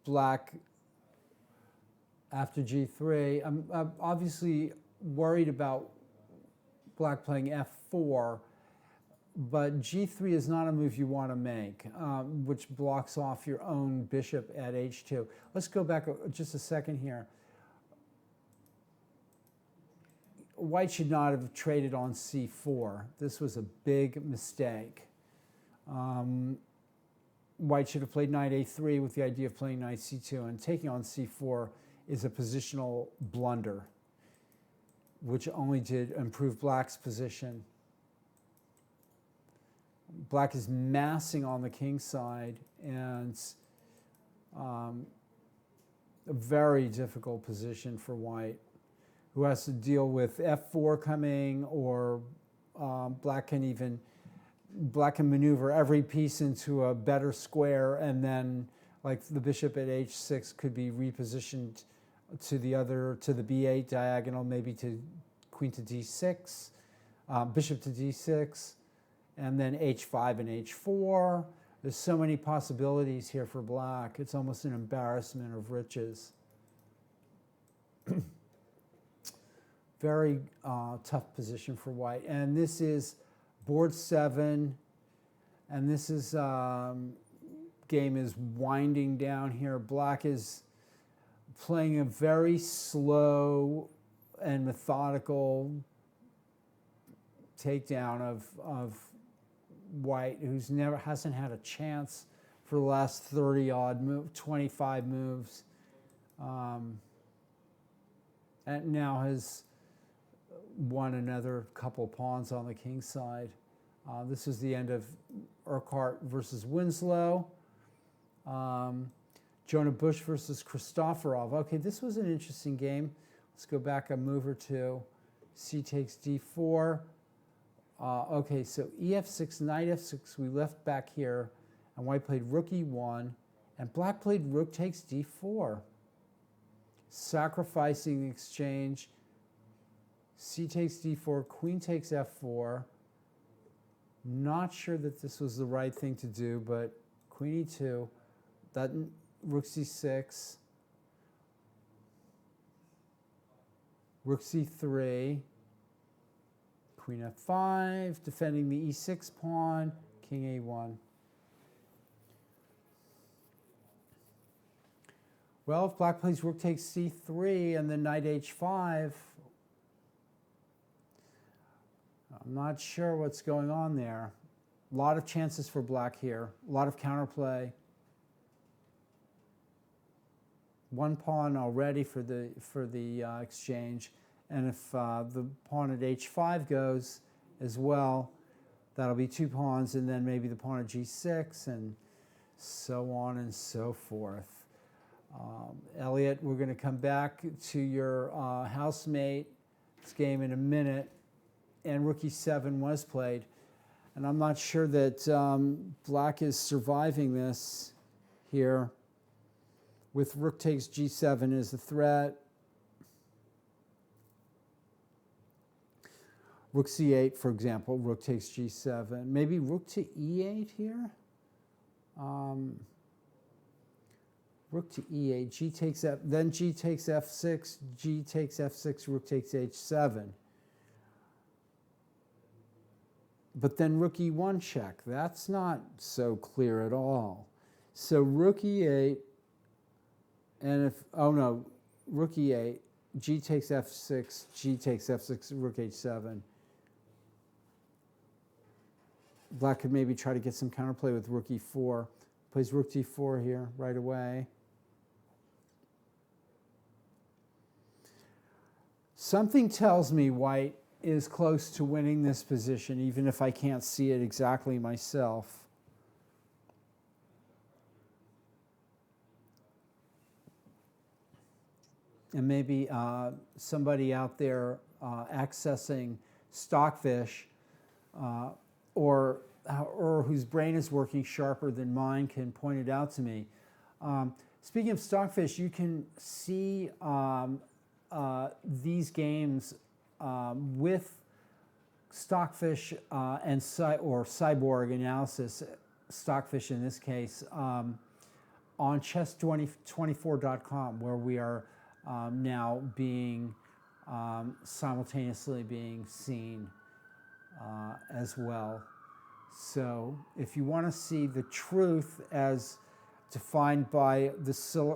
Black, after G3, I'm obviously worried about Black playing F4, but G3 is not a move you want to make, which blocks off your own bishop at H2. Let's go back just a second here. White should not have traded on C4. This was a big mistake. White should have played knight A3 with the idea of playing knight C2, and taking on C4 is a positional blunder, which only did improve Black's position. Black is massing on the king side, and a very difficult position for White, who has to deal with F4 coming, or Black can maneuver every piece into a better square, and then like the bishop at H6 could be repositioned to the B8 diagonal, maybe to queen to D6, bishop to D6, and then H5 and H4. There's so many possibilities here for black. It's almost an embarrassment of riches. Very tough position for white. And this is board 7. And this is, game is winding down here. Black is playing a very slow and methodical takedown of white, who's hasn't had a chance for the last 30-odd 25 moves, and now has won another couple pawns on the king side. This is the end of Urquhart versus Winslow. Jonah Bush versus Kristoforov. Okay, this was an interesting game. Let's go back a move or two. C takes d4. Okay, so ef6, knight f6, we left back here, and white played rook e1, and black played rook takes d4, sacrificing the exchange. C takes d4, queen takes f4. Not sure that this was the right thing to do, but queen e2, that rook c6, rook c3, queen f5, defending the e6 pawn, king a1. Well, if black plays rook takes c3 and then knight h5, I'm not sure what's going on there. A lot of chances for black here, a lot of counterplay. One pawn already for the exchange. And if the pawn at h5 goes as well, that'll be 2 pawns, and then maybe the pawn at g6, and so on and so forth. Elliot, we're going to come back to your housemate's game in a minute, and rook e7 was played. And I'm not sure that black is surviving this here, with rook takes g7 as a threat. Rook c8, for example, rook takes g7. Maybe rook to e8 here? Rook to e8, g takes f, then g takes f6, g takes f6, rook takes h7. But then rook e1 check. That's not so clear at all. So rook e8, and if, oh no, rook e8, g takes f6, g takes f6, rook h7. Black could maybe try to get some counterplay with rook e4. Plays rook d4 here right away. Something tells me white is close to winning this position, even if I can't see it exactly myself. And maybe somebody out there accessing Stockfish or whose brain is working sharper than mine can point it out to me. Speaking of Stockfish, you can see these games with Stockfish and or Cyborg analysis, Stockfish in this case, on chess24.com, where we are now being simultaneously being seen as well. So if you want to see the truth as defined by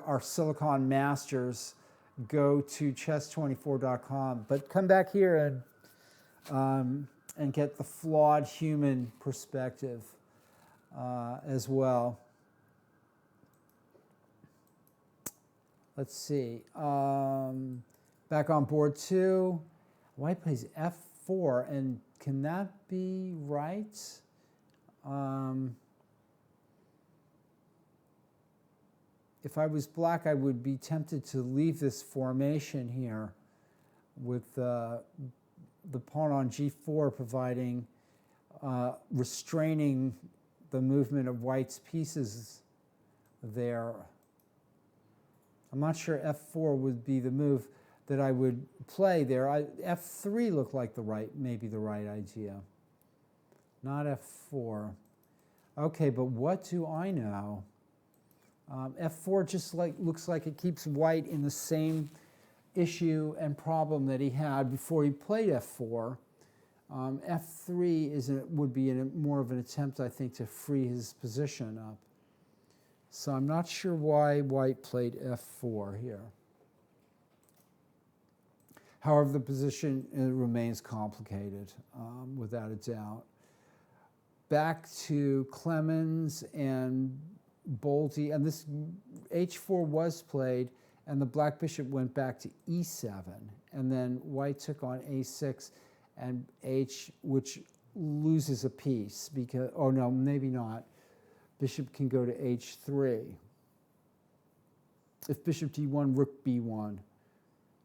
our Silicon Masters, go to chess24.com. But come back here and get the flawed human perspective as well. Let's see. Back on board 2, white plays f4, and can that be right? If I was black, I would be tempted to leave this formation here with the pawn on g4 providing, restraining the movement of white's pieces there. I'm not sure f4 would be the move that I would play there. F3 looked like maybe the right idea. Not f4. Okay, but what do I know? F4 just looks like it keeps white in the same issue and problem that he had before he played F4. F3 would be more of an attempt, I think, to free his position up. So I'm not sure why white played F4 here. However, the position remains complicated, without a doubt. Back to Clemens and Bolte, and this H4 was played, and the black bishop went back to E7, and then white took on A6 and H, which loses a piece because, oh no, maybe not. Bishop can go to H3. If bishop D1, rook B1.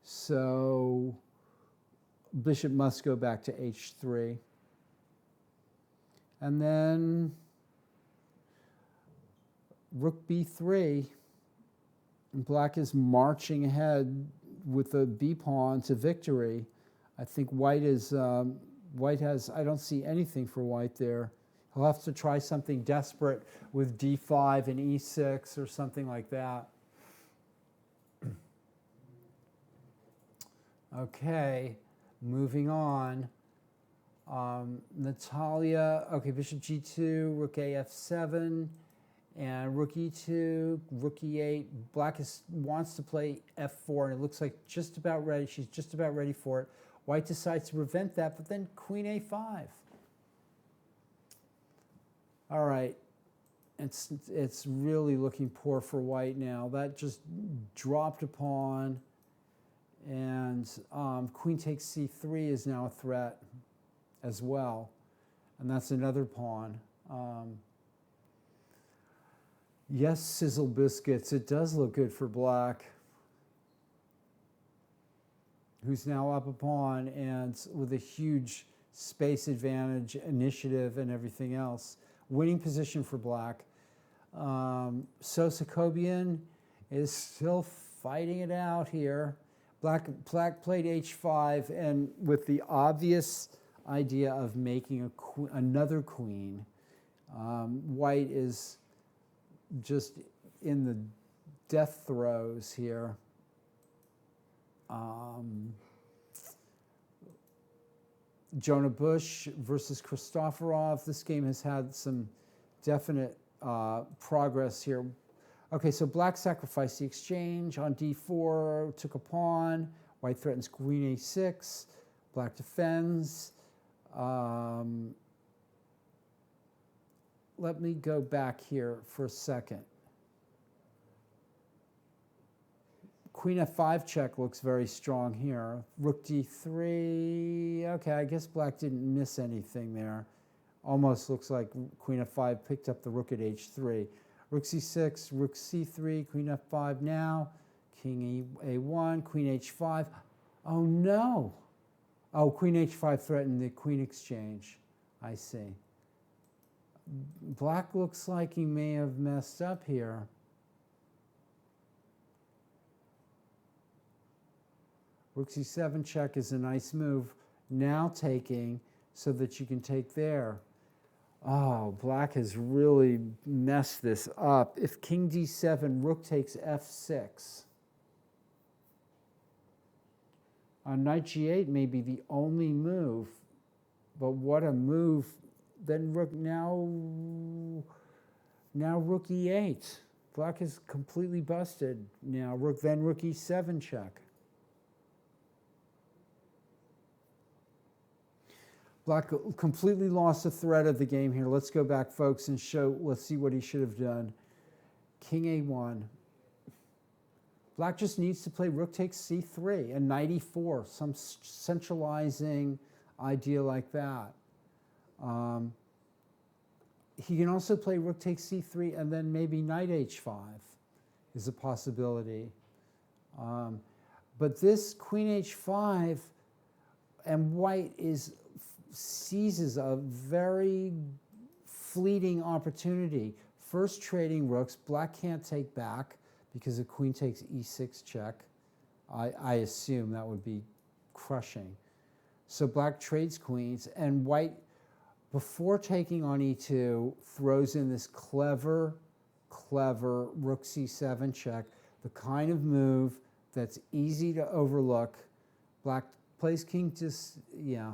So bishop must go back to H3. And then rook B3. And black is marching ahead with the B pawn to victory. I think white has, I don't see anything for white there. He'll have to try something desperate with D5 and E6 or something like that. Okay, moving on. Natalia, okay, bishop G2, rook A F7, and rook E2, rook E8. Black wants to play F4, and it looks like just about ready. She's just about ready for it. White decides to prevent that, but then queen A5. All right, it's really looking poor for white now. That just dropped a pawn, and queen takes C3 is now a threat as well, and that's another pawn. Yes, sizzle biscuits, it does look good for black, who's now up a pawn and with a huge space advantage, initiative, and everything else. Winning position for black. Sosakobian is still fighting it out here. Black played H5, and with the obvious idea of making another queen. White is just in the death throes here. Jonah Bush versus Kristoforov. This game has had some definite progress here. Okay, so black sacrificed the exchange on D4, took a pawn. White threatens queen A6. Black defends. Let me go back here for a second. Queen F5 check looks very strong here. Rook D3. Okay, I guess black didn't miss anything there. Almost looks like Queen F5 picked up the rook at H3. Rook C6, Rook C3, Queen F5 now. King A1, Queen H5. Oh no! Oh, Queen H5 threatened the queen exchange. I see. Black looks like he may have messed up here. Rook C7 check is a nice move. Now taking so that you can take there. Oh, black has really messed this up. If King D7, rook takes F6. Knight G8 may be the only move, but what a move. Then rook now rook E8. Black is completely busted now. Then rook E7 check. Black completely lost the thread of the game here. Let's go back, folks, and let's see what he should have done. King A1. Black just needs to play rook takes C3 and knight E4, some centralizing idea like that. He can also play rook takes C3 and then maybe knight H5 is a possibility. But this queen H5 and white seizes a very fleeting opportunity. First trading rooks, black can't take back because the queen takes E6 check. I assume that would be crushing. So black trades queens, and white before taking on e2, throws in this clever rook c7 check, the kind of move that's easy to overlook. Black plays king just, yeah.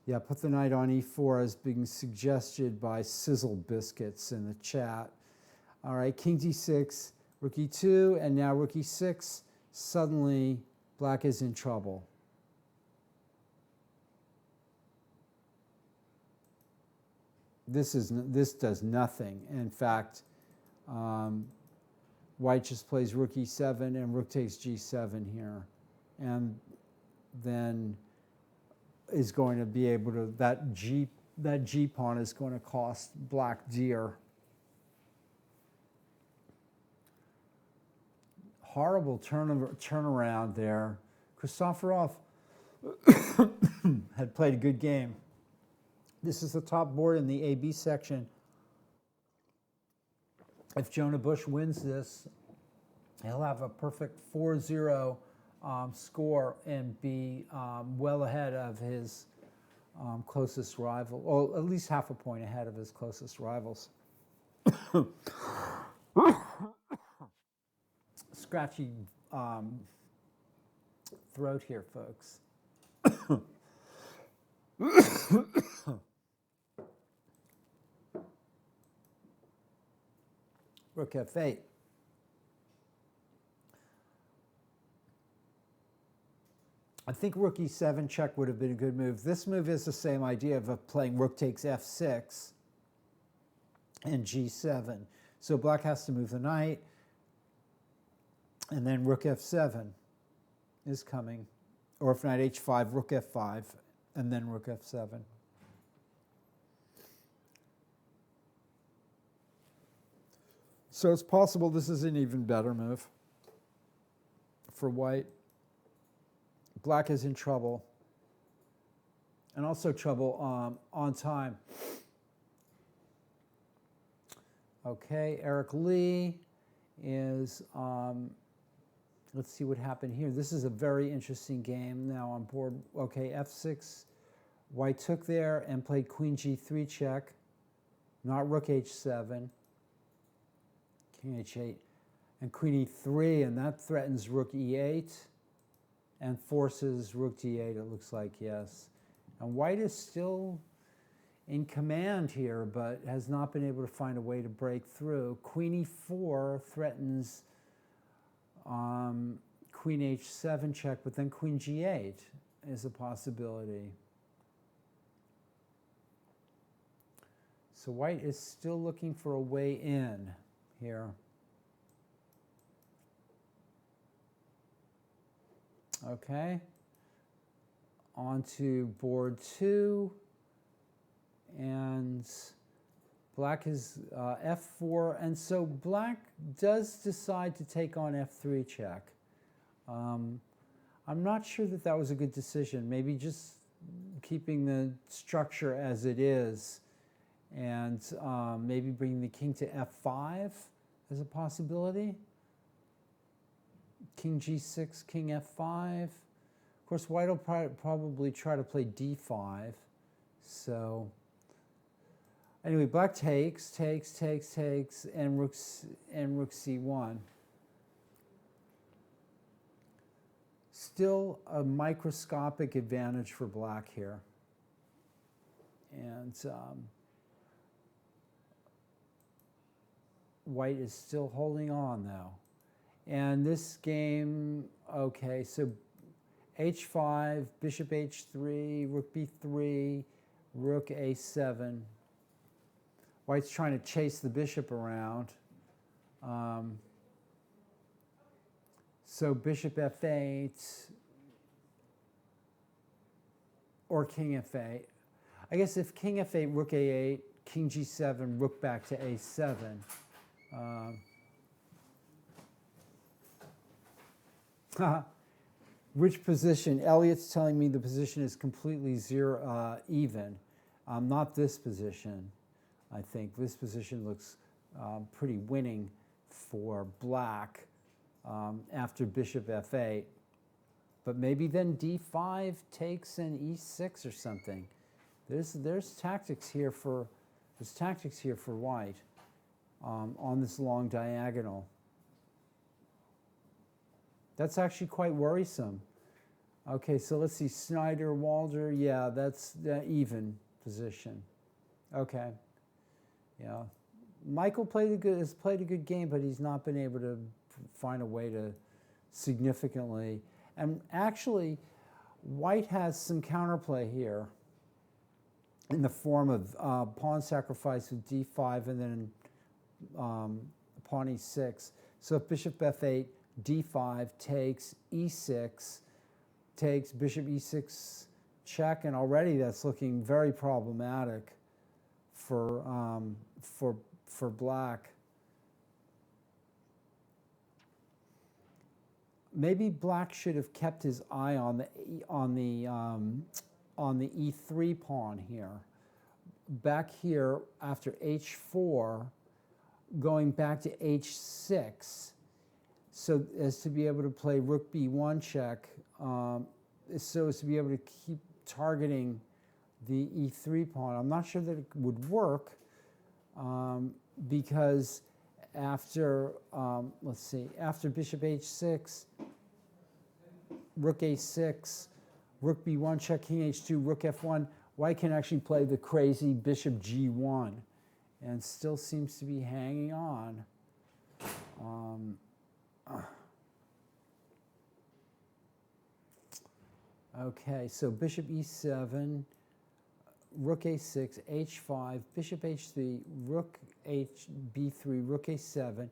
Yeah, put the knight on e4 as being suggested by Sizzle Biscuits in the chat. All right, king d6, rook e2, and now rook e6. Suddenly, black is in trouble. This does nothing. In fact, white just plays rook e7 and rook takes g7 here, and then is going to be able to, that g pawn is going to cost black dear. Horrible turnaround there. Kristoforov had played a good game. This is the top board in the AB section. If Jonah Bush wins this, he'll have a perfect 4-0 score and be well ahead of his closest rival, or at least half a point ahead of his closest rivals. Scratchy throat here, folks. Rook f8. I think rook e7 check would have been a good move. This move is the same idea of playing rook takes f6 and g7. So black has to move the knight, and then rook f7 is coming. Or if knight h5, rook f5, and then rook f7. So it's possible this is an even better move for white. Black is in trouble, and also trouble on time. Okay, Eric Lee is, let's see what happened here. This is a very interesting game now on board. Okay, f6, white took there and played queen g3 check, not rook h7, king h8, and queen e3, and that threatens rook e8. And forces rook d8, it looks like, yes. And white is still in command here, but has not been able to find a way to break through. Queen e4 threatens queen h7 check, but then queen g8 is a possibility. So white is still looking for a way in here. Okay, on to board 2, and black is f4, and so black does decide to take on f3 check. I'm not sure that that was a good decision. Maybe just keeping the structure as it is, and maybe bringing the king to f5 as a possibility. King g6, king f5. Of course, white will probably try to play d5. So anyway, black takes, and rook c1. Still a microscopic advantage for black here. And white is still holding on, though. And this game, okay, so h5, bishop h3, rook b3, rook a7. White's trying to chase the bishop around. So bishop f8 or king f8. I guess if king f8, rook a8, king g7, rook back to a7. Which position? Elliot's telling me the position is completely even. Not this position, I think. This position looks pretty winning for black after bishop f8. But maybe then d5 takes an e6 or something. There's tactics here for white on this long diagonal. That's actually quite worrisome. Okay, so let's see, Snyder, Walder, yeah, that's the even position. Okay, yeah. Michael has played a good game, but he's not been able to find a way to significantly. And actually, white has some counterplay here in the form of pawn sacrifice with d5 and then pawn e6. So if bishop f8, d5 takes e6, takes bishop e6 check, and already that's looking very problematic for black. Maybe black should have kept his eye on the e3 pawn here. Back here after h4, going back to h6, so as to be able to play rook b1 check, so as to be able to keep targeting the e3 pawn. I'm not sure that it would work because after, let's see, after bishop h6, rook a6, rook b1 check, king h2, rook f1, white can actually play the crazy bishop g1 and still seems to be hanging on. Okay, so bishop e7, rook a6, h5, bishop h3, rook b3, rook a7.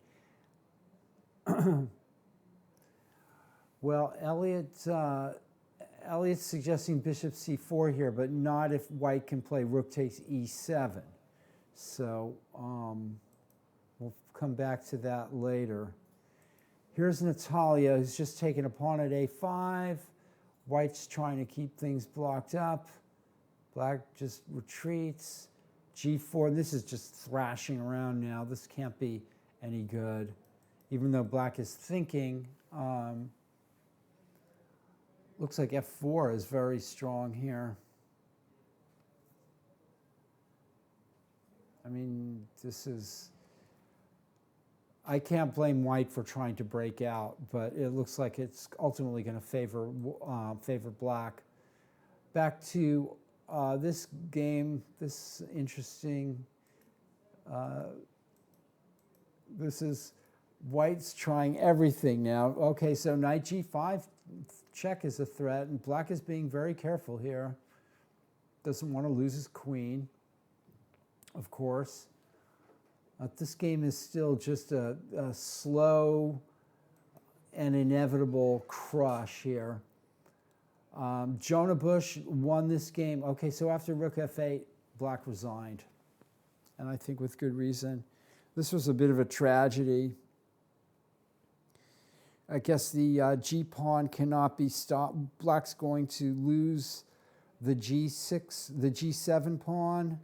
Well, Elliot's suggesting bishop c4 here, but not if white can play rook takes e7. So we'll come back to that later. Here's Natalia, who's just taken a pawn at a5. White's trying to keep things blocked up. Black just retreats. g4, this is just thrashing around now. This can't be any good. Even though black is thinking, looks like f4 is very strong here. I mean, this is, I can't blame white for trying to break out, but it looks like it's ultimately going to favor black. Back to this game, this interesting, this is white's trying everything now. Okay, so knight g5 check is a threat, and black is being very careful here. Doesn't want to lose his queen, of course. This game is still just a slow and inevitable crush here. Jonah Bush won this game. Okay, so after rook f8, black resigned, and I think with good reason. This was a bit of a tragedy. I guess the g pawn cannot be stopped. Black's going to lose the g6, the g7 pawn.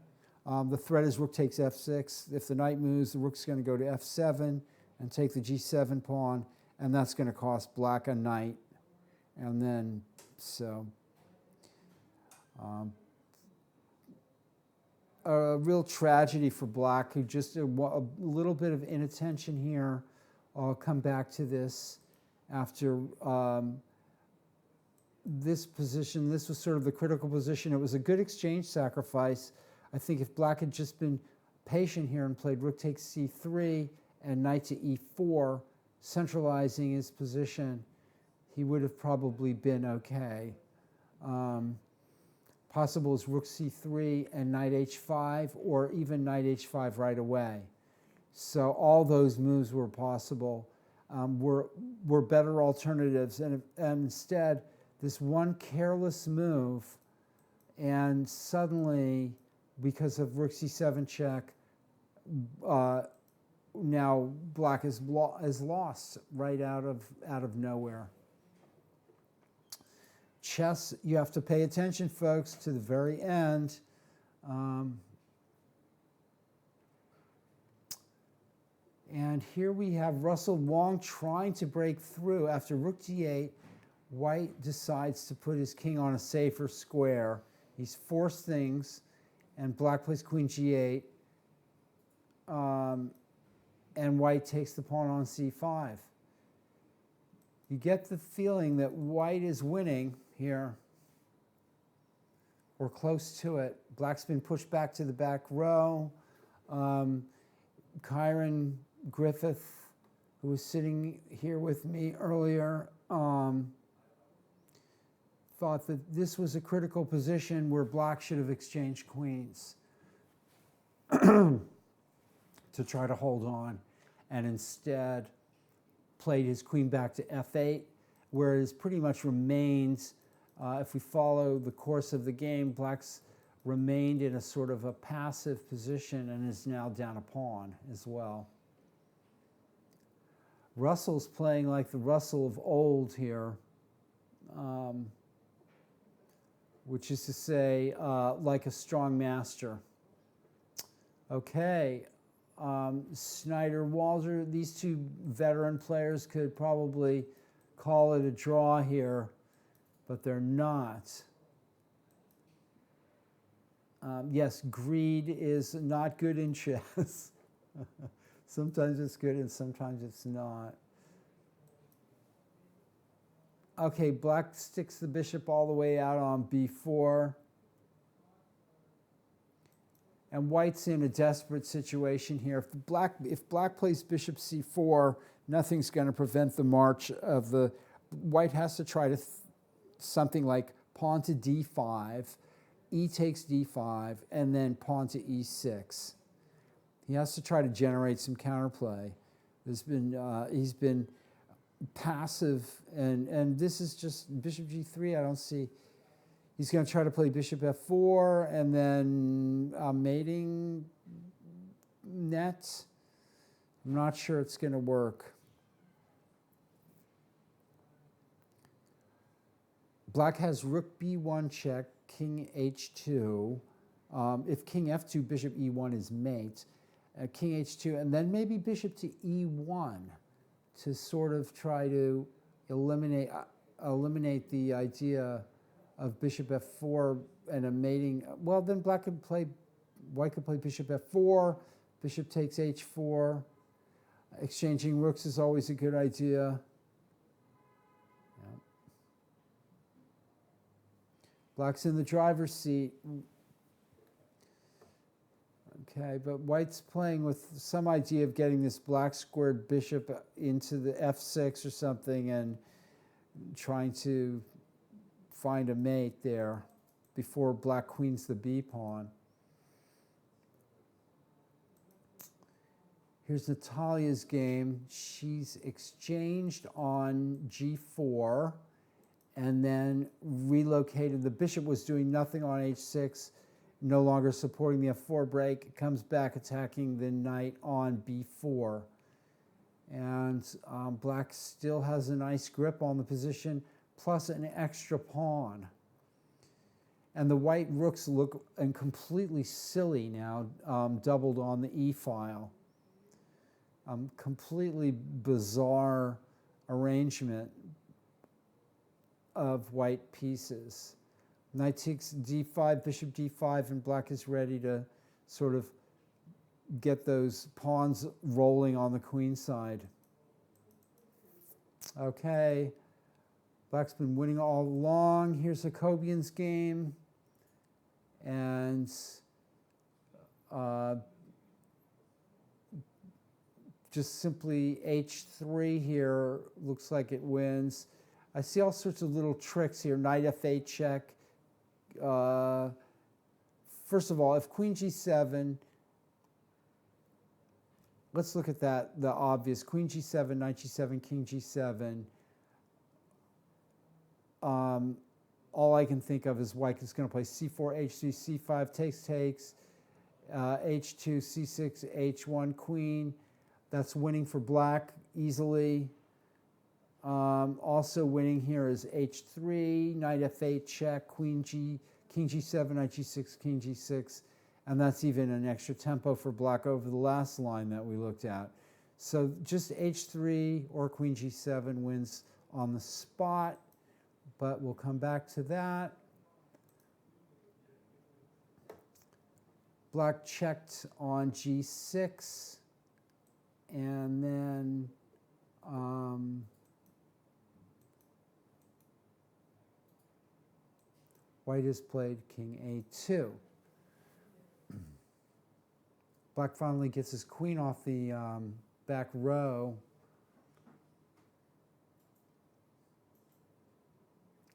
The threat is rook takes f6. If the knight moves, the rook's going to go to f7 and take the g7 pawn, and that's going to cost black a knight. And then, so, a real tragedy for black, who just a little bit of inattention here. I'll come back to this after this position. This was sort of the critical position. It was a good exchange sacrifice. I think if black had just been patient here and played rook takes c3 and knight to e4, centralizing his position, he would have probably been okay. Possible is rook c3 and knight h5, or even knight h5 right away. So all those moves were possible, were better alternatives, and instead this one careless move, and suddenly, because of rook c7 check, now black is lost right out of nowhere. Chess, you have to pay attention, folks, to the very end. And here we have Russell Wong trying to break through. After rook d8, white decides to put his king on a safer square. He's forced things, and black plays queen g8, and white takes the pawn on c5. You get the feeling that white is winning here, or close to it. Black's been pushed back to the back row. Kyron Griffith, who was sitting here with me earlier, thought that this was a critical position where black should have exchanged queens to try to hold on, and instead played his queen back to f8, where it has pretty much remained, if we follow the course of the game, black's remained in a sort of a passive position and is now down a pawn as well. Russell's playing like the Russell of old here, which is to say, like a strong master. Okay, Snyder, Walter, these two veteran players could probably call it a draw here, but they're not. Yes, greed is not good in chess. Sometimes it's good and sometimes it's not. Okay, black sticks the bishop all the way out on b4. And white's in a desperate situation here. If black plays bishop c4, nothing's going to prevent the march of the... White has to try to something like pawn to d5, e takes d5, and then pawn to e6. He has to try to generate some counterplay. He's been passive, and this is just bishop g3. I don't see... He's going to try to play bishop f4 and then mating net. I'm not sure it's going to work. Black has rook b1 check, king h2. If king f2, bishop e1 is mate. King h2, and then maybe bishop to e1 to sort of try to eliminate the idea of bishop f4 and a mating. Well, then white could play bishop f4, bishop takes h4. Exchanging rooks is always a good idea. Yeah. Black's in the driver's seat. Okay, but white's playing with some idea of getting this black squared bishop into the f6 or something and trying to find a mate there before black queens the b pawn. Here's Natalia's game. She's exchanged on g4 and then relocated. The bishop was doing nothing on h6, no longer supporting the f4 break. It comes back attacking the knight on b4. And black still has a nice grip on the position, plus an extra pawn. And the white rooks look completely silly now, doubled on the e-file. Completely bizarre arrangement of white pieces. Knight takes d5, bishop d5, and black is ready to sort of get those pawns rolling on the queen side. Okay. Black's been winning all along. Here's Jacobian's game. And just simply h3 here looks like it wins. I see all sorts of little tricks here. Knight f8 check. First of all, if queen g7, let's look at that, the obvious. Queen g7, knight g7, king g7. All I can think of is white is going to play c4, h3, c5, takes, h2, c6, h1, queen. That's winning for black easily. Also winning here is h3, knight f8 check, king g7, knight g6, king g6. And that's even an extra tempo for black over the last line that we looked at. So just h3 or queen g7 wins on the spot. But we'll come back to that. Black checked on G6, and then White has played King A2. Black finally gets his queen off the back row.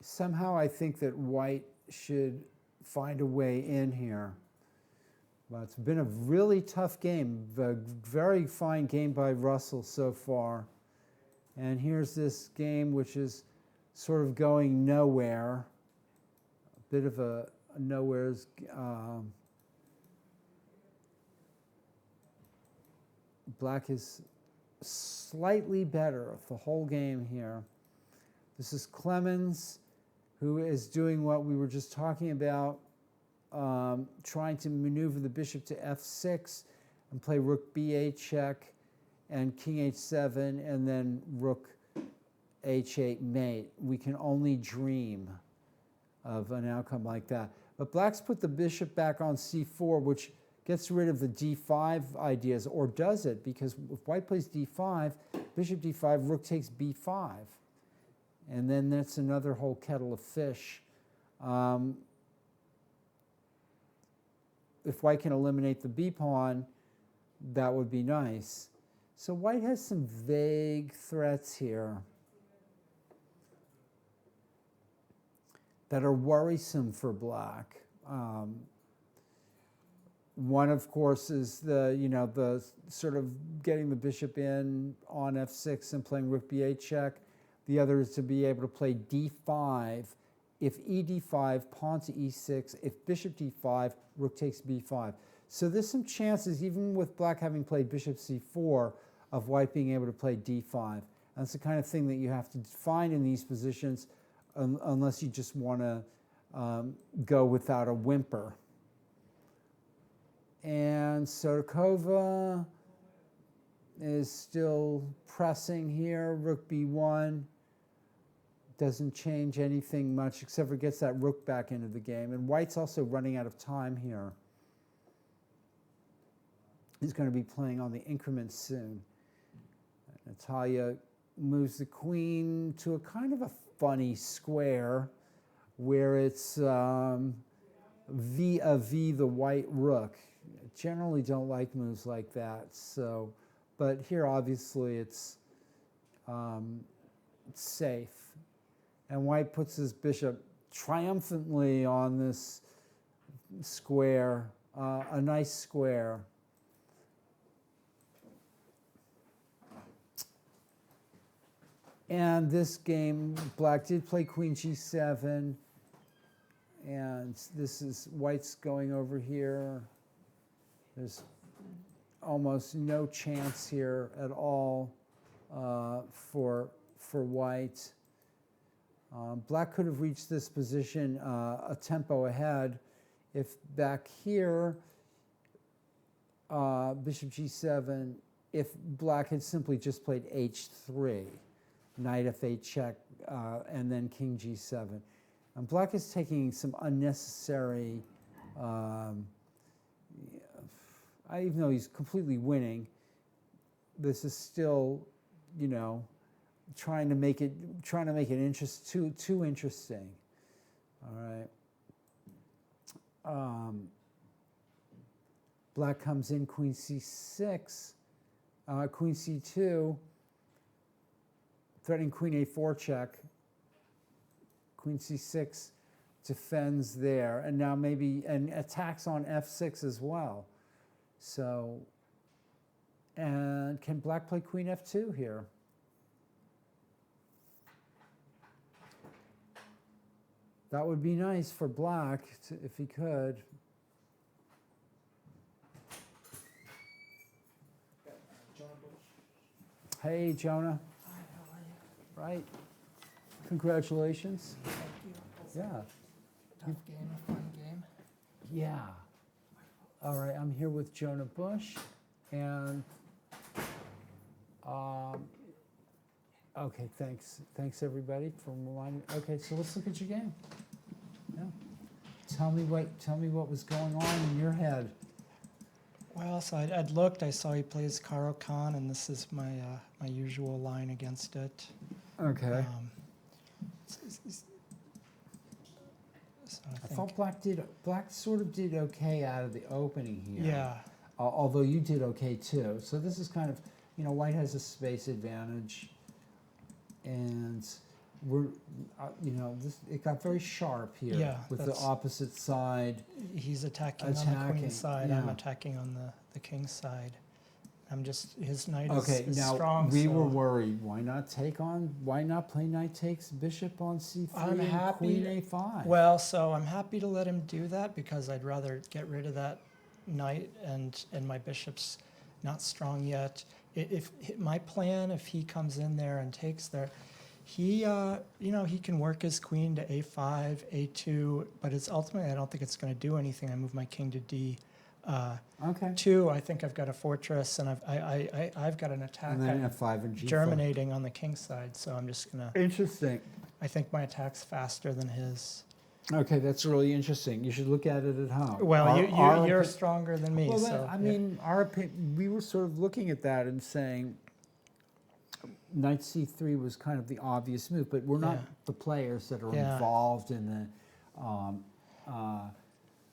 Somehow I think that White should find a way in here. Well, it's been a really tough game, a very fine game by Russell so far. And here's this game which is sort of going nowhere, a bit of a nowhere's. Black is slightly better the whole game here. This is Clemens, who is doing what we were just talking about, trying to maneuver the bishop to f6 and play rook b8 check and king h7 and then rook h8 mate. We can only dream of an outcome like that. But Black's put the bishop back on c4, which gets rid of the d5 ideas, or does it? Because if White plays d5, bishop d5, rook takes b5. And then that's another whole kettle of fish. If White can eliminate the b pawn, that would be nice. So White has some vague threats here that are worrisome for Black. One, of course, is the sort of getting the bishop in on f6 and playing rook b8 check. The other is to be able to play d5. If e d5, pawn to e6. If bishop d5, rook takes b5. So there's some chances, even with Black having played bishop c4, of White being able to play d5. That's the kind of thing that you have to find in these positions, unless you just want to go without a whimper. And Sotokova is still pressing here. Rook b1 doesn't change anything much, except for gets that rook back into the game. And White's also running out of time here. He's going to be playing on the increment soon. Natalia moves the queen to a kind of a funny square where it's vis-a-vis the white rook. I generally don't like moves like that. So, but here obviously it's safe. And White puts his bishop triumphantly on this square, a nice square. And this game, Black did play queen g7. And this is White's going over here. There's almost no chance here at all for White. Black could have reached this position a tempo ahead if back here, bishop g7, if Black had simply just played h3, knight f8 check, and then king g7. And Black is taking some unnecessary, even though he's completely winning, this is still, trying to make it too interesting. All right. Black comes in queen c6, queen c2, threatening queen a4 check. Queen c6 defends there, and now and attacks on f6 as well. So, and can Black play queen f2 here? That would be nice for Black if he could. Hey, Jonah. Hi, how are you? Right. Congratulations. Thank you. Yeah. Tough game, a fun game. Yeah. All right, I'm here with Jonah Bush, and okay, thanks everybody for reminding. Okay, so let's look at your game. Yeah. Tell me what was going on in your head Well, so I'd looked. I saw he plays Karo Khan, and this is my my usual line against it. Okay. So I I think, thought Black sort of did okay out of the opening here. yeah, Although you did okay too. So this is kind of, White has a space advantage, and we're, it got very sharp here Yeah, with the that's- opposite side. he's attacking on the Attacking, queen side. I'm yeah. attacking on the king side. I'm just his knight Okay, is now strong. we so were worried. Why not play knight takes bishop on c3 I'm and happy- queen a5? Well, so I'm happy to let him do that because I'd rather get rid of that knight and my bishop's not strong yet. If my plan, if he comes in there and takes there, he he can work his queen to a5, a2, but it's ultimately I don't think it's going to do anything. I move my king to d. Okay. 2, I think I've got a fortress and I've got an attack. And then I'm f5 and g4. germinating on the king side, so I'm just gonna. Interesting. I think my attack's faster than his. Okay, that's really interesting. You should look at it at home. Well, Our you're opi- stronger than me, Well, so I yeah. mean, we were sort of looking at that and saying knight c3 was kind of the obvious move, but we're not Yeah. the players that are Yeah. involved in the.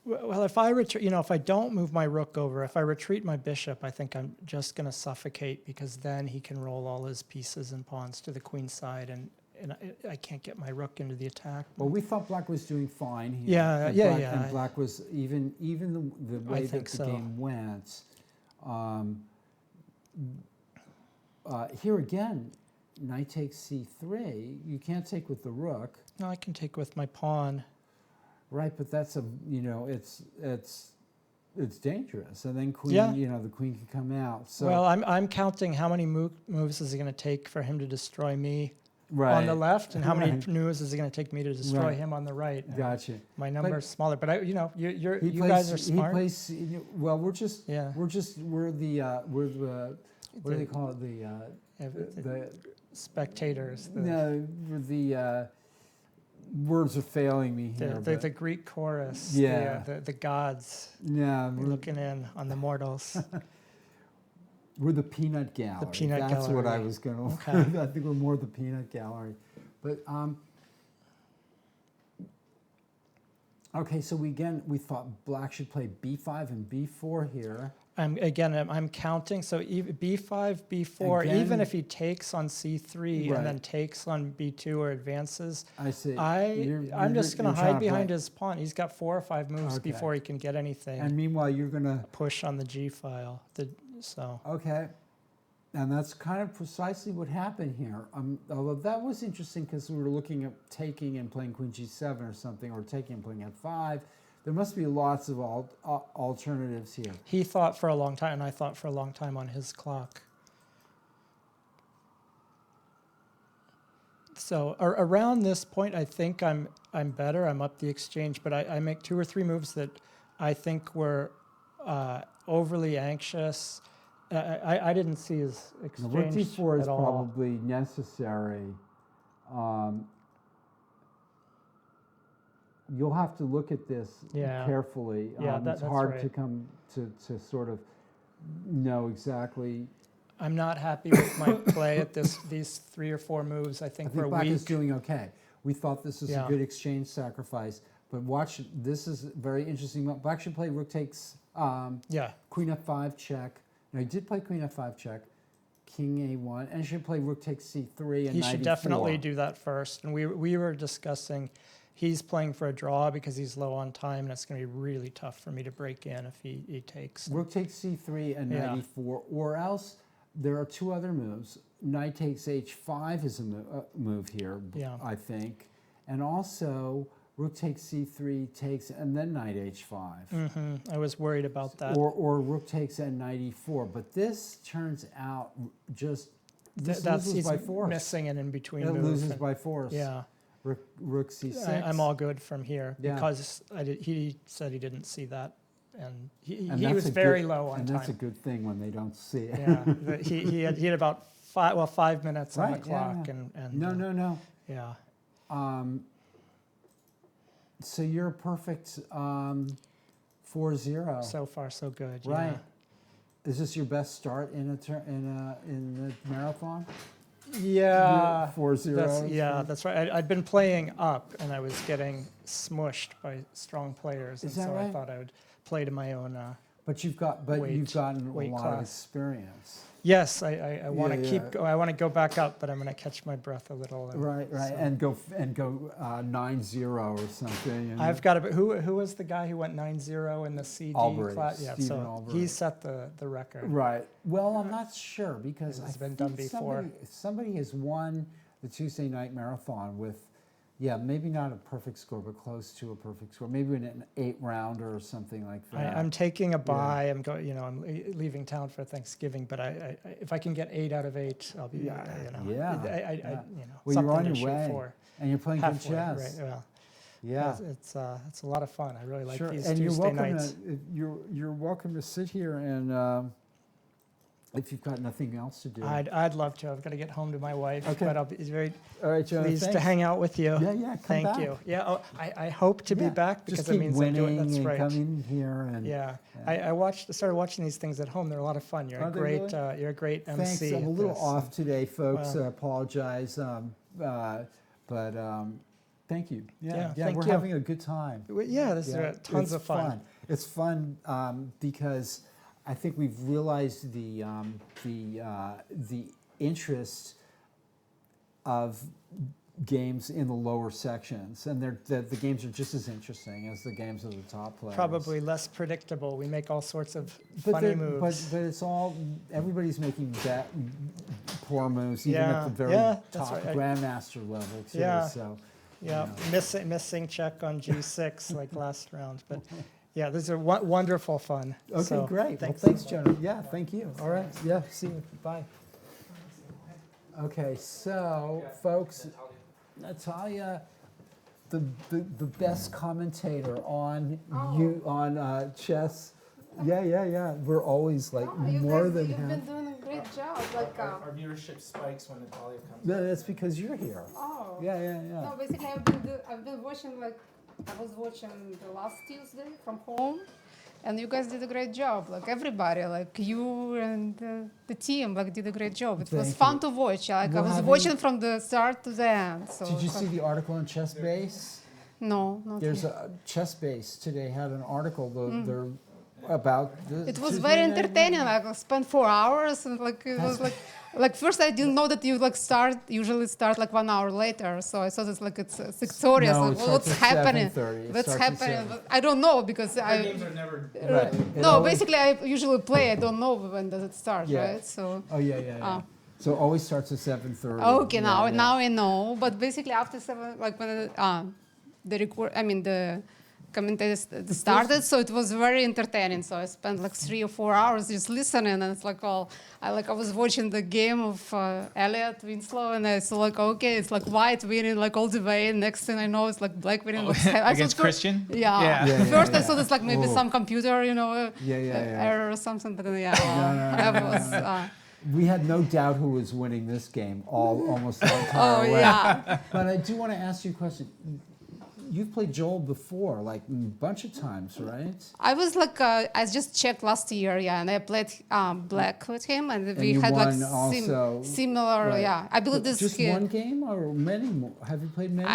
Well, if I retreat, if I don't move my rook over, if I retreat my bishop, I think I'm just going to suffocate because then he can roll all his pieces and pawns to the queen side, and I can't get my rook into the attack. Well, we thought Black was doing fine here. Yeah, and yeah, Black, yeah. And Black was even the way that think the so. game went. Here again, knight takes c3. You can't take with the rook. No, I can take with my pawn. Right, but that's it's dangerous, and then queen, Yeah. the queen can come out. So Well, I'm counting how many moves is it going to take for him to destroy me right, on the left, and how many Right. moves is it going to take me to destroy Right. him on the right. And Gotcha. My number's smaller, but you He guys are smart. He plays. Well, we're the what do they call it? The spectators. No, we're the words are failing me here. The Greek chorus. Yeah. The gods No, looking in on the mortals. we're the peanut gallery. peanut That's what I gallery. was going to. Okay. I think we're more the peanut gallery, but okay. So we thought Black should play b5 and b4 here. I'm counting. So b5, b4. Again- Even if he takes on c3 Right. and then takes on b2 or advances, I see. I'm just going you're to trying hide behind play- his pawn. He's got 4 or 5 moves Okay. before he can get anything. And meanwhile, you're going to. Push on the g file. Okay. And that's kind of precisely what happened here. Although that was interesting because we were looking at taking and playing queen g7 or something, or taking and playing f5. There must be lots of alternatives here. He thought for a long time, and I thought for a long time on his clock. So around this point, I think I'm better. I'm up the exchange, but I make 2 or 3 moves that I think were overly anxious. I didn't see his The exchange rook d4 is at all. probably necessary. You'll have to look at this Yeah. carefully. Yeah, It's that's hard right. to come to sort of know exactly. I'm not happy with my play at these 3 or 4 moves. I I think think we're Black is weak. doing okay. We thought this was a Yeah. good exchange sacrifice, but watch, this is very interesting. Black should play rook takes Yeah. queen f5 check. Now he did play queen f5 check, king a1, and he should play rook takes c3 and He knight should e4. definitely do that first. And we were discussing he's playing for a draw because he's low on time, and it's going to be really tough for me to break in if he takes. Rook takes c3 and Yeah. knight e4, or else there are 2 other moves. Knight takes h5 is a move here, Yeah. I think, and also rook takes c3 takes and then knight h5. I was worried about that. Or rook takes and knight e4. But this turns out just this That's loses he's by force. missing an in between It move. loses and- by force. Yeah, Rook c6. I'm all good from here Yeah. because he said he didn't see that, and he And that's was a very good- low on and time. that's a good thing when they don't see it. Yeah, he had about 5 minutes on the Right, yeah, clock, yeah. and No. yeah. So you're a perfect 4-0. So far, so good. Right. Yeah. Is this your best start in the marathon? Yeah. 4-0. That's right. I'd been playing up, and I was getting smushed by strong players, Is and that so right? I thought I would play to my own. But you've gotten a weight lot of class. experience. Yes, I want to Yeah, keep. I want to go back up, but I'm going to catch my breath a little. Right, so- and go 9-0 or something. And I've got a. Who was the guy who went 9-0 in the CD Albury, class? Yeah, Stephen so Albury. he set the record. Right. Well, I'm not sure because It's I been think done before. Somebody has won the Tuesday night marathon with, maybe not a perfect score, but close to a perfect score. Maybe an 8-rounder or something like that. I'm taking a bye. I'm going. I'm leaving town for Thanksgiving, but I if I can get 8 out of 8, I'll be. Yeah. Well, something you're on to your shoot way, for. and you're playing good Halfway, chess. right? Well, Yeah. it's a lot of fun. I really like Sure. these And you're Tuesday welcome nights. you're welcome to sit here and if you've got nothing else to do. I'd love to. I've got to get home to my wife, Okay. but I'll be very All right, Jonah. pleased to thanks. hang out with you. Yeah, come Thank back. you. Yeah, I hope to be Yeah, back because just it keep means I'm winning doing. That's and right. coming here and Yeah, Yeah. I started watching these things at home. They're a lot of fun. You're Are a they great really? you're a great Thanks. MC. I'm a at little this. off today, folks. Wow. I apologize. But thank you. Yeah, we're thank you. having a good time. Yeah, this is tons it's of fun. It's fun because I think we've realized the interest of games in the lower sections, and the games are just as interesting as the games of the top players. Probably less predictable. We make all sorts of But funny they're- moves. But it's all everybody's making poor moves, even Yeah, at the very yeah, that's top right. grandmaster level too. Yeah. So Yeah, you missing check on G6 like last round. But yeah, these are wonderful fun. Okay, So, great. Thanks. Well, thanks, Jonah. Yeah, thank you. All right. Yeah, see you. Bye. Okay, so folks, Natalia, the best commentator on chess. Yeah. We're always like more than You've happy. been doing a great job. Like, Our viewership spikes when Natalia comes. No, that's because you're here. oh. Yeah. No, basically, I've been watching, like, I was watching the last Tuesday from home, and you guys did a great job. Like, everybody, like you and the team, like, did a great job. It was Thank fun you. to watch. Like, I We're was having- watching from the start to the end. So Did you it's see like- the article on Chess Base? No, not There's yet. a Chess Base today had an article they're about the It was Tuesday very night entertaining. game. Like, I spent 4 hours, and like it was like first I didn't know that you like usually start like 1 hour later. So I thought it's like it's victorious. No, Like, it what's starts at happening? 7:30. It What's starts at happening? 7. But I don't know because Our I. games are never. Right. It No, always- basically I usually play. I don't know when does it start, Yeah. right? So. Oh yeah. So it always starts at 7:30. Okay, now Yeah. now I know. But basically after 7, like when the commentators started, so it was very entertaining. So I spent like 3 or 4 hours just listening, and it's like I was watching the game of Elliot Winslow, and I saw like okay, it's like white winning like all the way. And next thing I know, it's like black winning. I thought Against first- Christian? Yeah. Yeah. First I thought it's like maybe Oh. some computer, Yeah. error or something. But then No. I was. We had no doubt who was winning this game almost the entire Oh way. yeah. But I do want to ask you a question. You've played Joel before, like a bunch of times, right? I was like, I just checked last year, and I played black with him, and we you had like won also, similar, right. I believe But this just kid. one game or many more? Have you played many?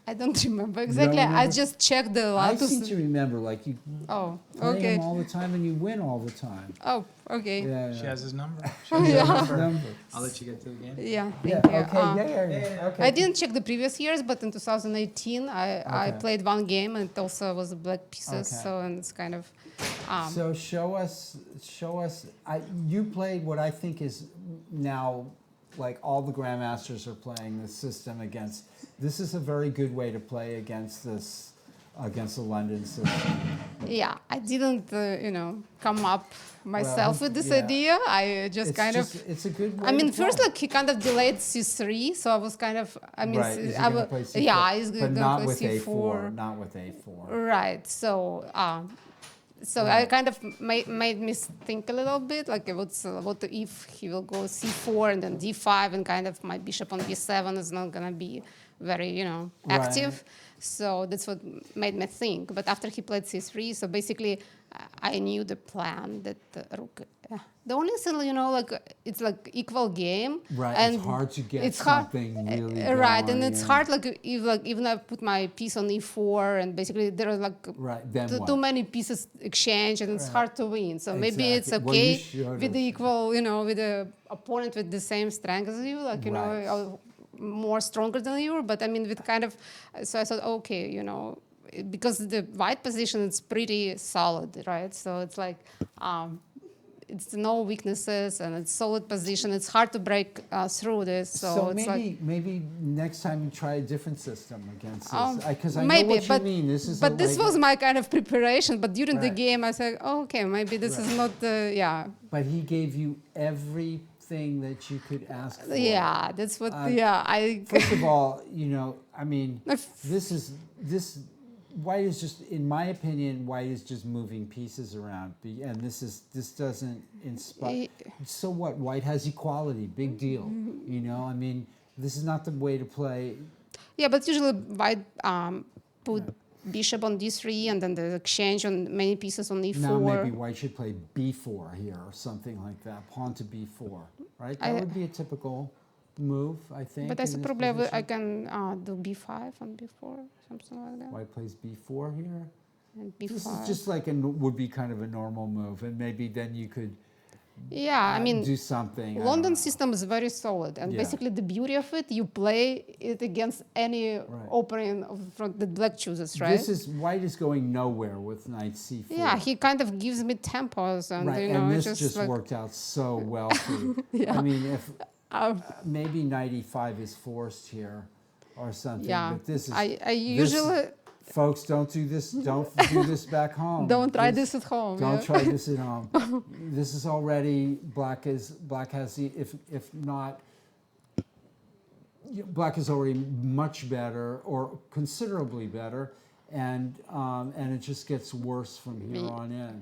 I don't remember exactly. I remember? just checked the I last. seem to remember, like you Oh, play okay. him all the time and you win all the time. Oh, okay. Yeah. She has his number. Number. I'll let you get to the game. Yeah, Yeah. thank you. Okay. Okay. I didn't check the previous years, but in 2018, I Okay. played one game, and it also was black pieces. Okay. So and it's kind of. So show us. You played what I think is now, like all the grandmasters are playing this system against. This is a very good way to play against the London system. Yeah, I didn't, come up myself with this idea. I just It's a good way. I mean, to first, play. like he kind of delayed C3, so I was kind of. I mean, Right. Is he I gonna wa- play C4? yeah, he's but going to not play with C4. A4. Not with A4. Right. So, I kind of made me think a little bit, like what if he will go C4 and then D5, and kind of my bishop on B7 is not gonna be very, active. Right. So that's what made me think. But after he played C3, so basically I knew the plan that the rook. The only thing, it's like equal game. Right, And it's hard to get it's hard, something really right, and going, it's and- hard. Even I put my piece on e4, and basically there are Right, then too what? many pieces exchange, and it's hard to win. So maybe it's Exactly. Well, you okay should've. with the equal, with the opponent with the same strength as you, Right. more stronger than you. But I mean, with kind of, so I thought, okay, because the white position is pretty solid, right? So it's like. It's no weaknesses and it's solid position. It's hard to break through this. So it's maybe next time you try a different system against this, because I know maybe, what you mean. This is but this like- was my kind of preparation. But during the Right. game, I said, oh, okay, maybe this is Right. not the But he gave you everything that you could ask for. Yeah, that's what. First of all, I mean, If- this. White is just, in my opinion, White is just moving pieces around, and this doesn't inspire. So what? White has equality, big deal. I mean, this is not the way to play. Yeah, but usually white put bishop on d3 and then the exchange on many pieces on e4. Now maybe White should play b4 here or something like that, pawn to b4, right? That would be a typical move, I think. But I in said this probably I position. can do b5 on b4, something like that. White plays b4 here. And This is b5. just like would be kind of a normal move, and maybe then you could Yeah, I mean, do something. I don't London know. system is very solid, and Yeah. basically the beauty of it, you play it against any opening from the black chooses, right? This is White is going nowhere with knight c4. Yeah, he kind of gives me tempos, and right, you know, and it's this just like, worked out so well for you. I mean, if maybe knight e5 is forced here, or something. yeah. But this is I usually folks, don't do this. Don't do this back home. don't try this at home. Don't yeah. try this at home. This is already black has the if not. Black is already much better or considerably better, and it just gets worse from here on in.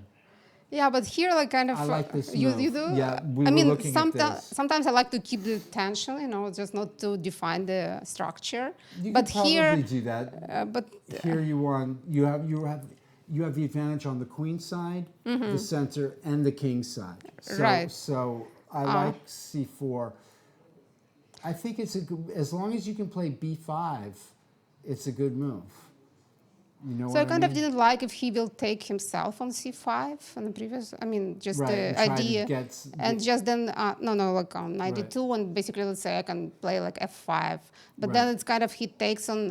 Yeah, but here, like, kind of, I like this you move. do. Yeah, we I were mean, looking at this. sometimes I like to keep the tension, just not to define the structure. You but could probably here, do that. but Here you have the advantage on the queen side, the center, and the king side. So, Right. So I like c4. I think it's as long as you can play b5, it's a good move. You know so what I kind of mean? didn't like if he will take himself on c5 on the previous. I mean, just Right, the and try to idea, get and just then like on knight d2, and basically let's say I can play like f5, but then Right. it's kind of he takes on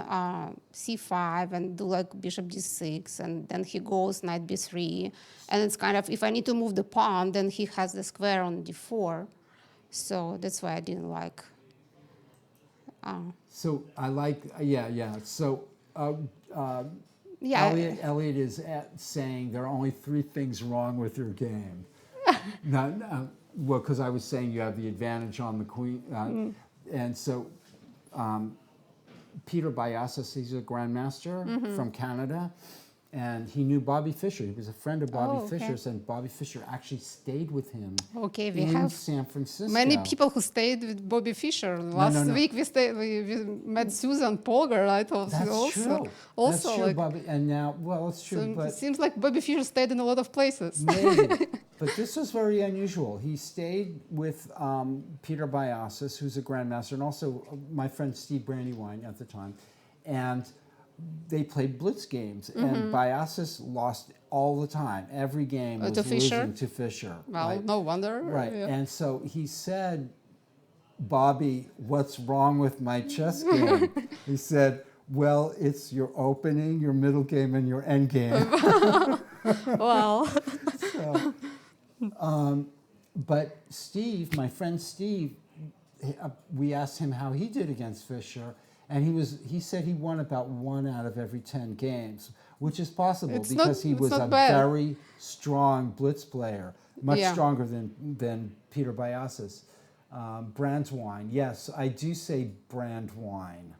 c5 and do like bishop d6, and then he goes knight b3, and it's kind of if I need to move the pawn, then he has the square on d4, so that's why I didn't like. So I like, yeah. So Yeah, Elliot is saying there are only 3 things wrong with your game. Well, because I was saying you have the advantage on the queen, and so Peter Biasas, he's a grandmaster from Canada, and he knew Bobby Fischer. He was a friend of Bobby Oh, okay. Fischer's, and Bobby Fischer actually stayed with him okay, we in have San Francisco. many people who stayed with Bobby Fischer. Last no. week we met Susan Polgar, right? That's also, true. Also, That's true, like, Bobby. And now, well, it's true, so but it seems like Bobby Fischer stayed in a lot of places. maybe. But this was very unusual. He stayed with Peter Biasas, who's a grandmaster, and also my friend Steve Brandywine at the time. And they played blitz games, and Biasas lost all the time. Every game was To Fischer? losing to Fischer. Well, right? no wonder. Right. Yeah. And so he said, Bobby, what's wrong with my chess game? He said, well, it's your opening, your middle game, and your end game. Well, But Steve, my friend Steve, we asked him how he did against Fischer, and he said he won about 1 out of every 10 games, which is possible It's because not- he it's was not a bad. very strong blitz player, much Yeah. stronger than Peter Biasas. Brandwine, yes, I do say Brandwine.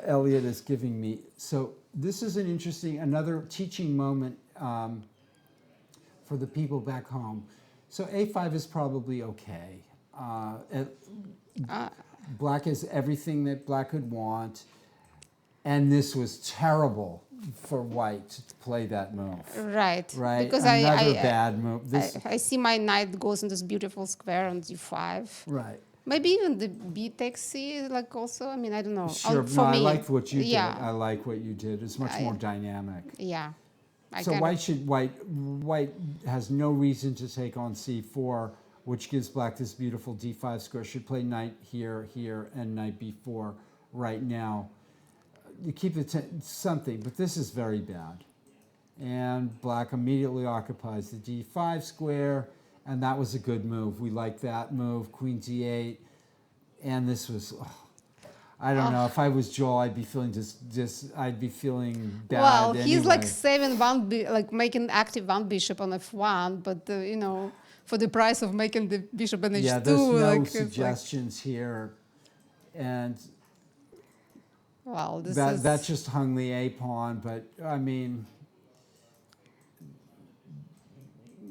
Elliot is giving me, so this is an interesting, another teaching moment for the people back home. So A5 is probably okay. Black is everything that black could want. And this was terrible for white to play that move. Right. Right? Because Another I bad move. This, I see my knight goes in this beautiful square on d5. right. Maybe even the b takes c, like also. I mean, I don't know. Sure. For No, I me, liked what you yeah, did. I like what you did. It's much more dynamic. yeah. I So kind of- white has no reason to take on c4, which gives black this beautiful d5 square. Should play knight here, here, and knight b4 right now. You keep it something, but this is very bad. And black immediately occupies the d5 square, and that was a good move. We like that move, queen d8, and this was. I don't know. If I was Joel, I'd be feeling I'd be feeling bad. well, he's like anyway. saving like making active one bishop on f1, but you know, for the price of making the bishop on h2, Yeah, there's no like it's like, suggestions here, and well, this that is that just hung the a pawn. But I mean,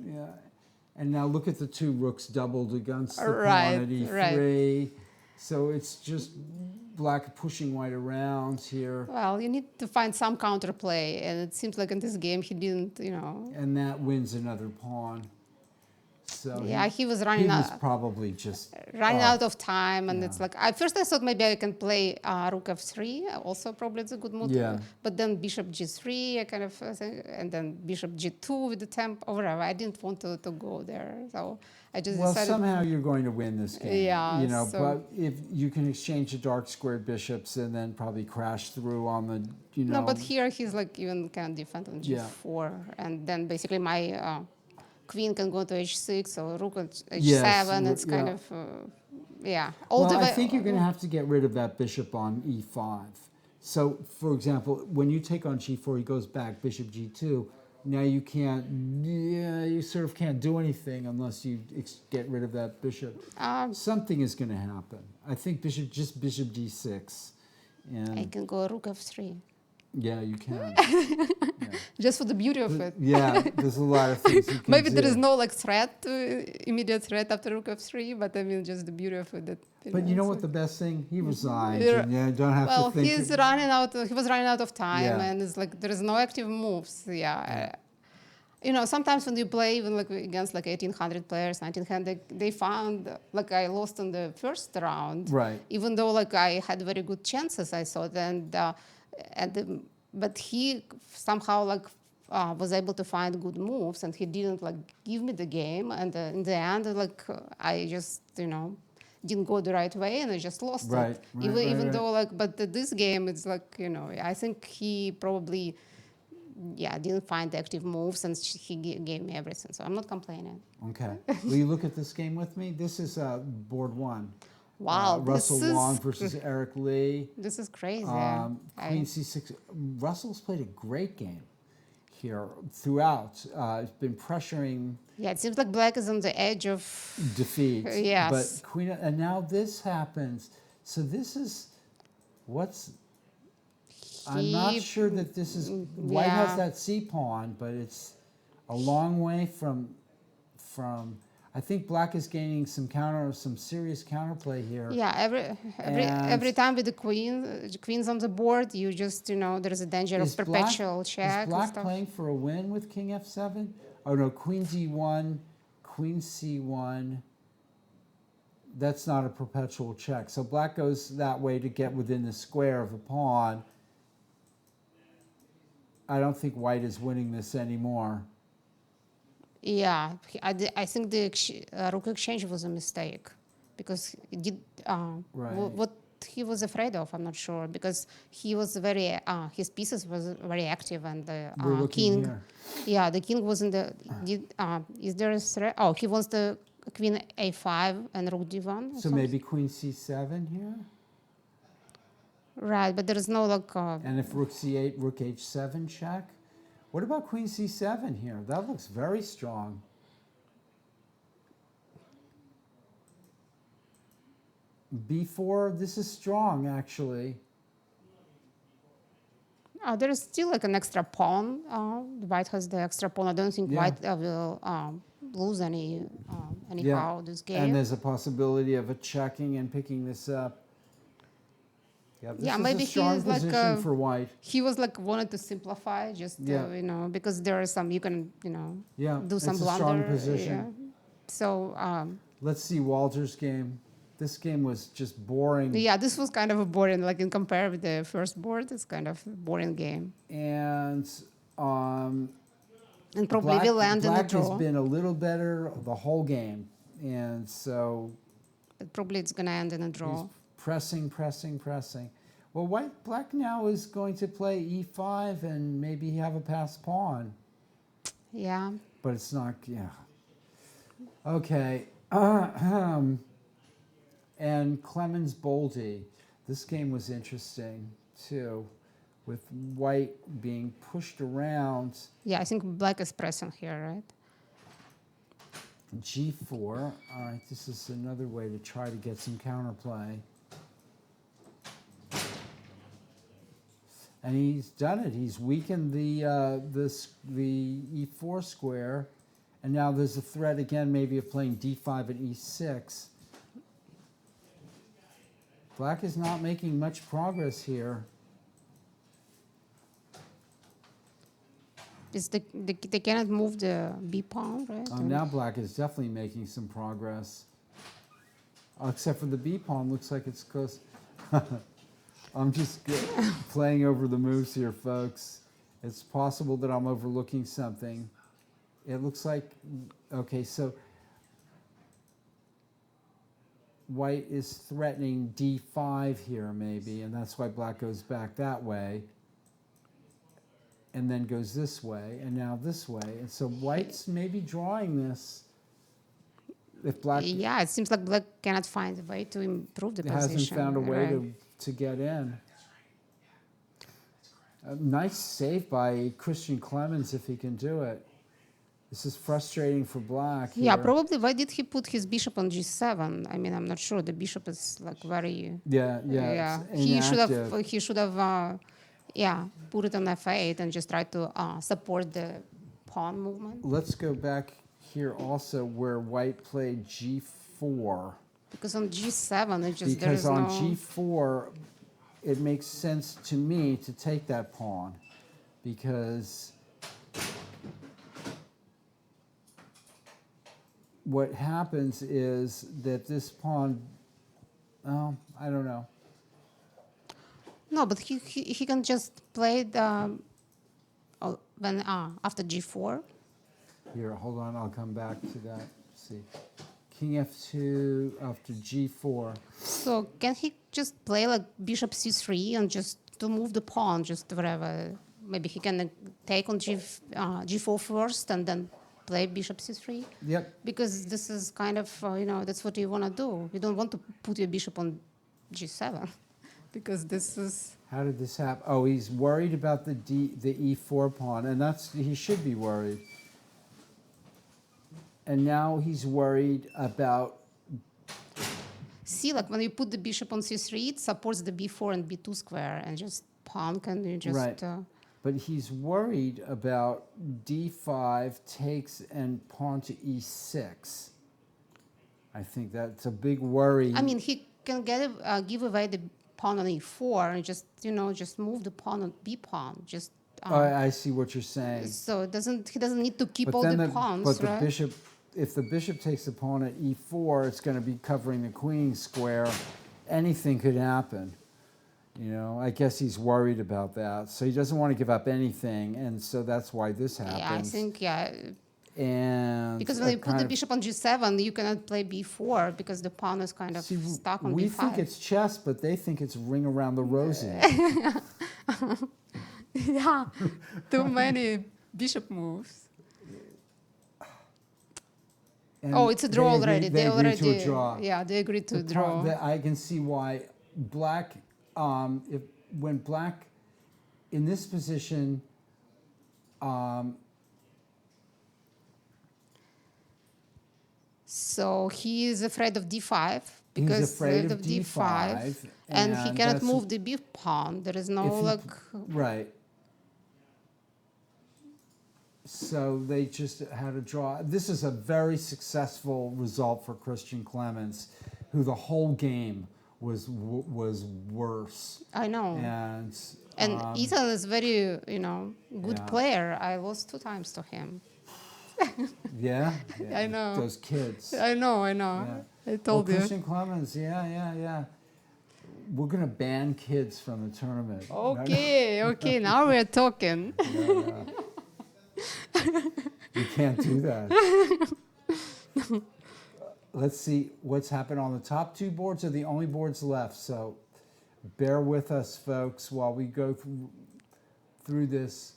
yeah. And now look at the two rooks doubled against the Right, pawn at e3. right. So it's just black pushing white around here, well, you need to find some counterplay, and it seems like in this game he didn't, you know. and that wins another pawn. So Yeah, he was he running was out. probably just Out of time, and Yeah. it's like at first I thought maybe I can play rook f3. Also, probably it's a good move. Yeah. But then bishop g3, I kind of think, and then bishop g2 with the tempo. Or whatever. I didn't want to go there, so I just Well, decided. somehow you're going to win this game. Yeah, You know, so- but if you can exchange the dark squared bishops and then probably crash through on the, you know. No, but here he's like even kind of defend on Yeah. g4, and then basically my queen can go to h6 or rook at h7. Yes, It's kind yeah. of yeah. Well, I think you're going to have to get rid of that bishop on e5. So, for example, when you take on g4, he goes back, bishop g2. Now you can't, you sort of can't do anything unless you get rid of that bishop. Something is going to happen. I think bishop d6. I And can go rook f3 yeah, you can. just for the beauty of it. Yeah, there's a lot of things you can Maybe do. there is no like threat, immediate threat after rook f3, but I mean just the beauty of it. That, But you know it's what the like- best thing? He resigned. Yeah. And you don't have well, to think. he was running out of time, Yeah. and it's like there is no active moves. Yeah. You know, sometimes when you play even like against like 1800 players, 1900, they found like I lost in the first round. Right. Even though like I had very good chances, I thought, but he somehow like was able to find good moves, and he didn't like give me the game. And in the end, like I just didn't go the right way, and I just lost Right, it. right, Even right. though like, but this game, it's like I think he probably didn't find the active moves, and he gave me everything. So I'm not complaining. Okay. Will you look at this game with me? This is board one. Wow, Russell this is Wong versus Eric Lee. this is crazy. Queen c6. Russell's played a great game here throughout. He's been pressuring It seems like black is on the edge of defeat. Yes. But Queen, and now this happens. So this is what's. I'm not He- sure that this is. White has yeah. that c pawn, but it's a long way from. I think black is gaining some serious counterplay here. Yeah, every time with the queen's on the board, you just there is a danger of perpetual check Is and black stuff. playing for a win with king f7? Oh no, queen d1, queen c1. That's not a perpetual check. So black goes that way to get within the square of a pawn. I don't think white is winning this anymore. Yeah, I think the rook exchange was a mistake because it did Right. what he was afraid of. I'm not sure because he was very his pieces was very active, and the We're looking king. here. Yeah, the king was in the. Is there a threat? Oh, he wants the queen a5 and rook d1. or So something. maybe queen c7 here? Right, but there is no like. And if rook c8, rook h7 check? What about queen c7 here? That looks very strong. b4, this is strong actually. There is still like an extra pawn. White has the extra pawn. I don't think Yeah. White will lose anyhow this game. And there's a possibility of a checking and picking this up. Yeah, this Yeah, is maybe a strong he's like position for white. he was like wanted to simplify, just Yeah. you know, because there are some you can Yeah, do some it's a blunder. strong position. Yeah. So Let's see Walter's game. This game was just boring. yeah, this was kind of a boring. Like in compare with the first board, it's kind of a boring game. And And probably will land in a Black has draw. been a little better the whole game. And so But probably it's gonna end in a he's draw. pressing. Well, black now is going to play e5 and maybe have a passed pawn. Yeah. But it's not, yeah. Okay. And Clemens Boldy. This game was interesting too, with white being pushed around. Yeah, I think black is pressing here, right? G4. All right, this is another way to try to get some counterplay. And he's done it. He's weakened the E4 square, and now there's a threat again, maybe of playing D5 and E6. Black is not making much progress here. They cannot move the B pawn, right? Now black is definitely making some progress. Except for the B pawn, looks like it's close. I'm just playing over the moves here, folks. It's possible that I'm overlooking something. It looks like, okay, so white is threatening D5 here maybe, and that's why black goes back that way. And then goes this way, and now this way. And so white's maybe drawing this. If black Yeah, it seems like black cannot find a way to improve the hasn't position. found a way right? to get in. A nice save by Christian Clemens if he can do it. This is frustrating for black. Yeah, here. probably. Why did he put his bishop on G7? I mean, I'm not sure. The bishop is like very. Yeah. It's inactive. He should have. Yeah, put it on F8 and just try to support the pawn movement. Let's go back here also where white played G4. Because on G7, it just there Because is on no. G4, it makes sense to me to take that pawn. Because what happens is that this pawn, well, I don't know. No, but he can just play the when after G4. Here, hold on, I'll come back to that. See, King F2 after G4. So can he just play like bishop C3 and just to move the pawn, just whatever? Maybe he can take on G4 first and then play bishop C3. Yep. Because this is kind of that's what you want to do. You don't want to put your bishop on G7 because this is. How did this happen? Oh, he's worried about the E4 pawn, and he should be worried. And now he's worried about. See, like when you put the bishop on C3, it supports the B4 and B2 square, and just pawn can you just. Right. But he's worried about D5 takes and pawn to E6. I think that's a big worry. I mean, he can give away the pawn on E4 and just move the pawn on B pawn. Just. I see what you're saying. So he doesn't need to keep But all then the pawns, but right? the bishop, if the bishop takes the pawn at E4, it's going to be covering the queen square. Anything could happen. I guess he's worried about that. So he doesn't want to give up anything, and so that's why this happens. Yeah, I think, And because when you put the bishop on G7, you cannot play B4 because the pawn is kind of stuck on we B5. think it's chess, but they think it's ring around the rosy. Yeah, too many bishop moves. And It's a draw already. They agreed to a draw. Yeah, they agreed to draw. I can see why black, when black in this position, So he is afraid of D5 because he's afraid of D5, and he cannot that's move the B pawn. There is no right. So they just had a draw. This is a very successful result for Christian Clemens, who the whole game was worse. I know. And Ethan is very, good Yeah. player. I lost 2 times to him. yeah, I know. those kids. I know. Yeah. I told you. Christian Clemens, yeah. We're gonna ban kids from the tournament. Okay, now we're talking. Yeah. You can't do that. Let's see what's happened on the top 2 boards are the only boards left. So bear with us, folks, while we go through this.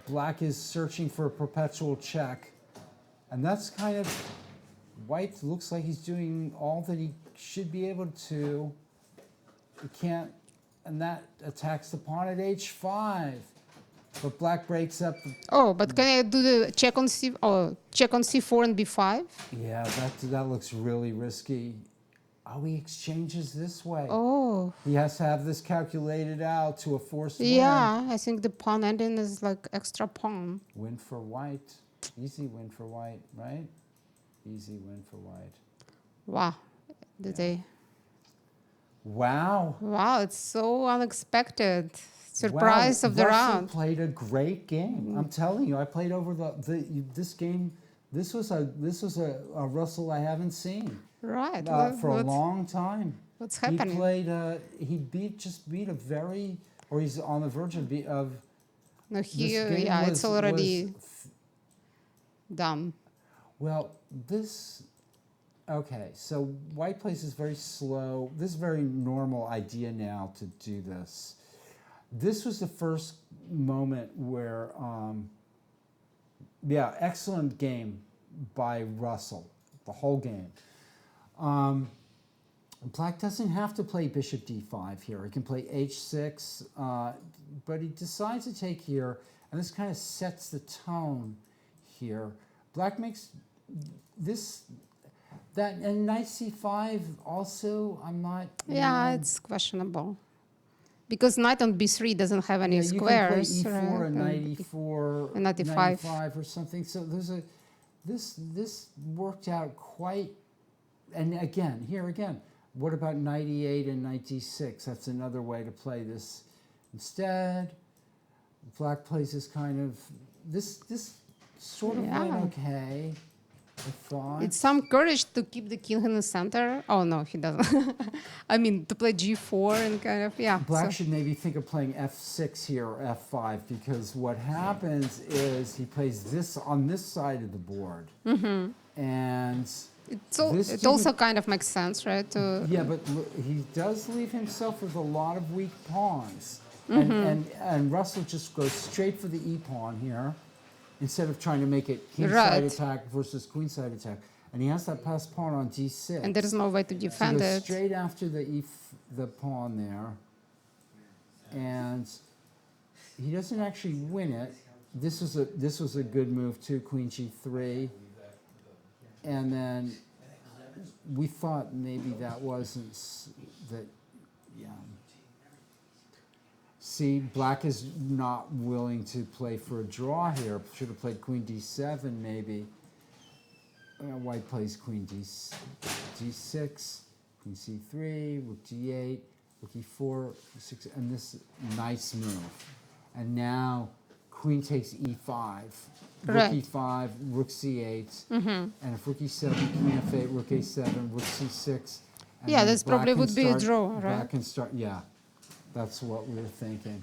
Black is searching for a perpetual check. And that's kind of, white looks like he's doing all that he should be able to. He can't, and that attacks the pawn at h5. But black breaks up. Oh, but can I do the check on check on c4 and b5? Yeah, that looks really risky. Oh, he exchanges this way. Oh, He has to have this calculated out to a forced win. yeah. I think the pawn ending is like extra pawn. Win for white. Easy win for white, right? Easy win for white. Wow. Did they? Wow. Wow, it's so unexpected. Surprise Wow. of the Russell round. played a great game. I'm telling you, I played over this game. This was a Russell I haven't seen Right. for a long time. What's happening? He played. He beat a very, or he's on the verge of No, this game yeah, was- it's already was done. Well, okay, so white plays is very slow. This is a very normal idea now to do this. This was the first moment where, excellent game by Russell, the whole game. Black doesn't have to play bishop d5 here. He can play h6, but he decides to take here, and this kind of sets the tone here. Black makes and knight c5 also, I'm not... Yeah, it's questionable. Because knight on b3 doesn't have any squares. You can play e4 right? and knight e4, and knight knight e5. e5 or something. So there's this worked out quite... And again, what about knight e8 and knight d6? That's another way to play this. Instead, black plays this kind of... This sort of went okay, I thought. It's some courage to keep the king in the center. Oh, no, he doesn't. I mean, to play g4 and kind of, yeah. Black should maybe think of playing f6 here or f5, because what happens is he plays this on this side of the board. And it also kind of makes sense, right? yeah, but he does leave himself with a lot of weak pawns. And Russell just goes straight for the e-pawn here, instead of trying to make it king-side attack versus queen-side attack. And he has that passed pawn on d6. And there is no way to defend so he goes it. straight after the pawn there. And he doesn't actually win it. This was a good move too, queen g3. And then we thought maybe that wasn't that. Yeah. See, black is not willing to play for a draw here. Should have played queen d7 maybe. White plays queen d6, queen c3, rook d8, rook e4, e6, and this nice move. And now queen takes e5, rook e5, rook c8, and if rook e7, queen f8, rook a7, rook c6. And Yeah, this probably would be a draw, right? Black can start, yeah. That's what we were thinking.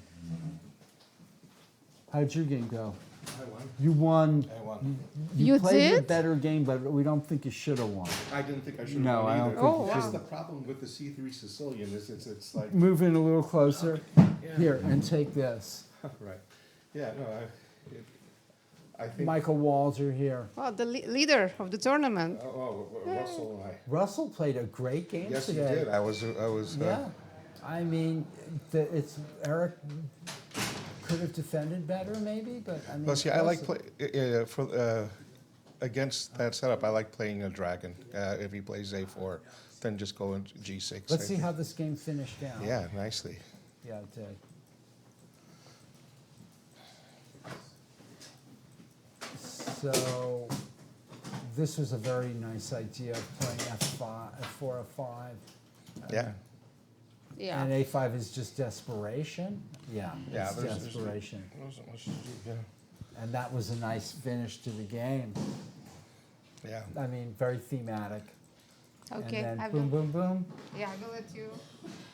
How did your game go? I won. You won. I won. You played a did? better game, but we don't think you should have won. I didn't think I should have No, won I don't either. think you That's should. the problem with the C3 Sicilian is it's like Move in a little closer. Here, and take this. right. Yeah, no, I think Michael Walzer here. Well, the leader of the tournament. Russell and I. Russell played a great game Yes, he today. did. I was Yeah. I mean, it's Eric could have defended better, maybe, but I mean. Well, see, I like Russell- play against that setup. I like playing a dragon. If he plays a4, then just go into g6. Let's see how this game finished down. Yeah, nicely. Yeah, it did. So this was a very nice idea of playing F5, F4, F5. Yeah. Yeah. And A5 is just desperation. Yeah, Yeah, it's there's- desperation. There wasn't much to do, yeah. And that was a nice finish to the game. Yeah. I mean, very thematic. Okay. And I then will, boom, boom, boom. yeah, I will let you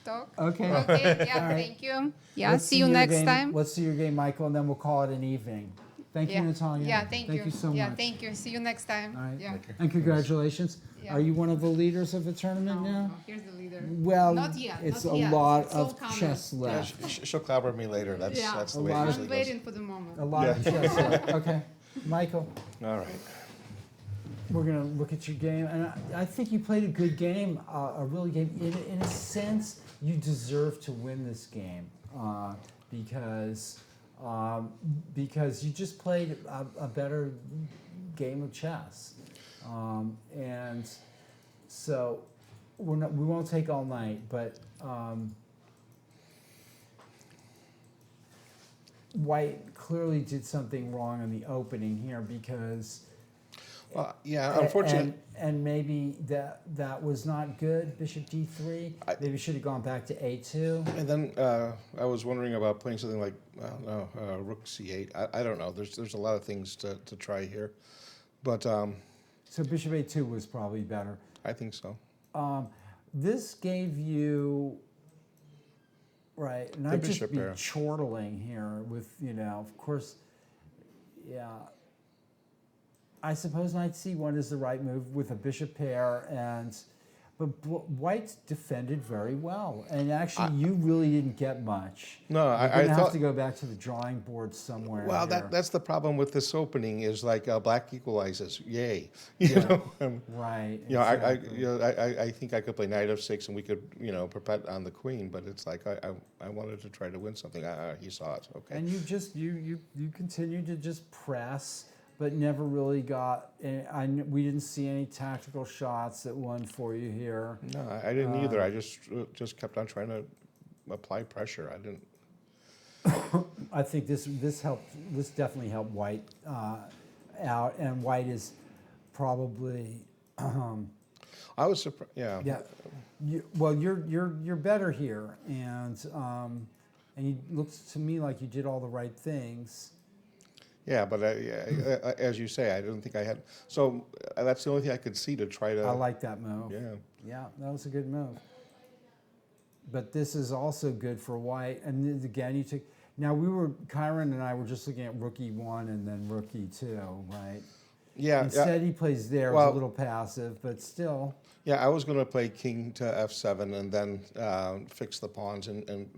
talk. Okay. Okay. Yeah. All right. Thank you. Yeah. Let's see you your next game- time. Let's see your game, Michael, and then we'll call it an evening. Thank Yeah. you, Natalia. Yeah. Thank you. Thank you so yeah. much. Thank you. See you next time. All right. Yeah. And congratulations. Yeah. Are you one of the leaders of the tournament No, now? no, here's the leader. Well, Not yet. it's not a yet. lot It's all of coming. chess Yeah. left. She'll clobber me later. That's Yeah. that's the A way lot it of- I'm usually goes. waiting for the moment. A lot of chess left. Okay. Michael, All right. we're going to look at your game. And I think you played a good game, a really game. In a sense, you deserve to win this game because you just played a better game of chess. And so we won't take all night, but White clearly did something wrong in the opening here because Well, yeah. Unfortunately, and maybe that was not good. Bishop D3. Maybe should have gone back to A2. and then I was wondering about playing something like Rook C8. I don't know. There's a lot of things to try here, but So Bishop A2 was probably better. I think so. This gave you right, and The I'd just bishop be pair. chortling here with of course, yeah. I suppose knight C1 is the right move with a bishop pair, but White defended very well, and actually you really didn't get much. No, You're I gonna have thought. to go back to the drawing board somewhere. Well, here. that's the problem with this opening is like black equalizes. Yay, right. You know, I think I could play knight f6 and we could perpet on the queen, but it's like I wanted to try to win something. He saw it. Okay. And you continued to just press, but never really got. We didn't see any tactical shots that won for you here. No, I didn't either. I just kept on trying to apply pressure. I didn't. I think this helped. This definitely helped White out, and White is probably. I was surprised. Yeah. Yeah. You're better here, and it looks to me like you did all the right things. Yeah, but as you say, I don't think I had. So that's the only thing I could see to try to. I like that move. Yeah. Yeah, that was a good move. But this is also good for White. And then again, you took. Now Kyron and I were just looking at Rook E1 and then Rook E2, right? Yeah. Instead, he plays there. It was a little passive, but still. Yeah, I was going to play king to f7 and then fix the pawns and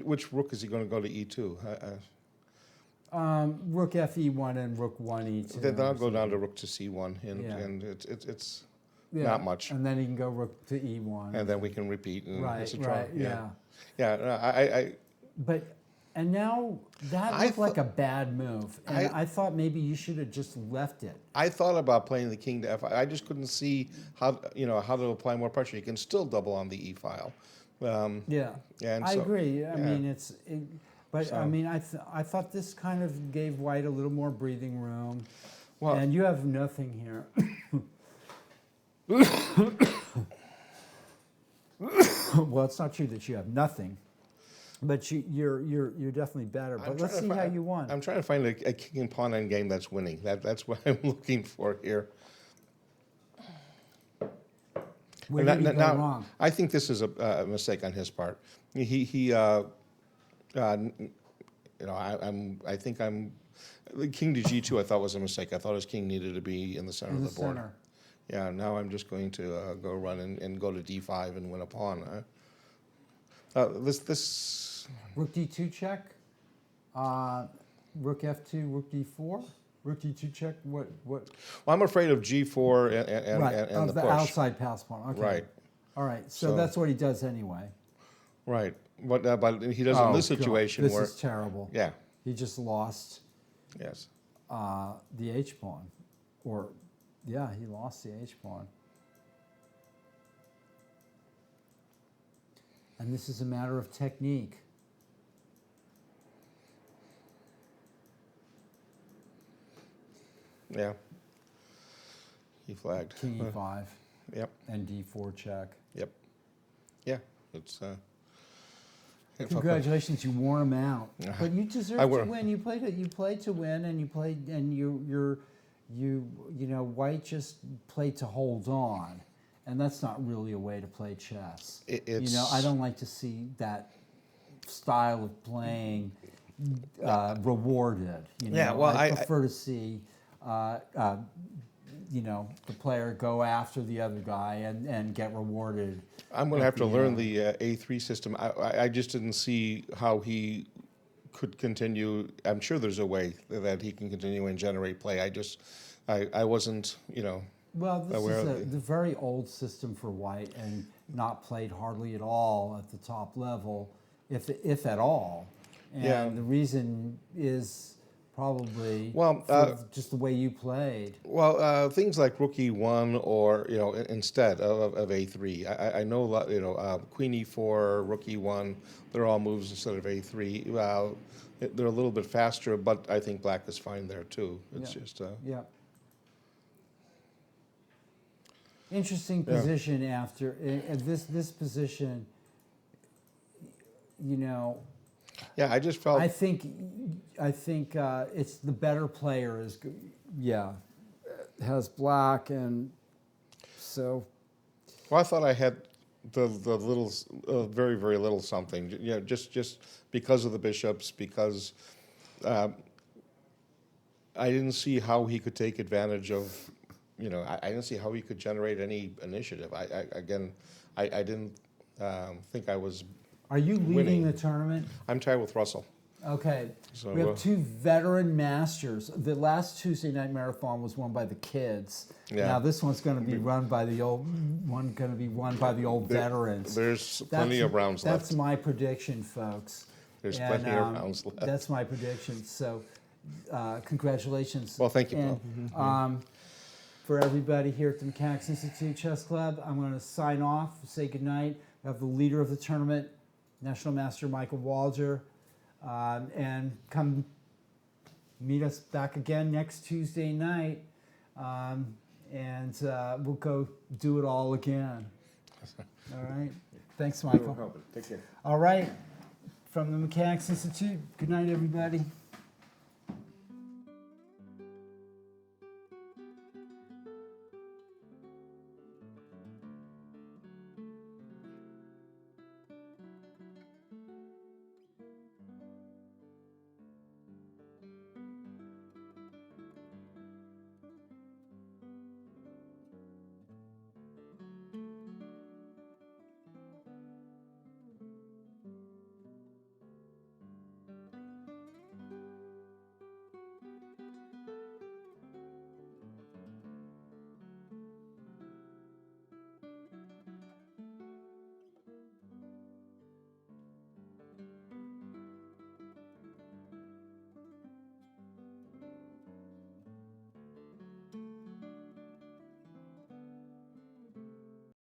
which rook is he going to go to e2? Rook Fe1 and Rook 1 E2. Then I'll go down to rook to c1 Yeah. and it's Yeah, not much. And then he can go Rook to E1. And then we can repeat and it's a draw. Right, yeah. Yeah, no, And now that I looked like a bad move, and I thought maybe you should have just left it. I thought about playing the king to f5. I just couldn't see how to apply more pressure. You can still double on the e file. Yeah, and I so- agree. I yeah. mean, I mean, I thought this kind of gave White a little more breathing room. Well- and you have nothing here. Well, it's not true that you have nothing, but you're definitely better. But let's see how you won. I'm trying to find a king and pawn endgame that's winning. That's what I'm looking for here. Where And did he go now, wrong? I think this is a mistake on his part. I think the king to g2. I thought was a mistake. I thought his king needed to be in the center In of the the board. center. Yeah. Now I'm just going to go run and go to d5 and win a pawn. This. Rook D2 check. Rook F2, Rook D4. Rook D2 check. What? Well, I'm afraid of g4 and Right, and of the the push. outside pass pawn. Okay. Right. All right. So So- that's what he does anyway. Right. But he does in this God, situation this where. is terrible. Yeah. He just lost Yes. the H pawn, or yeah, he lost the H pawn. And this is a matter of technique. Yeah. He flagged. King E5 Yep, and D4 check. yep. Yeah, it's, Congratulations, you wore him out. But you I deserve to wore- win. You played to win, and you know, White just played to hold on, and that's not really a way to play chess. You know, I don't like to see that style of playing rewarded. You know, Yeah, well, I I- prefer to see. You know, the player go after the other guy and get rewarded. I'm going to have to at the learn end. the A3 system. I just didn't see how he could continue. I'm sure there's a way that he can continue and generate play. I wasn't, you know. Well, this aware is of the very old system for White and not played hardly at all at the top level, if at all. And Yeah. the reason is probably Well, for just the way you played. Well, things like Rook E1 or, you know, instead of A3. I know a lot, you know, Queen E4, Rook E1, they're all moves instead of A3. They're a little bit faster, but I think Black is fine there too. It's Yeah. just, Yeah. Interesting Yeah. position after this position. You know, yeah, I just felt, I think it's the better player is, has Black, and so well, I thought I had the little, very, very little something, you know, just because of the bishops, because I didn't see how he could take advantage of, you know, I didn't see how he could generate any initiative. I didn't think I was. Are you leading winning. the tournament? I'm tied with Russell. Okay. So, We have two veteran masters. The last Tuesday night marathon was won by the kids. Yeah. Now this one's going to be run by the old veterans. There's plenty of rounds left. That's my prediction, folks. There's And, plenty of rounds left. That's my prediction. So, congratulations. Well, thank you, And, Paul. for everybody here at the Mechanics Institute Chess Club, I'm going to sign off, say goodnight. We have the leader of the tournament, National Master Michael Walger, and come meet us back again next Tuesday night, and we'll go do it all again. All right. Thanks, Michael. Take care. All right. From the Mechanics Institute, good night, everybody.